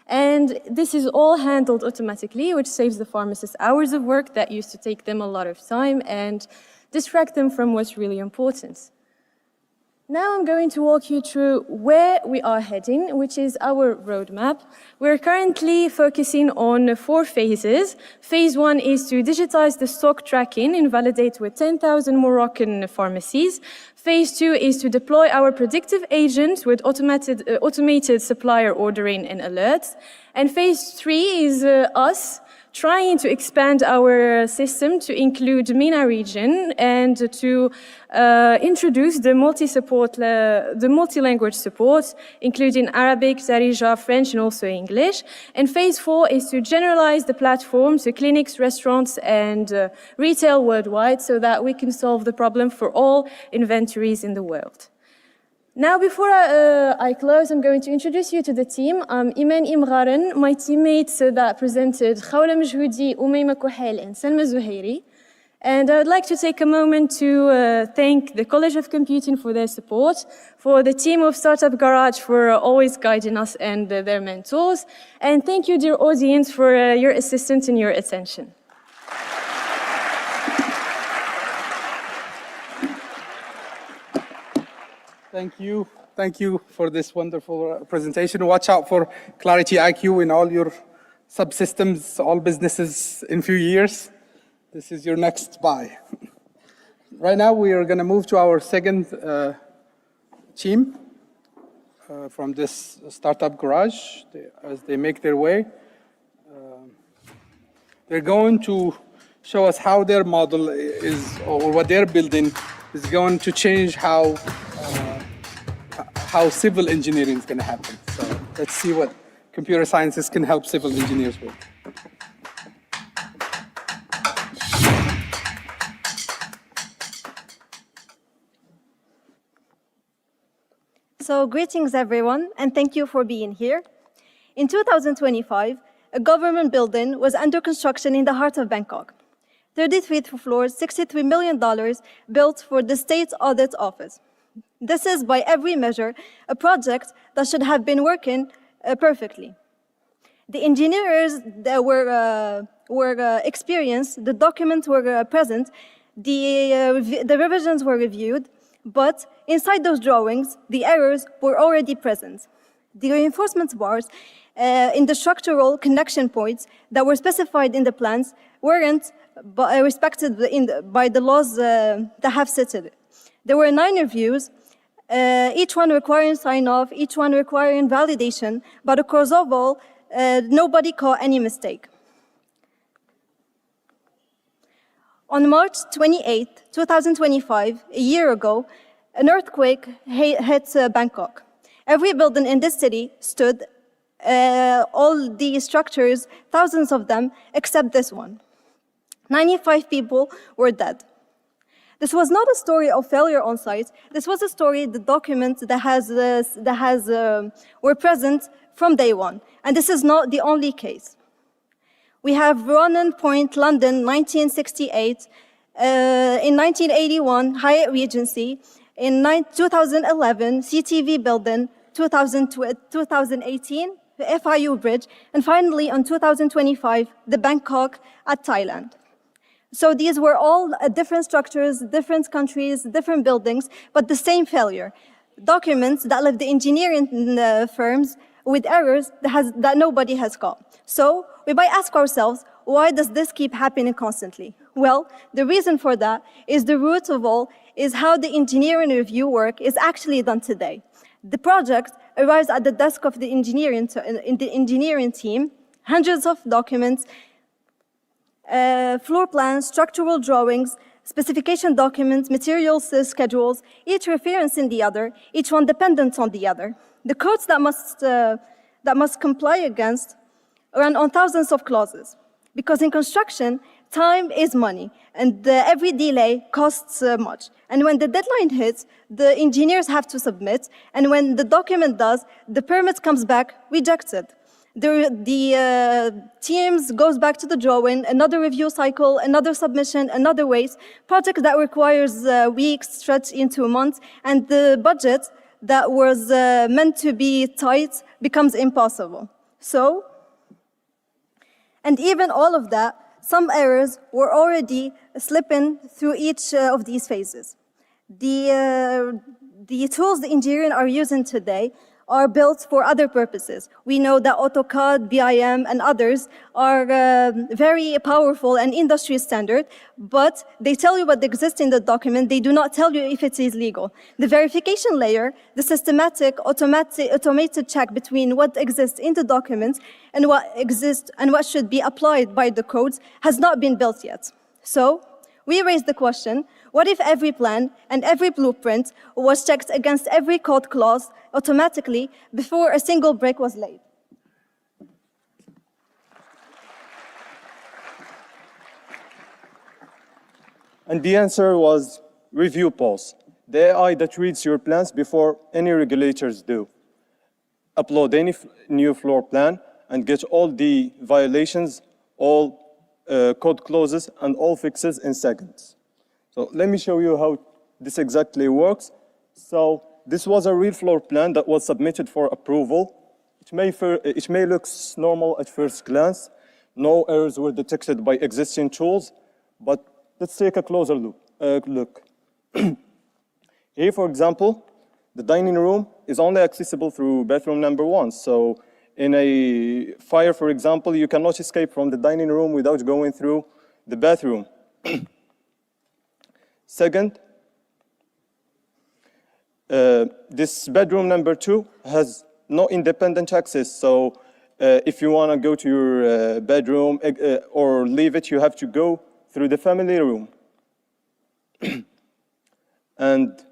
And this is all handled automatically, which saves the pharmacist hours of work that used to take them a lot of time and distract them from what's really important. Now I'm going to walk you through where we are heading, which is our roadmap. We're currently focusing on 4 phases. Phase 1 is to digitize the stock tracking and validate with 10,000 Moroccan pharmacies. Phase 2 is to deploy our predictive agent with automated supplier ordering and alerts. And phase 3 is us trying to expand our system to include MENA region and to introduce the multi-language support, including Arabic, Darija, French, and also English. And phase 4 is to generalize the platform to clinics, restaurants, and retail worldwide so that we can solve the problem for all inventories in the world. Now, before I close, I'm going to introduce you to the team. Iman Imgharen, my teammates that presented Khawla Majhoudi, Umayma Kouhail, and Salma Zuhairi. And I would like to take a moment to thank the College of Computing for their support, for the team of Startup Garage for always guiding us and their mentors. And thank you, dear audience, for your assistance and your attention. Thank you. Thank you for this wonderful presentation. Watch out for Clarity IQ in all your subsystems, all businesses in a few years. This is your next buy. Right now, we are going to move to our second team from this startup garage. As they make their way, they're going to show us how their model is, or what they're building is going to change how civil engineering is going to happen. So let's see what computer sciences can help civil engineers with. So greetings everyone, and thank you for being here. In 2025, a government building was under construction in the heart of Bangkok. 33 floors, $63 million built for the State Audit Office. This is, by every measure, a project that should have been working perfectly. The engineers that were experienced, the documents were present, the revisions were reviewed, but inside those drawings, the errors were already present. The reinforcement bars in the structural connection points that were specified in the plans weren't respected by the laws that have set it. There were 9 reviews, each one requiring sign-off, each one requiring validation, but across all, nobody caught any mistake. On March 28, 2025, a year ago, an earthquake hit Bangkok. Every building in this city stood, all the structures, thousands of them, except this one. 95 people were dead. This was not a story of failure on site. This was a story, the documents were present from day one. And this is not the only case. We have Ronan Point, London, 1968. In 1981, Hyatt Regency. In 2011, CTV Building, 2018, the FIU Bridge. And finally, in 2025, the Bangkok at Thailand. So these were all different structures, different countries, different buildings, but the same failure. Documents that left the engineering firms with errors that nobody has caught. So we might ask ourselves, why does this keep happening constantly? Well, the reason for that is the root of all is how the engineering review work is actually done today. The project arrives at the desk of the engineering team, hundreds of documents, floor plans, structural drawings, specification documents, materials schedules, each referencing the other, each one dependent on the other. The codes that must comply against run on thousands of clauses. Because in construction, time is money, and every delay costs much. And when the deadline hits, the engineers have to submit, and when the document does, the permit comes back rejected. The teams goes back to the drawing, another review cycle, another submission, another wait, project that requires weeks stretch into months, and the budget that was meant to be tight becomes impossible. So, and even all of that, some errors were already slipping through each of these phases. The tools the engineering are using today are built for other purposes. We know that AutoCAD, BIM, and others are very powerful and industry standard, but they tell you what exists in the document. They do not tell you if it is legal. The verification layer, the systematic, automated check between what exists in the document and what exists and what should be applied by the codes has not been built yet. So we raised the question, what if every plan and every blueprint was checked against every code clause automatically before a single brick was laid? And the answer was review pulse, the AI that reads your plans before any regulators do. Upload any new floor plan and get all the violations, all code clauses, and all fixes in seconds. So let me show you how this exactly works. So this was a real floor plan that was submitted for approval. It may look normal at first glance. No errors were detected by existing tools, but let's take a closer look. Here, for example, the dining room is only accessible through bathroom number 1. So in a fire, for example, you cannot escape from the dining room without going through the bathroom. Second, this bedroom number 2 has no independent access. So if you want to go to your bedroom or leave it, you have to go through the family room. And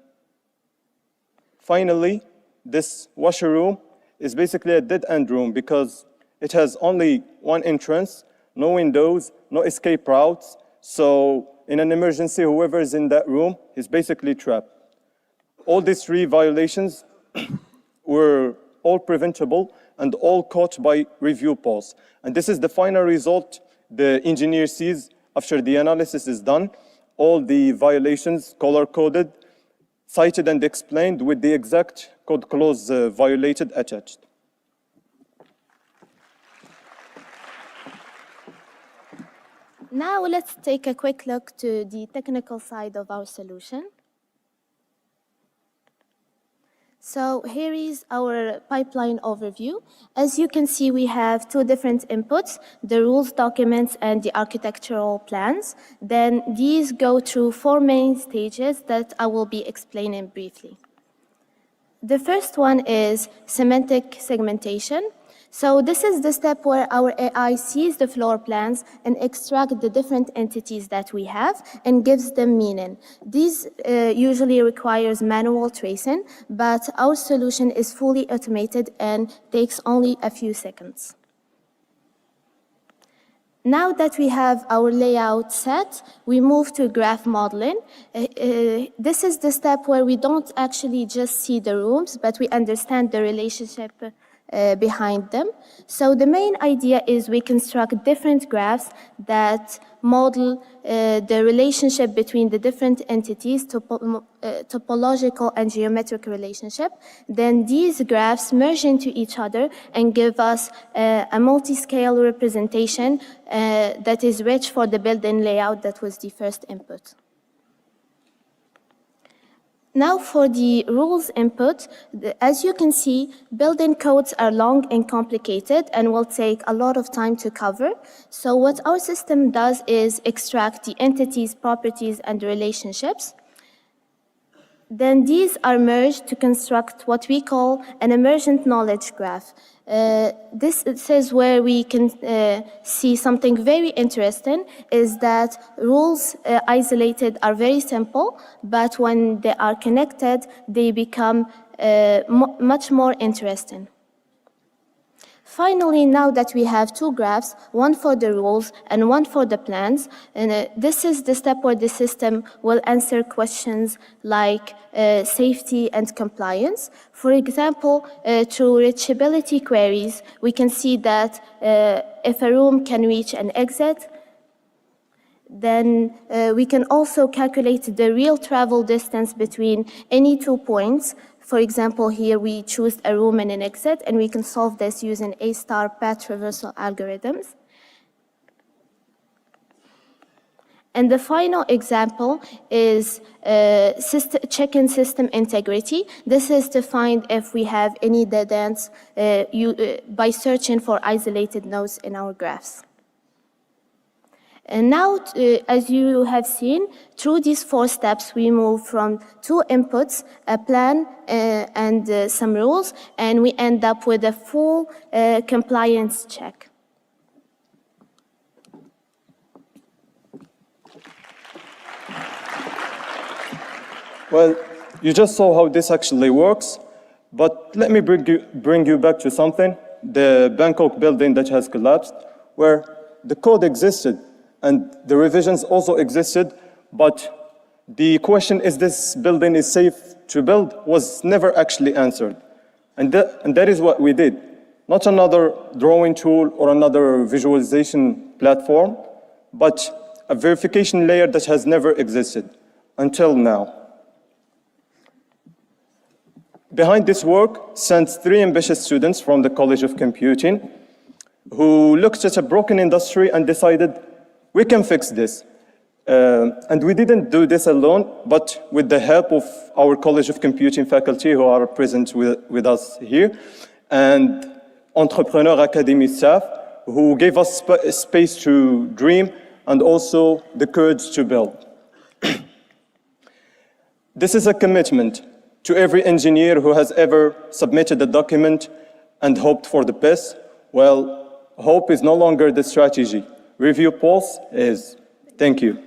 finally, this washer room is basically a dead-end room because it has only one entrance, no windows, no escape routes. So in an emergency, whoever is in that room is basically trapped. All these 3 violations were all preventable, and all caught by review pulse. And this is the final result the engineer sees after the analysis is done. All the violations color-coded, cited and explained with the exact code clause violated attached. Now let's take a quick look to the technical side of our solution. So here is our pipeline overview. As you can see, we have two different inputs, the rules documents and the architectural plans. Then these go through four main stages that I will be explaining briefly. The first one is semantic segmentation. So this is the step where our AI sees the floor plans and extracts the different entities that we have and gives them meaning. This usually requires manual tracing, but our solution is fully automated and takes only a few seconds. Now that we have our layout set, we move to graph modeling. This is the step where we don't actually just see the rooms, but we understand the relationship behind them. So the main idea is we construct different graphs that model the relationship between the different entities, topological and geometric relationship. Then these graphs merge into each other and give us a multi-scale representation that is rich for the building layout that was the first input. Now for the rules input, as you can see, building codes are long and complicated and will take a lot of time to cover. So what our system does is extract the entities, properties, and relationships. Then these are merged to construct what we call an emergent knowledge graph. This is where we can see something very interesting, is that rules isolated are very simple, but when they are connected, they become much more interesting. Finally, now that we have two graphs, one for the rules and one for the plans, and this is the step where the system will answer questions like safety and compliance. For example, through reachability queries, we can see that if a room can reach an exit, then we can also calculate the real travel distance between any 2 points. For example, here we choose a room and an exit, and we can solve this using A-star path traversal algorithms. And the final example is check-in system integrity. This is to find if we have any dead ends by searching for isolated nodes in our graphs. And now, as you have seen, through these 4 steps, we move from 2 inputs, a plan and some rules, and we end up with a full compliance check. Well, you just saw how this actually works, but let me bring you back to something, the Bangkok building that has collapsed, where the code existed and the revisions also existed, but the question, is this building is safe to build, was never actually answered. And that is what we did. Not another drawing tool or another visualization platform, but a verification layer that has never existed until now. Behind this work stands 3 ambitious students from the College of Computing who looked at a broken industry and decided, we can fix this. And we didn't do this alone, but with the help of our College of Computing faculty who are present with us here, and Entrepreneur Academy staff who gave us space to dream and also the courage to build. This is a commitment to every engineer who has ever submitted a document and hoped for the best. Well, hope is no longer the strategy. Review pulse is. Thank you.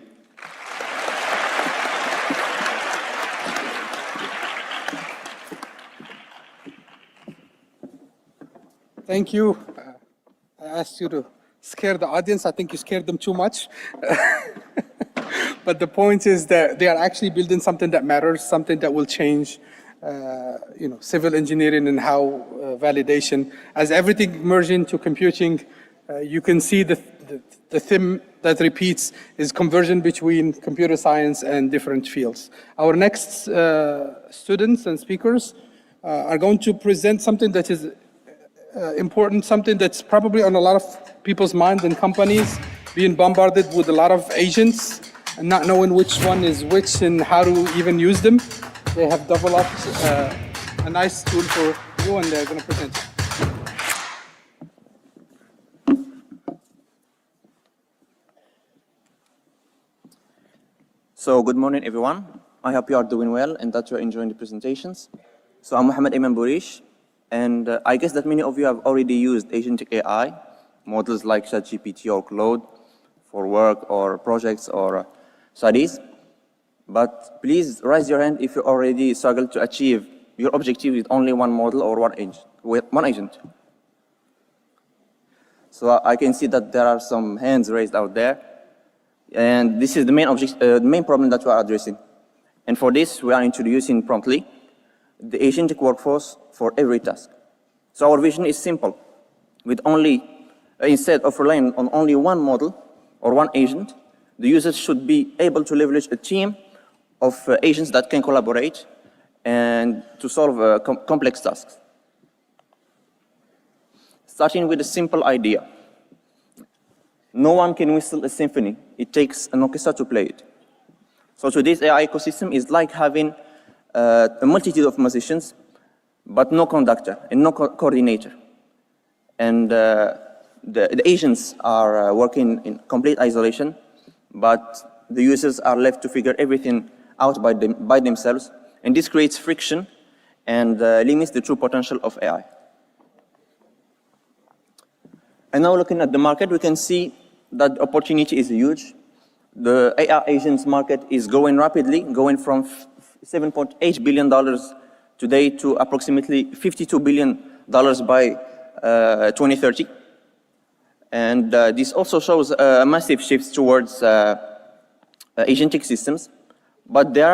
Thank you. I asked you to scare the audience. I think you scared them too much. But the point is that they are actually building something that matters, something that will change civil engineering and how validation, as everything merged into computing, you can see the theme that repeats is conversion between computer science and different fields. Our next students and speakers are going to present something that is important, something that's probably on a lot of people's minds and companies, being bombarded with a lot of agents and not knowing which one is which and how to even use them. They have developed a nice tool for you, and they're going to present it. So good morning, everyone. I hope you are doing well and that you're enjoying the presentations. So I'm Mohammed Iman Bourish, and I guess that many of you have already used agentic AI, models like ChatGPT or Claude for work or projects or studies. But please raise your hand if you already struggled to achieve your objective with only one model or one agent. So I can see that there are some hands raised out there. And this is the main problem that we are addressing. And for this, we are introducing promptly the agentic workforce for every task. So our vision is simple. With instead of relying on only one model or one agent, the users should be able to leverage a team of agents that can collaborate and to solve complex tasks. Starting with a simple idea. No one can whistle a symphony. It takes an orchestra to play it. So today's AI ecosystem is like having a multitude of musicians, but no conductor and no coordinator. And the agents are working in complete isolation, but the users are left to figure everything out by themselves. And this creates friction and limits the true potential of AI. And now looking at the market, we can see that the opportunity is huge. The AI agents market is growing rapidly, going from $7.8 billion today to approximately $52 billion by 2030. And this also shows a massive shift towards agentic systems. But there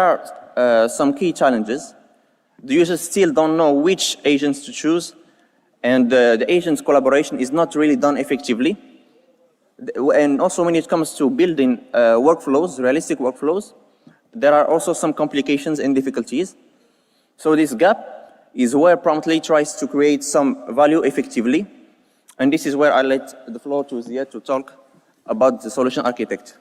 are some key challenges. The users still don't know which agents to choose, and the agents' collaboration is not really done effectively. And also when it comes to building workflows, realistic workflows, there are also some complications and difficulties. So this gap is where Promptly tries to create some value effectively. And this is where I let the floor to Ziad to talk about the solution architect.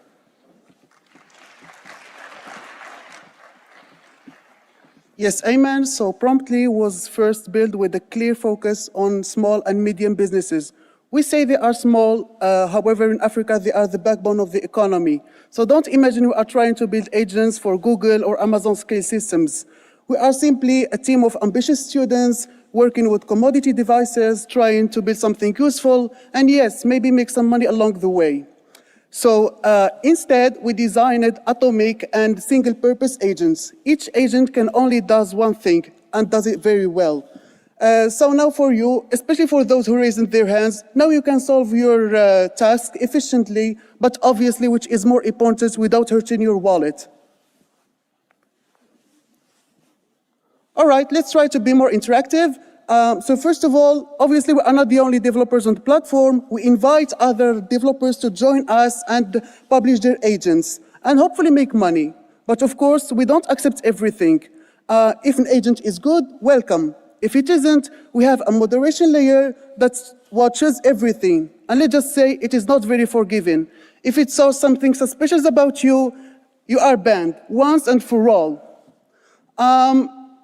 Yes, Ayman. So Promptly was first built with a clear focus on small and medium businesses. We say they are small, however, in Africa, they are the backbone of the economy. So don't imagine we are trying to build agents for Google or Amazon scale systems. We are simply a team of ambitious students working with commodity devices, trying to build something useful, and yes, maybe make some money along the way. So instead, we designed atomic and single-purpose agents. Each agent can only does one thing and does it very well. So now for you, especially for those who raised their hands, now you can solve your task efficiently, but obviously, which is more important, without hurting your wallet. All right, let's try to be more interactive. So first of all, obviously, we are not the only developers on the platform. We invite other developers to join us and publish their agents and hopefully make money. But of course, we don't accept everything. If an agent is good, welcome. If it isn't, we have a moderation layer that watches everything. And let's just say it is not very forgiving. If it saw something suspicious about you, you are banned once and for all.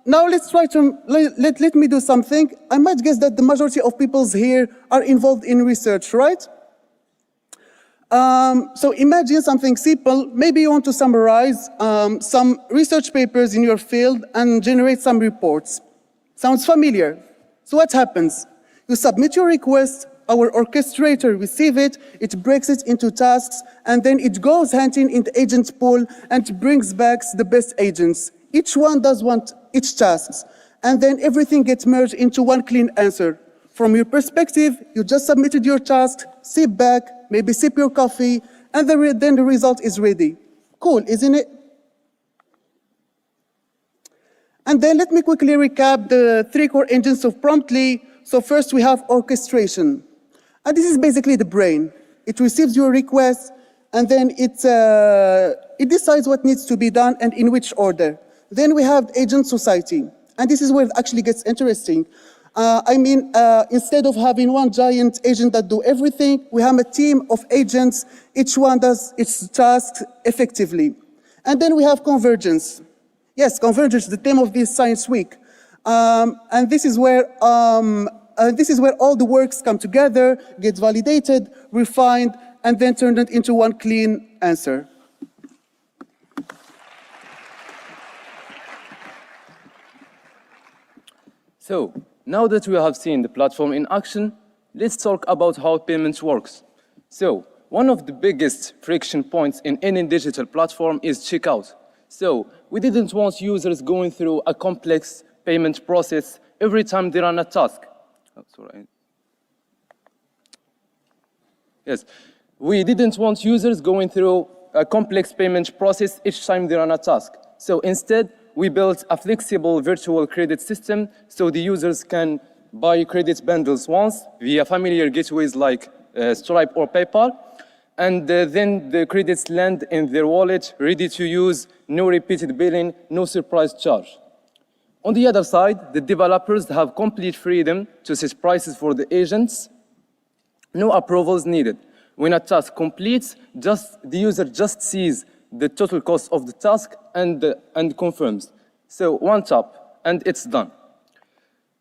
Now let's try to, let me do something. I might guess that the majority of people here are involved in research, right? So imagine something simple. Maybe you want to summarize some research papers in your field and generate some reports. Sounds familiar? So what happens? You submit your request, our orchestrator receives it, it breaks it into tasks, and then it goes hunting in the agent pool and brings back the best agents. Each one does each task, and then everything gets merged into one clean answer. From your perspective, you just submitted your task, sit back, maybe sip your coffee, and then the result is ready. Cool, isn't it? And then let me quickly recap the three core engines of Promptly. So first we have orchestration. And this is basically the brain. It receives your request, and then it decides what needs to be done and in which order. Then we have agent society. And this is where it actually gets interesting. Instead of having one giant agent that do everything, we have a team of agents. Each one does its tasks effectively. And then we have convergence. Yes, convergence, the theme of this Science Week. And this is where all the works come together, get validated, refined, and then turned into one clean answer. So, now that we have seen the platform in action, let's talk about how payments works. So, one of the biggest friction points in any digital platform is checkout. So, we didn't want users going through a complex payment process every time they run a task. Oh, sorry. Yes, we didn't want users going through a complex payment process each time they run a task. So instead, we built a flexible virtual credit system so the users can buy credit bundles once via familiar gateways like Stripe or PayPal, and then the credits land in their wallet, ready to use, no repeated billing, no surprise charge. On the other side, the developers have complete freedom to set prices for the agents, no approvals needed. When a task completes, the user just sees the total cost of the task and confirms. So one tap, and it's done.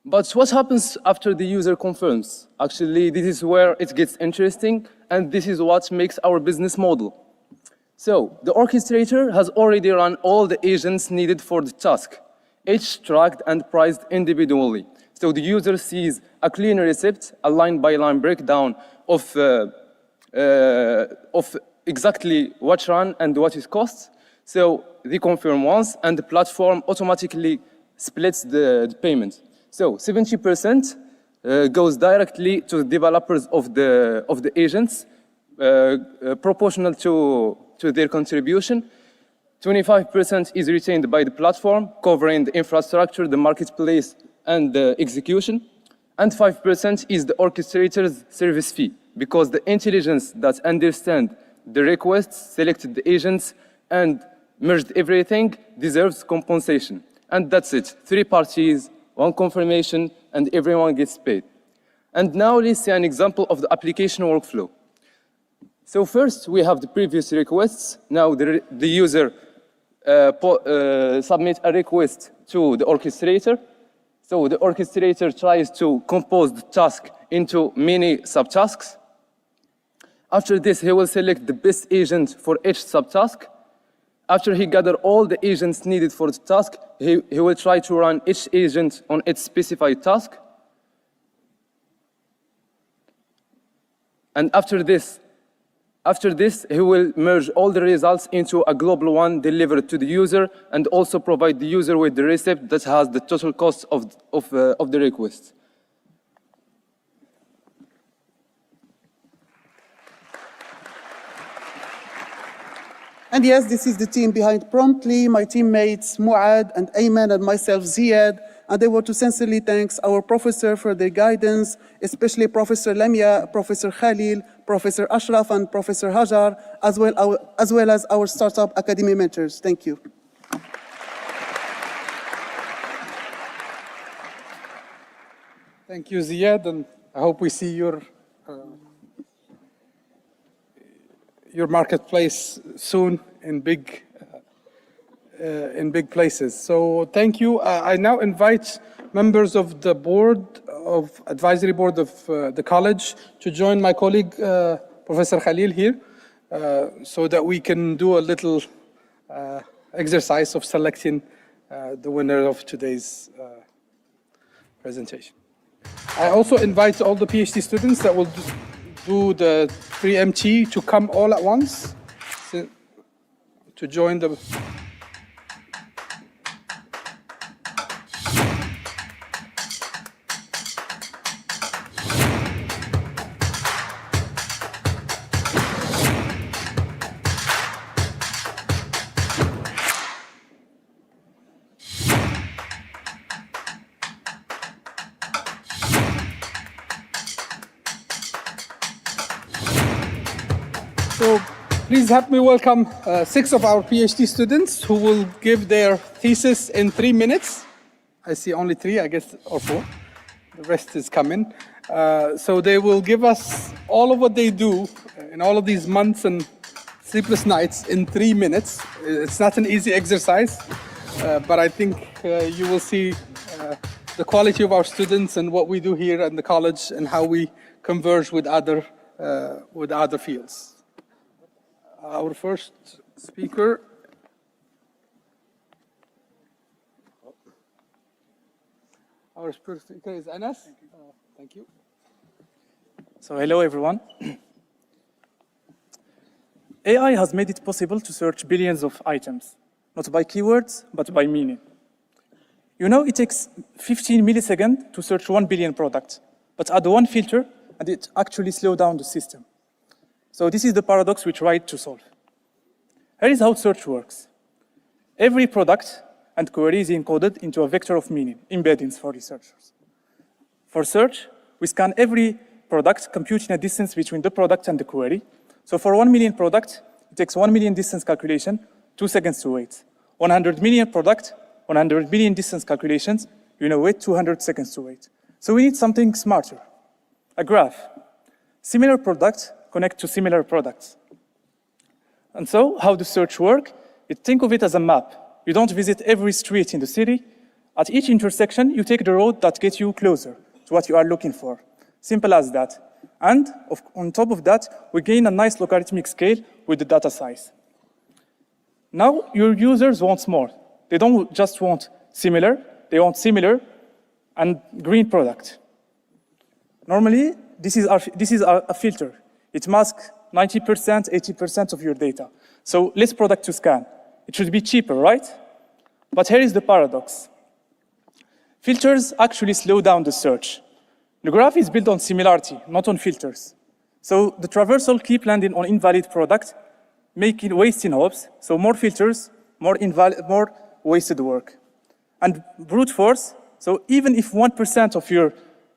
But what happens after the user confirms? Actually, this is where it gets interesting, and this is what makes our business model. So the orchestrator has already run all the agents needed for the task, each tracked and priced individually. So the user sees a clean receipt, a line-by-line breakdown of exactly what run and what it costs. So they confirm once, and the platform automatically splits the payment. So 70% goes directly to the developers of the agents, proportional to their contribution. 25% is retained by the platform, covering the infrastructure, the marketplace, and the execution. And 5% is the orchestrator's service fee, because the intelligence that understands the requests, selected the agents, and merged everything deserves compensation. And that's it. 3 parties, 1 confirmation, and everyone gets paid. And now let's see an example of the application workflow. So first, we have the previous requests. Now the user submits a request to the orchestrator. So the orchestrator tries to compose the task into many subtasks. After this, he will select the best agent for each subtask. After he gathers all the agents needed for the task, he will try to run each agent on its specified task. And after this, he will merge all the results into a global one delivered to the user, and also provide the user with the receipt that has the total cost of the request. And yes, this is the team behind Promptly, my teammates Muad and Ayman and myself Ziad. And I want to sincerely thank our professor for their guidance, especially Professor Lamia, Professor Khalil, Professor Ashraf, and Professor Hajar, as well as our startup academy mentors. Thank you. Thank you, Ziad, and I hope we see your marketplace soon in big places. So thank you. I now invite members of the advisory board of the college to join my colleague, Professor Khalil here, so that we can do a little exercise of selecting the winner of today's presentation. I also invite all the PhD students that will do the 3MT to come all at once to join the... Please help me welcome 6 of our PhD students who will give their thesis in 3 minutes. I see only 3, I guess, or 4. The rest is coming. So they will give us all of what they do in all of these months and sleepless nights in 3 minutes. It's not an easy exercise, but I think you will see the quality of our students and what we do here at the college and how we converge with other fields. Our first speaker. Our first speaker is Anas. Thank you. So hello, everyone. AI has made it possible to search billions of items, not by keywords, but by meaning. You know, it takes 15 milliseconds to search 1 billion products, but add one filter, and it actually slows down the system. So this is the paradox we tried to solve. Here is how search works. Every product and query is encoded into a vector of meaning, embeddings for researchers. For search, we scan every product, computing a distance between the product and the query. So for 1 million products, it takes 1 million distance calculation, 2 seconds to wait. 100 million product, 100 million distance calculations, wait 200 seconds to wait. So we need something smarter, a graph. Similar products connect to similar products. And so how does search work? Think of it as a map. You don't visit every street in the city. At each intersection, you take the road that gets you closer to what you are looking for. Simple as that. And on top of that, we gain a nice logarithmic scale with the data size. Now, your users want more. They don't just want similar, they want similar and green product. Normally, this is a filter. It masks 90%, 80% of your data. So less product to scan. It should be cheaper, right? But here is the paradox. Filters actually slow down the search. The graph is built on similarity, not on filters. So the traversal keep landing on invalid product, wasting hopes. So more filters, more wasted work. And brute force, so even if 1% of your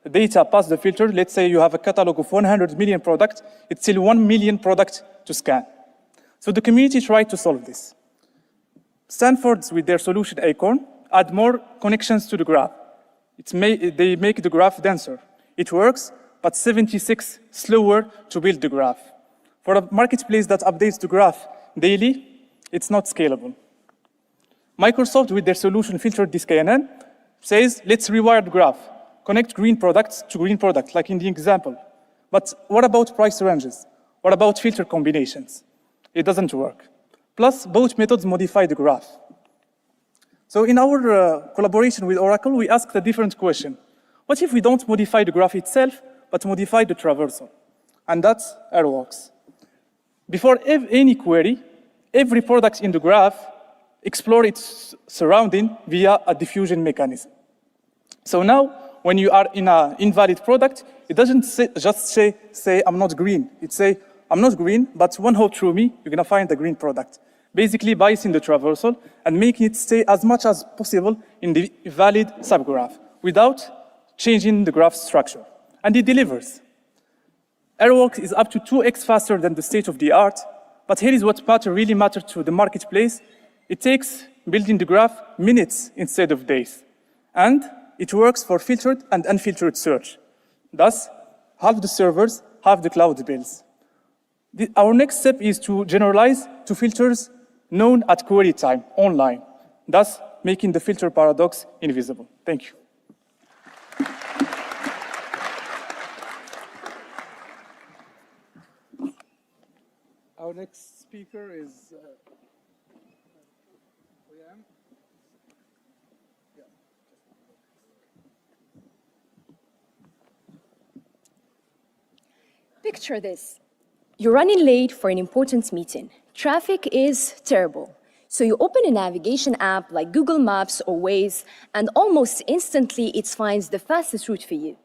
data pass the filter, let's say you have a catalog of 100 million products, it's still 1 million products to scan. So the community tried to solve this. Stanford's, with their solution Acorn, add more connections to the graph. They make the graph denser. It works, but 76 slower to build the graph. For a marketplace that updates the graph daily, it's not scalable. Microsoft, with their solution Filtered Disk KNN, says, let's rewire the graph. Connect green products to green products, like in the example. But what about price ranges? What about filter combinations? It doesn't work. Plus, both methods modify the graph. So in our collaboration with Oracle, we asked a different question. What if we don't modify the graph itself, but modify the traversal? And that's Airworks. Before any query, every product in the graph explores its surrounding via a diffusion mechanism. So now, when you are in an invalid product, it doesn't just say, I'm not green. It says, I'm not green, but one hop through me, you're going to find the green product. Basically biasing the traversal and making it stay as much as possible in the valid subgraph without changing the graph structure. And it delivers. Airworks is up to 2x faster than the state of the art, but here is what really matters to the marketplace. It takes building the graph minutes instead of days. And it works for filtered and unfiltered search. Thus, half the servers, half the cloud bills. Our next step is to generalize to filters known at query time, online, thus making the filter paradox invisible. Thank you. Our next speaker is William. Picture this. You're running late for an important meeting. Traffic is terrible. So you open a navigation app like Google Maps or Waze, and almost instantly it finds the fastest route for you.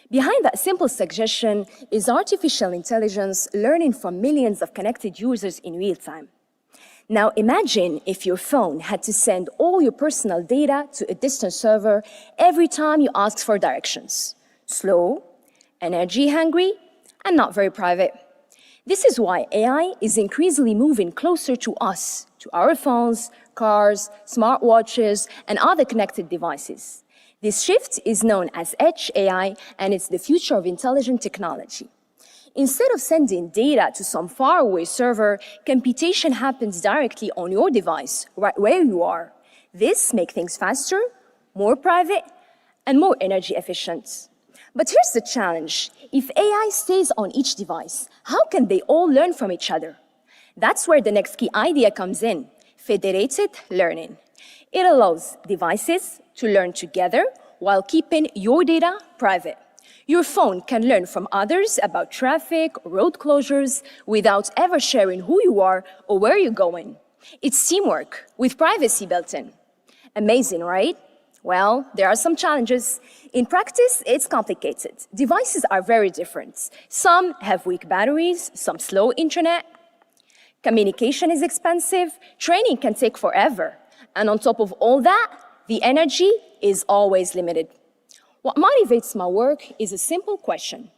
Behind that simple suggestion is artificial intelligence learning from millions of connected users in real time. Now imagine if your phone had to send all your personal data to a distant server every time you ask for directions. Slow, energy hungry, and not very private. This is why AI is increasingly moving closer to us, to our phones, cars, smartwatches, and other connected devices. This shift is known as Edge AI, and it's the future of intelligent technology. Instead of sending data to some faraway server, computation happens directly on your device, right where you are. This makes things faster, more private, and more energy efficient. But here's the challenge. If AI stays on each device, how can they all learn from each other? That's where the next key idea comes in, federated learning. It allows devices to learn together while keeping your data private. Your phone can learn from others about traffic, road closures, without ever sharing who you are or where you're going. It's teamwork with privacy built in. Amazing, right? Well, there are some challenges. In practice, it's complicated. Devices are very different. Some have weak batteries, some slow internet. Communication is expensive. Training can take forever. And on top of all that, the energy is always limited. What motivates my work is a simple question.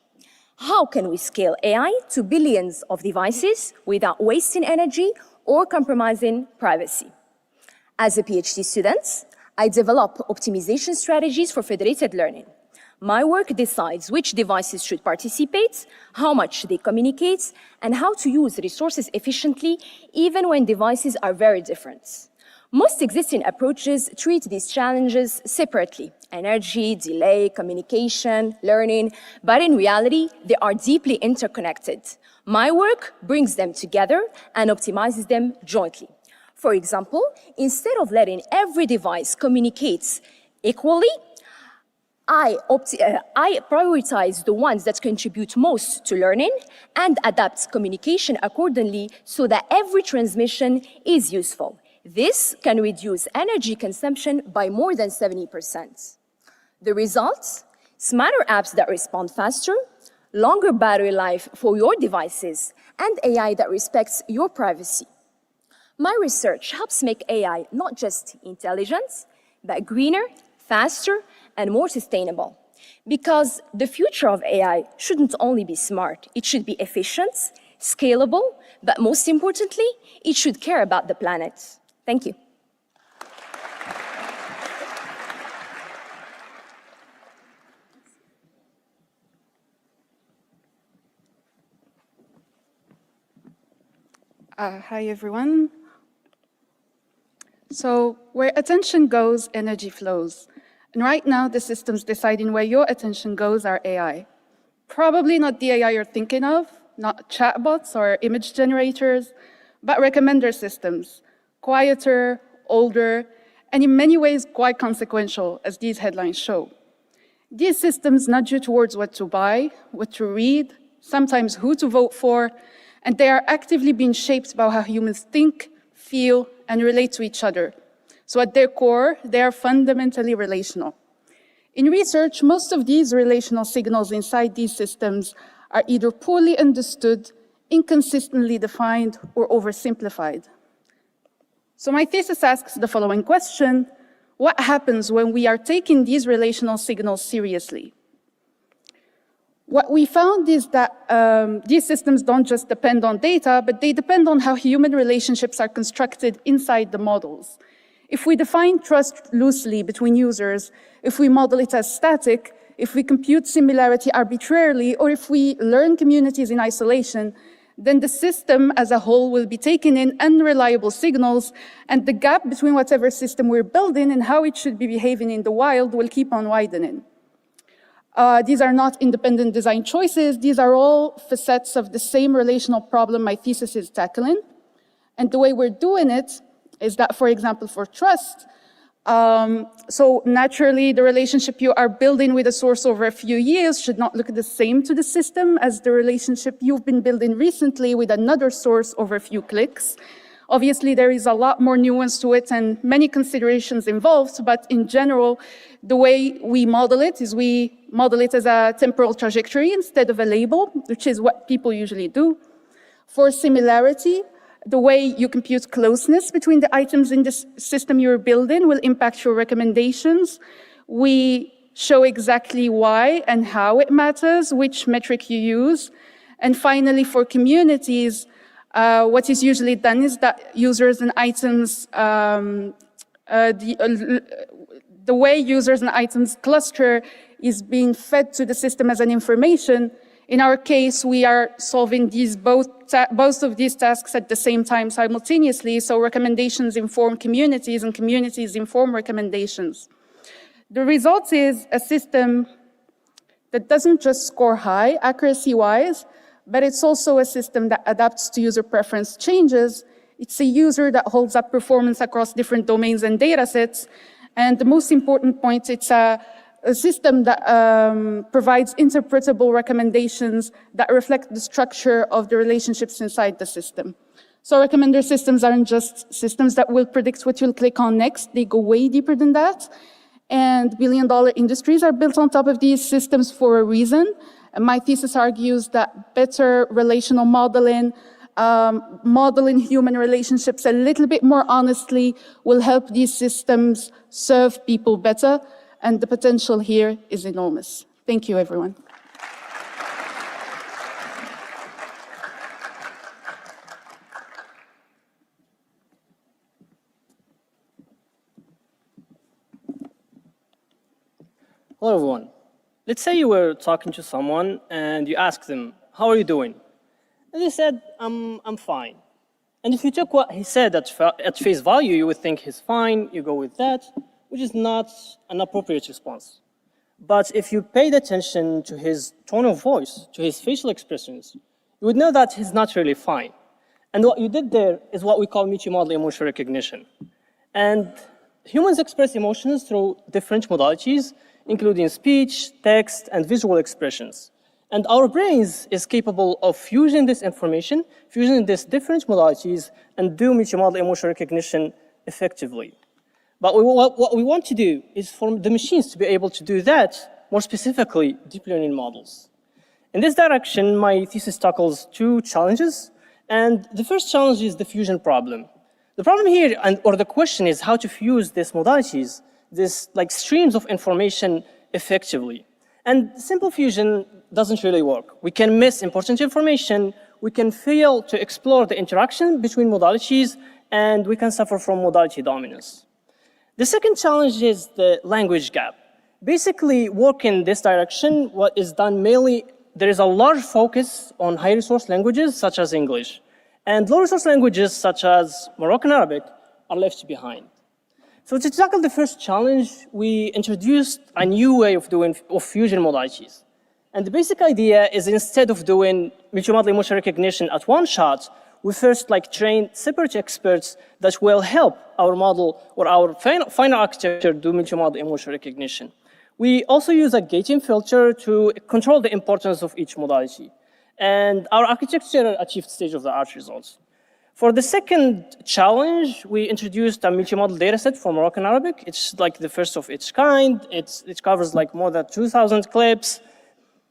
How can we scale AI to billions of devices without wasting energy or compromising privacy? As a PhD student, I develop optimization strategies for federated learning. My work decides which devices should participate, how much they communicate, and how to use resources efficiently, even when devices are very different. Most existing approaches treat these challenges separately: energy, delay, communication, learning, but in reality, they are deeply interconnected. My work brings them together and optimizes them jointly. For example, instead of letting every device communicate equally, I prioritize the ones that contribute most to learning and adapt communication accordingly so that every transmission is useful. This can reduce energy consumption by more than 70%. The results? Smarter apps that respond faster, longer battery life for your devices, and AI that respects your privacy. My research helps make AI not just intelligent, but greener, faster, and more sustainable. Because the future of AI shouldn't only be smart, it should be efficient, scalable, but most importantly, it should care about the planet. Thank you. Hi, everyone. So where attention goes, energy flows. And right now, the systems deciding where your attention goes are AI. Probably not the AI you're thinking of, not chatbots or image generators, but recommender systems, quieter, older, and in many ways quite consequential, as these headlines show. These systems nudge you towards what to buy, what to read, sometimes who to vote for, and they are actively being shaped by how humans think, feel, and relate to each other. So at their core, they are fundamentally relational. In research, most of these relational signals inside these systems are either poorly understood, inconsistently defined, or oversimplified. So my thesis asks the following question: what happens when we are taking these relational signals seriously? What we found is that these systems don't just depend on data, but they depend on how human relationships are constructed inside the models. If we define trust loosely between users, if we model it as static, if we compute similarity arbitrarily, or if we learn communities in isolation, then the system as a whole will be taking in unreliable signals, and the gap between whatever system we're building and how it should be behaving in the wild will keep on widening. These are not independent design choices. These are all facets of the same relational problem my thesis is tackling. And the way we're doing it is that, for example, for trust, so naturally the relationship you are building with a source over a few years should not look the same to the system as the relationship you've been building recently with another source over a few clicks. Obviously, there is a lot more nuance to it and many considerations involved, but in general, the way we model it is we model it as a temporal trajectory instead of a label, which is what people usually do. For similarity, the way you compute closeness between the items in this system you're building will impact your recommendations. We show exactly why and how it matters, which metric you use, And finally, for communities, what is usually done is that users and items, the way users and items cluster is being fed to the system as an information. In our case, we are solving both of these tasks at the same time simultaneously, so recommendations inform communities and communities inform recommendations. The result is a system that doesn't just score high accuracy-wise, but it's also a system that adapts to user preference changes. It's a user that holds up performance across different domains and data sets. And the most important point, it's a system that provides interpretable recommendations that reflect the structure of the relationships inside the system. So recommender systems aren't just systems that will predict what you'll click on next. They go way deeper than that. And billion-dollar industries are built on top of these systems for a reason. And my thesis argues that better relational modeling, modeling human relationships a little bit more honestly will help these systems serve people better. And the potential here is enormous. Thank you, everyone. Hello, everyone. Let's say you were talking to someone and you asked them, how are you doing? And they said, I'm fine. And if you took what he said at face value, you would think he's fine, you go with that, which is not an appropriate response. But if you paid attention to his tone of voice, to his facial expressions, you would know that he's not really fine. And what you did there is what we call multi-modal emotion recognition. And humans express emotions through different modalities, including speech, text, and visual expressions. And our brains is capable of fusing this information, fusing these different modalities, and do multi-modal emotion recognition effectively. But what we want to do is for the machines to be able to do that, more specifically, deep learning models. In this direction, my thesis tackles two challenges. And the first challenge is the fusion problem. The problem here, or the question, is how to fuse these modalities, these like streams of information effectively. And simple fusion doesn't really work. We can miss important information, we can fail to explore the interaction between modalities, and we can suffer from modality dominance. The second challenge is the language gap. Basically, work in this direction, what is done mainly, there is a large focus on high resource languages such as English, and low resource languages such as Moroccan Arabic are left behind. So to tackle the first challenge, we introduced a new way of fusion modalities. And the basic idea is instead of doing multi-modal emotion recognition at one shot, we first train separate experts that will help our model or our final architecture do multi-modal emotion recognition. We also use a gating filter to control the importance of each modality. And our architecture achieved state-of-the-art results. For the second challenge, we introduced a multi-modal dataset for Moroccan Arabic. It's like the first of its kind. It covers more than 2,000 clips,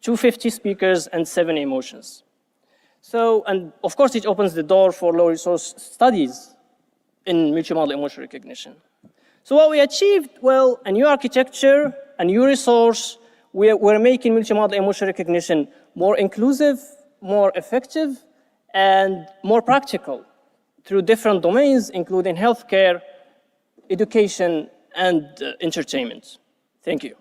250 speakers, and 7 emotions. So, and of course, it opens the door for low resource studies in multi-modal emotion recognition. So what we achieved, well, a new architecture, a new resource. We're making multi-modal emotion recognition more inclusive, more effective, and more practical through different domains, including healthcare, education, and entertainment. Thank you.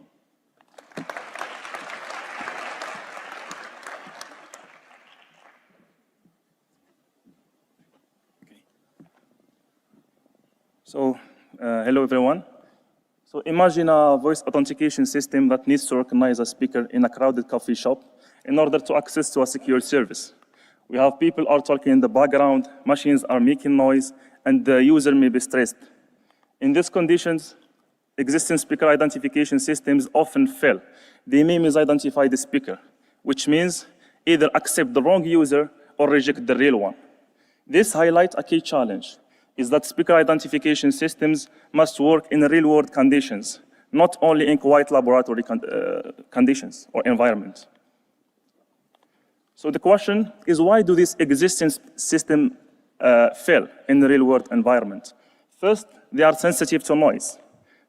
So, hello everyone. So imagine a voice authentication system that needs to recognize a speaker in a crowded coffee shop in order to access to a secure service. We have people are talking in the background, machines are making noise, and the user may be stressed. In these conditions, existing speaker identification systems often fail. They may misidentify the speaker, which means either accept the wrong user or reject the real one. This highlights a key challenge, is that speaker identification systems must work in real-world conditions, not only in quiet laboratory conditions or environments. So the question is, why do these existing systems fail in the real-world environment? First, they are sensitive to noise.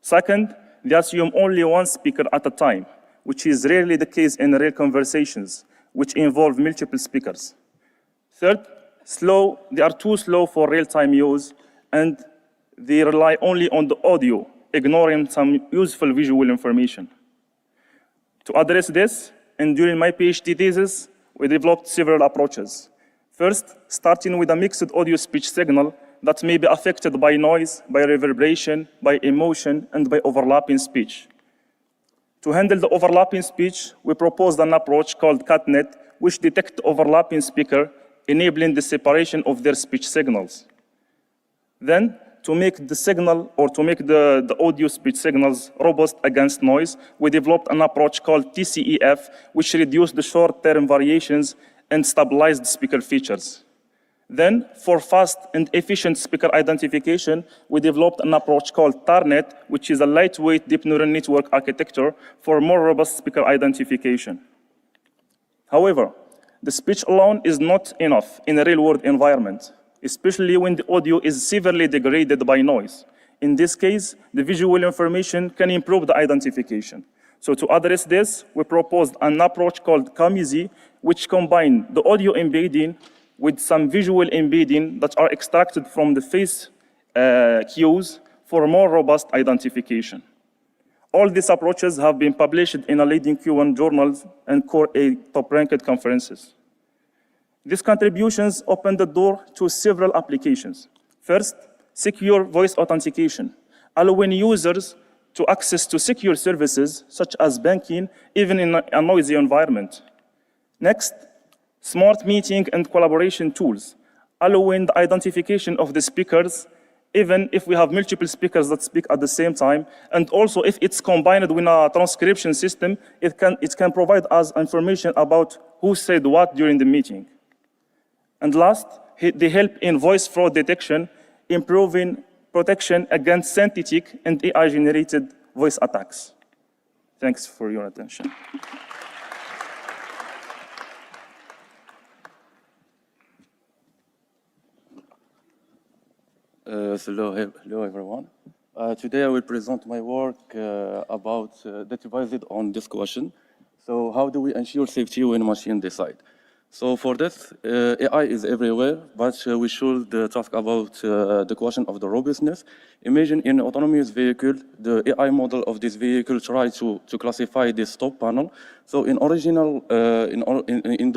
Second, they assume only one speaker at a time, which is rarely the case in real conversations, which involve multiple speakers. Third, they are too slow for real-time use, and they rely only on the audio, ignoring some useful visual information. To address this, and during my PhD thesis, we developed several approaches. First, starting with a mixed audio-speech signal that may be affected by noise, by reverberation, by emotion, and by overlapping speech. To handle the overlapping speech, we proposed an approach called CatNet, which detects overlapping speaker, enabling the separation of their speech signals. Then, to make the signal, or to make the audio speech signals robust against noise, we developed an approach called TCEF, which reduced the short-term variations and stabilized the speaker features. Then, for fast and efficient speaker identification, we developed an approach called TARNet, which is a lightweight deep neural network architecture for more robust speaker identification. However, the speech alone is not enough in a real-world environment, especially when the audio is severely degraded by noise. In this case, the visual information can improve the identification. So to address this, we proposed an approach called CAMIZI, which combined the audio embedding with some visual embedding that are extracted from the face cues for more robust identification. All these approaches have been published in a leading Q1 journals and Core A top-ranked conferences. These contributions opened the door to several applications. First, secure voice authentication, allowing users to access to secure services such as banking, even in a noisy environment. Next, smart meeting and collaboration tools, allowing the identification of the speakers, even if we have multiple speakers that speak at the same time, and also if it's combined with a transcription system, it can provide us information about who said what during the meeting. And last, they help in voice fraud detection, improving protection against synthetic and AI-generated voice attacks. Thanks for your attention. Hello everyone. Today I will present my work that divided on this question. So how do we ensure safety when machine decide? So for this, AI is everywhere, but we should talk about the question of the robustness. Imagine in an autonomous vehicle, the AI model of this vehicle tries to classify this stop panel. So in the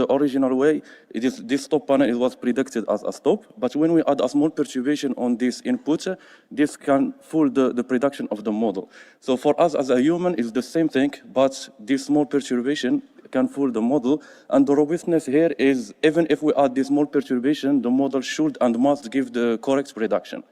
original way, this stop panel was predicted as a stop, but when we add a small perturbation on this input, this can fool the prediction of the model. So for us as a human, it's the same thing, but this small perturbation can fool the model. And the robustness here is, even if we add this small perturbation, the model should and must give the correct prediction.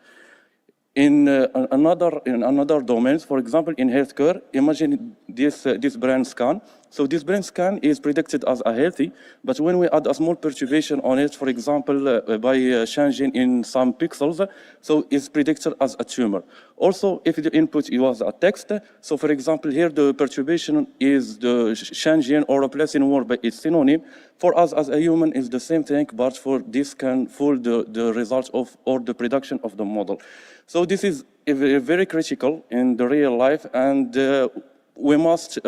In another domains, for example, in healthcare, imagine this brain scan. So this brain scan is predicted as a healthy, but when we add a small perturbation on it, for example, by changing in some pixels, so it's predicted as a tumor. Also, if the input was a text, so for example, here the perturbation is the changing or replacing word by its synonym. For us as a human, it's the same thing, but for this can fool the results of or the prediction of the model. So this is very critical in the real life, and we must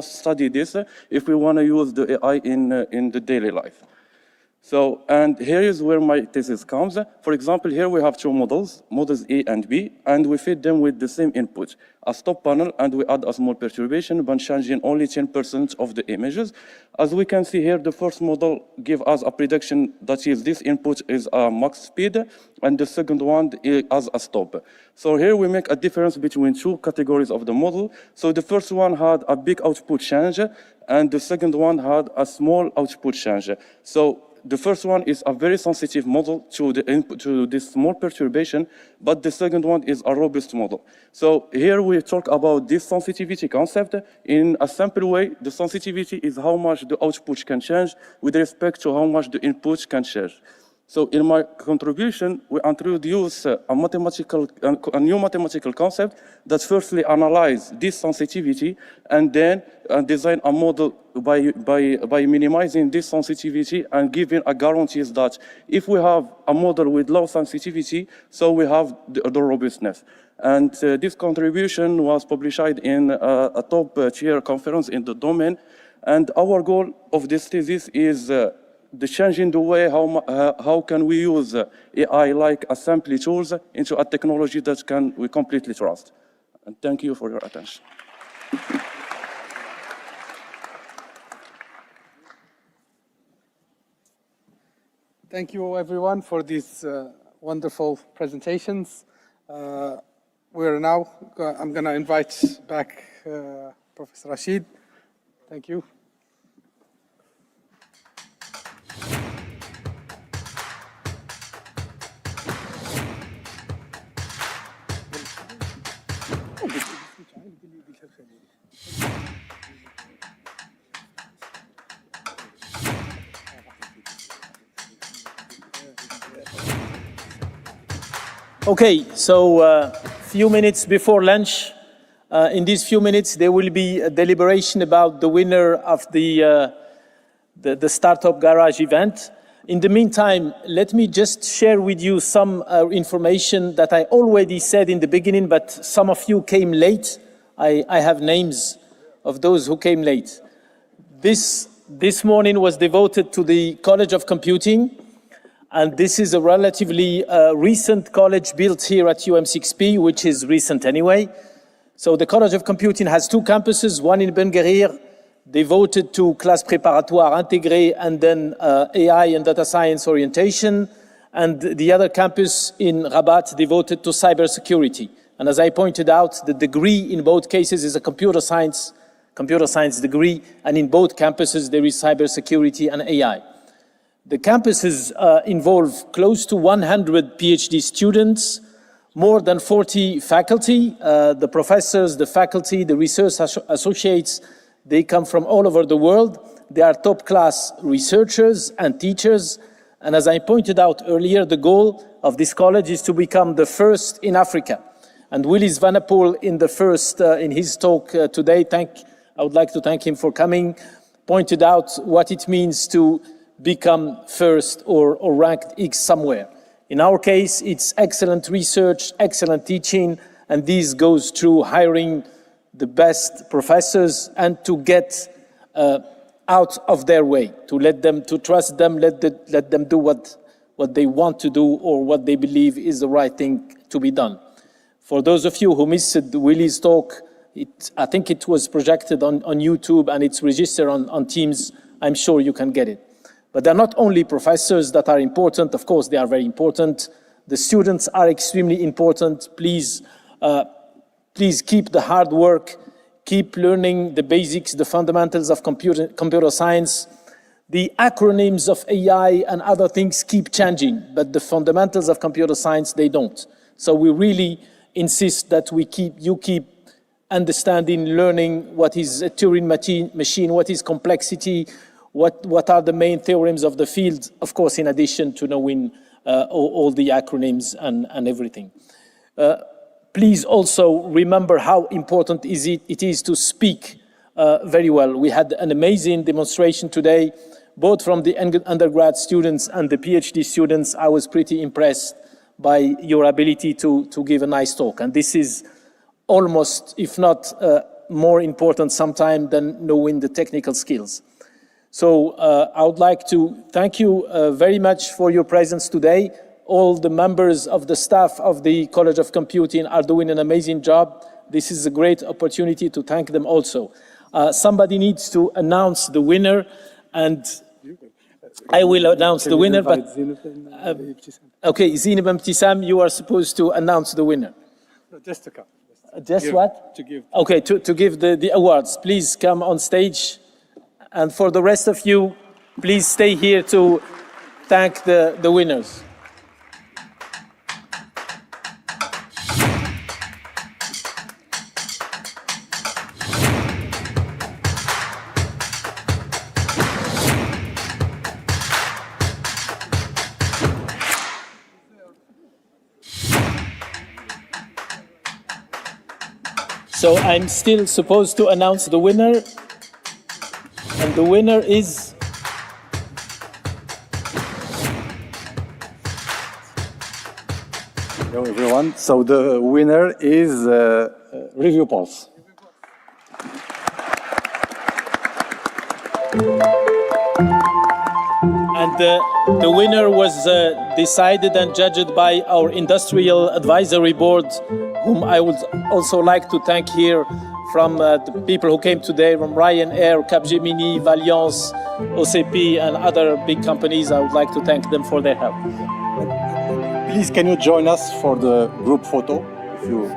study this if we want to use the AI in the daily life. So, and here is where my thesis comes. For example, here we have two models A and B, and we feed them with the same input, a stop panel, and we add a small perturbation by changing only 10% of the images. As we can see here, the first model gives us a prediction that is this input is a max speed, and the second one is as a stop. So here we make a difference between two categories of the model. So the first one had a big output change, and the second one had a small output change. So the first one is a very sensitive model to the input, to this small perturbation, but the second one is a robust model. So here we talk about this sensitivity concept. In a simple way, the sensitivity is how much the output can change with respect to how much the input can change. So in my contribution, we introduce a new mathematical concept that firstly analyze this sensitivity and then design a model by minimizing this sensitivity and giving a guarantees that if we have a model with low sensitivity, so we have the robustness. And this contribution was published in a top tier conference in the domain. And our goal of this thesis is the change in the way how can we use AI like assembly tools into a technology that we completely trust. And thank you for your attention. Thank you, everyone, for these wonderful presentations. I'm going to invite back Professor Rashid. Thank you. Okay, so few minutes before lunch, in these few minutes, there will be a deliberation about the winner of the Startup Garage event. In the meantime, let me just share with you some information that I already said in the beginning, but some of you came late. I have names of those who came late. This morning was devoted to the College of Computing, and this is a relatively recent college built here at UM6P, which is recent anyway. So the College of Computing has two campuses, one in Ben Guerir, devoted to class préparatoire intégrée and then AI and data science orientation, and the other campus in Rabat devoted to cybersecurity. And as I pointed out, the degree in both cases is a computer science degree, and in both campuses there is cybersecurity and AI. The campuses involve close to 100 PhD students, more than 40 faculty. The professors, the faculty, the research associates, they come from all over the world. They are top-class researchers and teachers. And as I pointed out earlier, the goal of this college is to become the first in Africa. And Willis Vanapol, in his talk today, I would like to thank him for coming, pointed out what it means to become first or ranked X somewhere. In our case, it's excellent research, excellent teaching, and this goes through hiring the best professors and to get out of their way, to trust them, let them do what they want to do or what they believe is the right thing to be done. For those of you who missed Willy's talk, I think it was projected on YouTube and it's registered on Teams. I'm sure you can get it. But they're not only professors that are important. Of course, they are very important. The students are extremely important. Please keep the hard work. Keep learning the basics, the fundamentals of computer science. The acronyms of AI and other things keep changing, but the fundamentals of computer science, they don't. So we really insist that you keep understanding, learning what is a Turing machine, what is complexity, what are the main theorems of the field, of course, in addition to knowing all the acronyms and everything. Please also remember how important it is to speak very well. We had an amazing demonstration today, both from the undergrad students and the PhD students. I was pretty impressed by your ability to give a nice talk. And this is almost, if not more important sometimes than knowing the technical skills. So I would like to thank you very much for your presence today. All the members of the staff of the College of Computing are doing an amazing job. This is a great opportunity to thank them also. Somebody needs to announce the winner, and I will announce the winner. But okay, Zineb Mtissam, you are supposed to announce the winner. Just to come. Just what? To give. Okay, to give the awards. Please come on stage. And for the rest of you, please stay here to thank the winners. So I'm still supposed to announce the winner. And the winner is... Hello, everyone. So the winner is Review Pulse. And the winner was decided and judged by our Industrial Advisory Board, whom I would also like to thank here from the people who came today from Ryanair, Capgemini, Valiance, OCP, and other big companies. I would like to thank them for their help. Please, can you join us for the group photo? If you...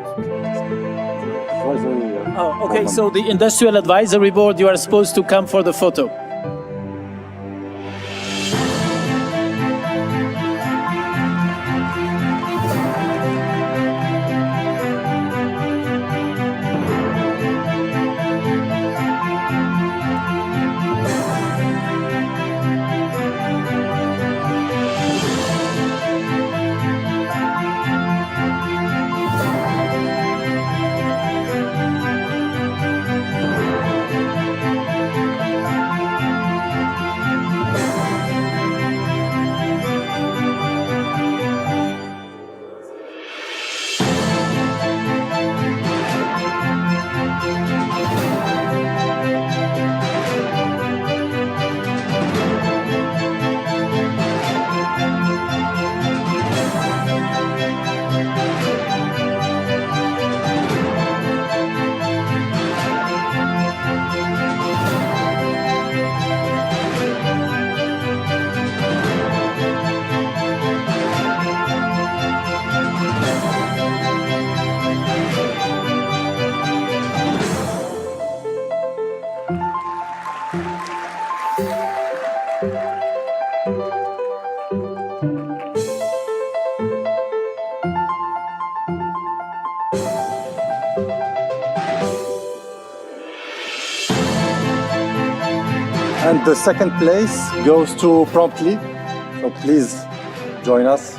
Oh, okay, so the Industrial Advisory Board, you are supposed to come for the photo. And the second place goes to Promptly. So please join us.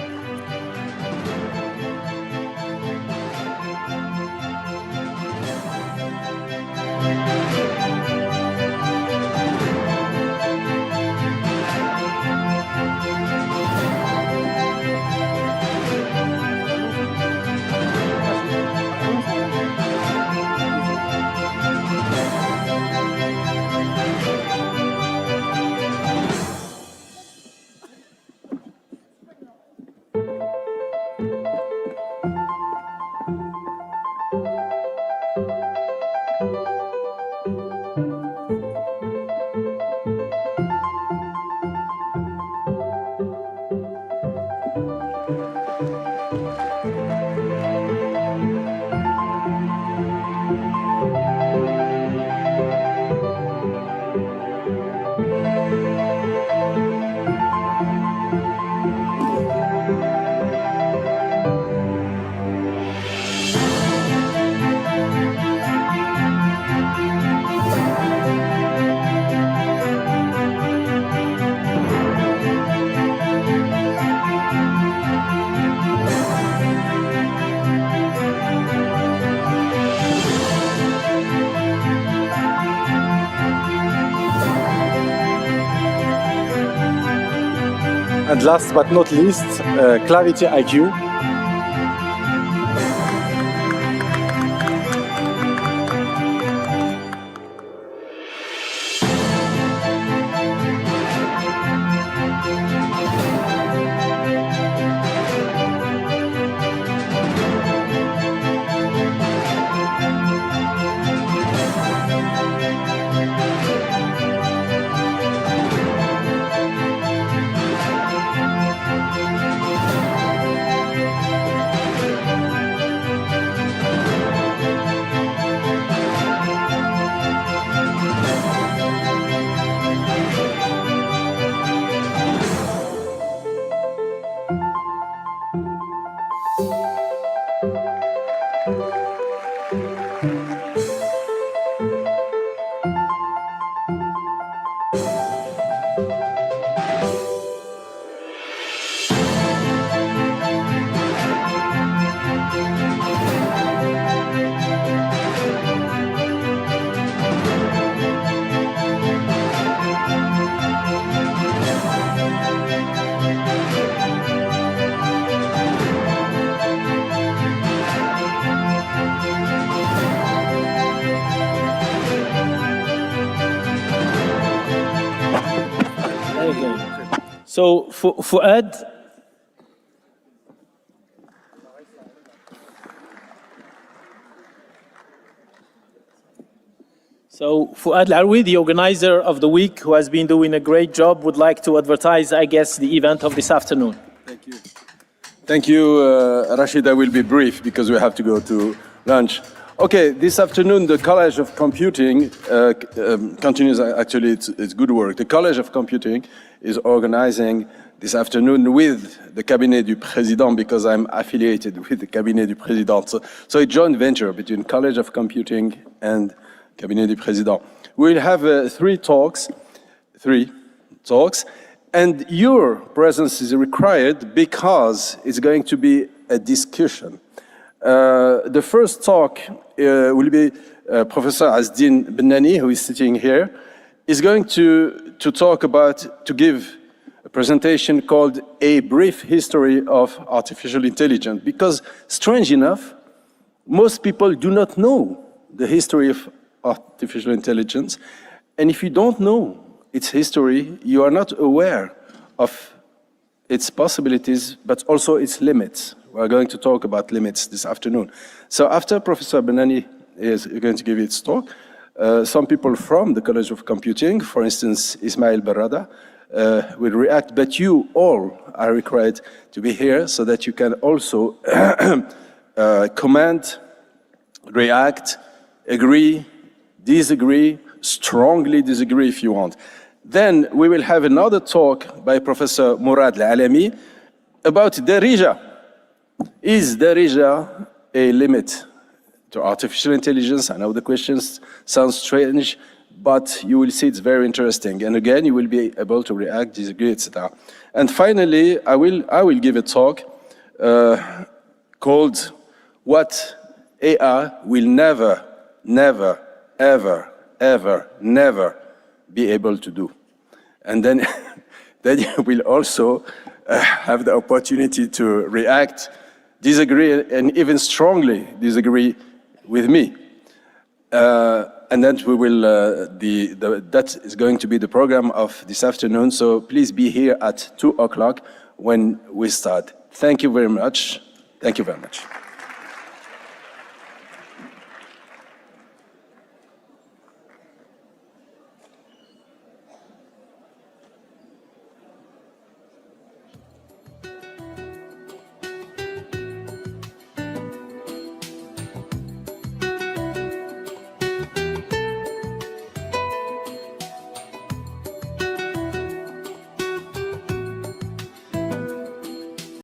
And last but not least, Clarity IQ. So Fuad, Fuad Larwi, the organizer of the week, who has been doing a great job, would like to advertise, I guess, the event of this afternoon. Thank you. Thank you, Rashid. I will be brief because we have to go to lunch. Okay, this afternoon, the College of Computing continues, actually, it's good work. The College of Computing is organizing this afternoon with the Cabinet du Président, because I'm affiliated with the Cabinet du Président. So a joint venture between College of Computing and Cabinet du Président. We'll have three talks, and your presence is required because it's going to be a discussion. The first talk will be Professor Azdin Bennani, who is sitting here, is going to give a presentation called A Brief History of Artificial Intelligence, because strange enough, most people do not know the history of artificial intelligence, and if you don't know its history, you are not aware of its possibilities, but also its limits. We're going to talk about limits this afternoon. So after Professor Bennani is going to give its talk, some people from the College of Computing, for instance, Ismail Barada, will react, but you all are required to be here so that you can also comment, react, agree, disagree, strongly disagree if you want. Then we will have another talk by Professor Murad Al-Alami about Darija. Is Darija a limit to artificial intelligence? I know the questions sound strange, but you will see it's very interesting. And again, you will be able to react, disagree, etc. And finally, I will give a talk called What AI Will Never, Ever, Never be able to do. And then you will also have the opportunity to react, disagree, and even strongly disagree with me. And then we will, that is going to be the program of this afternoon, so please be here at 2 o'clock when we start. Thank you very much. Thank you very much.